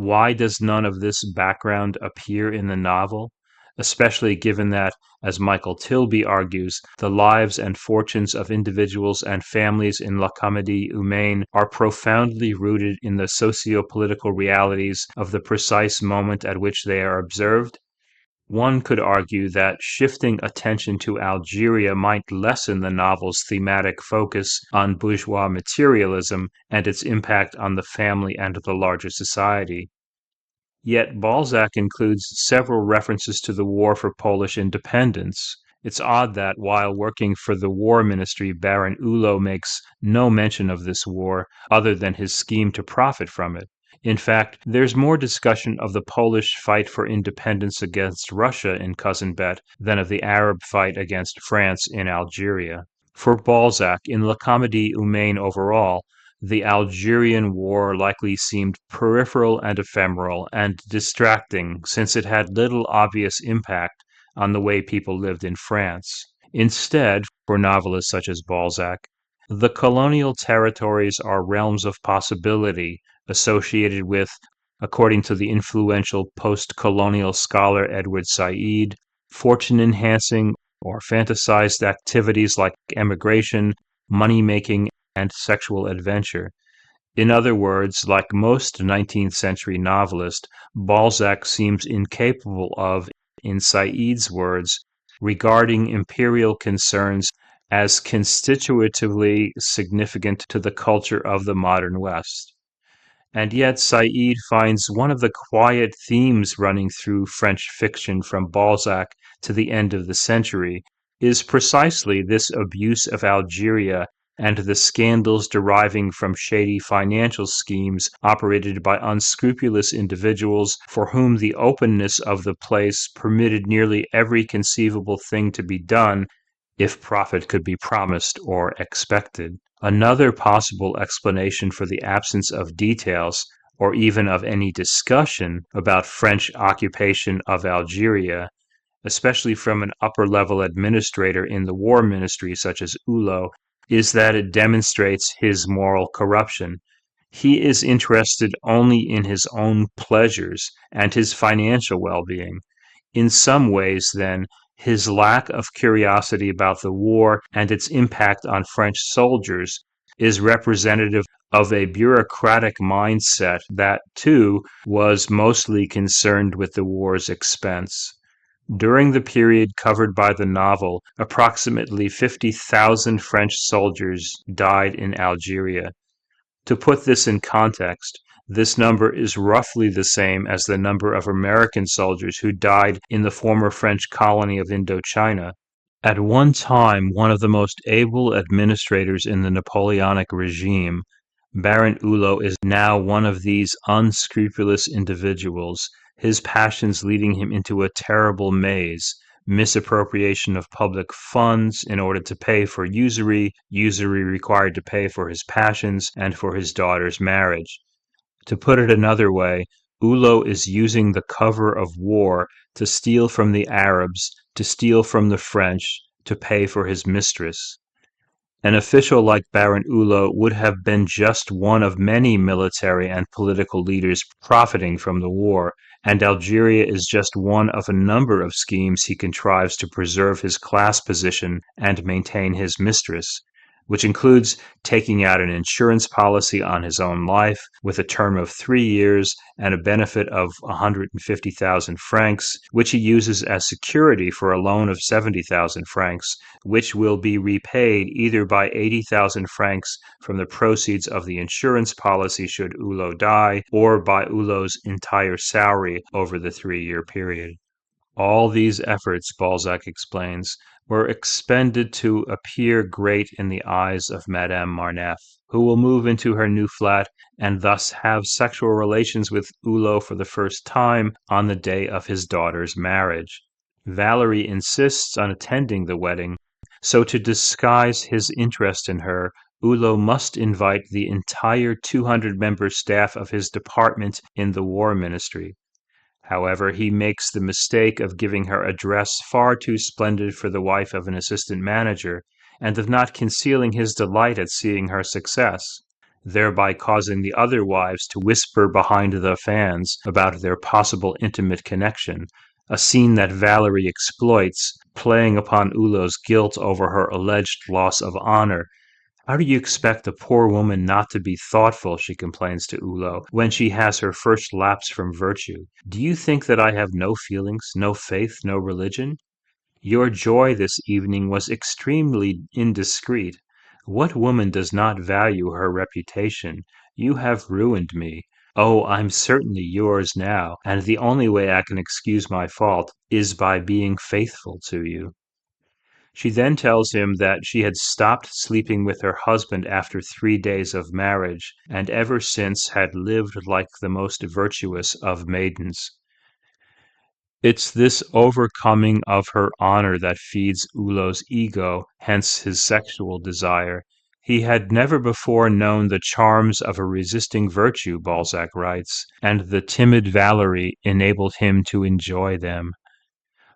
Why does none of this background appear in the novel? Especially given that, as Michael Tilby argues, the lives and fortunes of individuals and families in La Comédie Humaine are profoundly rooted in the socio-political realities of the precise moment at which they are observed. One could argue that shifting attention to Algeria might lessen the novel's thematic focus on bourgeois materialism and its impact on the family and the larger society. Yet Balzac includes several references to the war for Polish independence. It's odd that while working for the War Ministry, Baron Hulot makes no mention of this war other than his scheme to profit from it. In fact, there's more discussion of the Polish fight for independence against Russia in Cousin Bette than of the Arab fight against France in Algeria. For Balzac, in La Comédie Humaine overall, the Algerian War likely seemed peripheral and ephemeral and distracting since it had little obvious impact on the way people lived in France. Instead, for novelists such as Balzac, the colonial territories are realms of possibility associated with, according to the influential post-colonial scholar Edward Said, fortune-enhancing or fantasized activities like emigration, money-making, and sexual adventure. In other words, like most 19th century novelists, Balzac seems incapable of, in Said's words, regarding imperial concerns as constitutively significant to the culture of the modern West. And yet, Said finds one of the quiet themes running through French fiction from Balzac to the end of the century is precisely this abuse of Algeria and the scandals deriving from shady financial schemes operated by unscrupulous individuals for whom the openness of the place permitted nearly every conceivable thing to be done if profit could be promised or expected. Another possible explanation for the absence of details, or even of any discussion about French occupation of Algeria, especially from an upper-level administrator in the War Ministry such as Hulot, is that it demonstrates his moral corruption. He is interested only in his own pleasures and his financial well-being. In some ways, then, his lack of curiosity about the war and its impact on French soldiers is representative of a bureaucratic mindset that, too, was mostly concerned with the war's expense. During the period covered by the novel, approximately 50,000 French soldiers died in Algeria. To put this in context, this number is roughly the same as the number of American soldiers who died in the former French colony of Indochina. At one time, one of the most able administrators in the Napoleonic regime, Baron Hulot is now one of these unscrupulous individuals, his passions leading him into a terrible maze: misappropriation of public funds in order to pay for usury, usury required to pay for his passions and for his daughter's marriage. To put it another way, Hulot is using the cover of war to steal from the Arabs, to steal from the French, to pay for his mistress. An official like Baron Hulot would have been just one of many military and political leaders profiting from the war, and Algeria is just one of a number of schemes he contrives to preserve his class position and maintain his mistress, which includes taking out an insurance policy on his own life with a term of 3 years and a benefit of 150,000 francs, which he uses as security for a loan of 70,000 francs, which will be repaid either by 80,000 francs from the proceeds of the insurance policy should Hulot die, or by Hulot's entire salary over the 3-year period. All these efforts, Balzac explains, were expended to appear great in the eyes of Madame Marneffes, who will move into her new flat and thus have sexual relations with Hulot for the first time on the day of his daughter's marriage. Valerie insists on attending the wedding, so to disguise his interest in her, Hulot must invite the entire 200-member staff of his department in the War Ministry. However, he makes the mistake of giving her a dress far too splendid for the wife of an assistant manager, and of not concealing his delight at seeing her success. thereby causing the other wives to whisper behind the fans about their possible intimate connection, a scene that Valerie exploits, playing upon Hulot's guilt over her alleged loss of honor. "How do you expect a poor woman not to be thoughtful," she complains to Hulot, "when she has her first lapse from virtue? Do you think that I have no feelings, no faith, no religion? Your joy this evening was extremely indiscreet. What woman does not value her reputation? You have ruined me. Oh, I'm certainly yours now, and the only way I can excuse my fault is by being faithful to you." She then tells him that she had stopped sleeping with her husband after 3 days of marriage, and ever since had lived like the most virtuous of maidens. It's this overcoming of her honor that feeds Hulot's ego, hence his sexual desire. He had never before known the charms of a resisting virtue, Balzac writes, and the timid Valerie enabled him to enjoy them.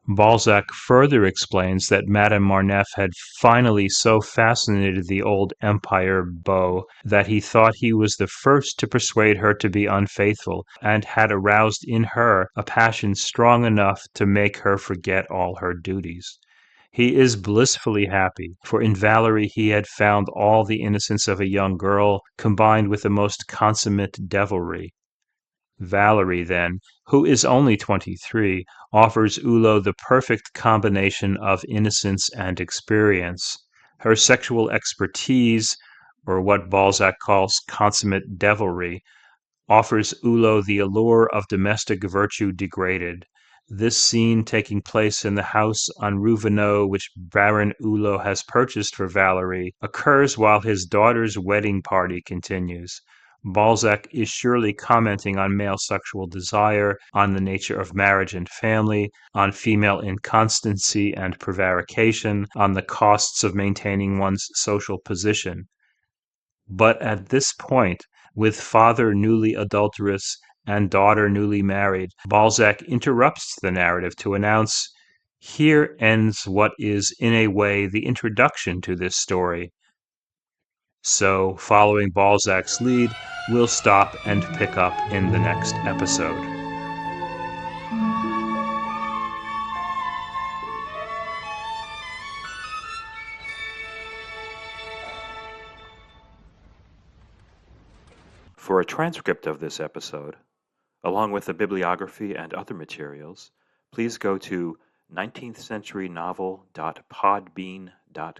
Balzac further explains that Madame Marneffes had finally so fascinated the old Empire beau that he thought he was the first to persuade her to be unfaithful, and had aroused in her a passion strong enough to make her forget all her duties. He is blissfully happy, for in Valerie he had found all the innocence of a young girl combined with the most consummate devilry. Valerie, then, who is only 23, offers Hulot the perfect combination of innocence and experience. Her sexual expertise, or what Balzac calls consummate devilry, offers Hulot the allure of domestic virtue degraded. This scene, taking place in the house on Rue Vaneau which Baron Hulot has purchased for Valerie, occurs while his daughter's wedding party continues. Balzac is surely commenting on male sexual desire, on the nature of marriage and family, on female inconstancy and prevarication, on the costs of maintaining one's social position. But at this point, with father newly adulterous and daughter newly married, Balzac interrupts the narrative to announce, "Here ends what is in a way the introduction to this story." So, following Balzac's lead, we'll stop and pick up in the next episode. For a transcript of this episode, along with the bibliography and other materials, please go to 19thCenturyNovel.podbean.com.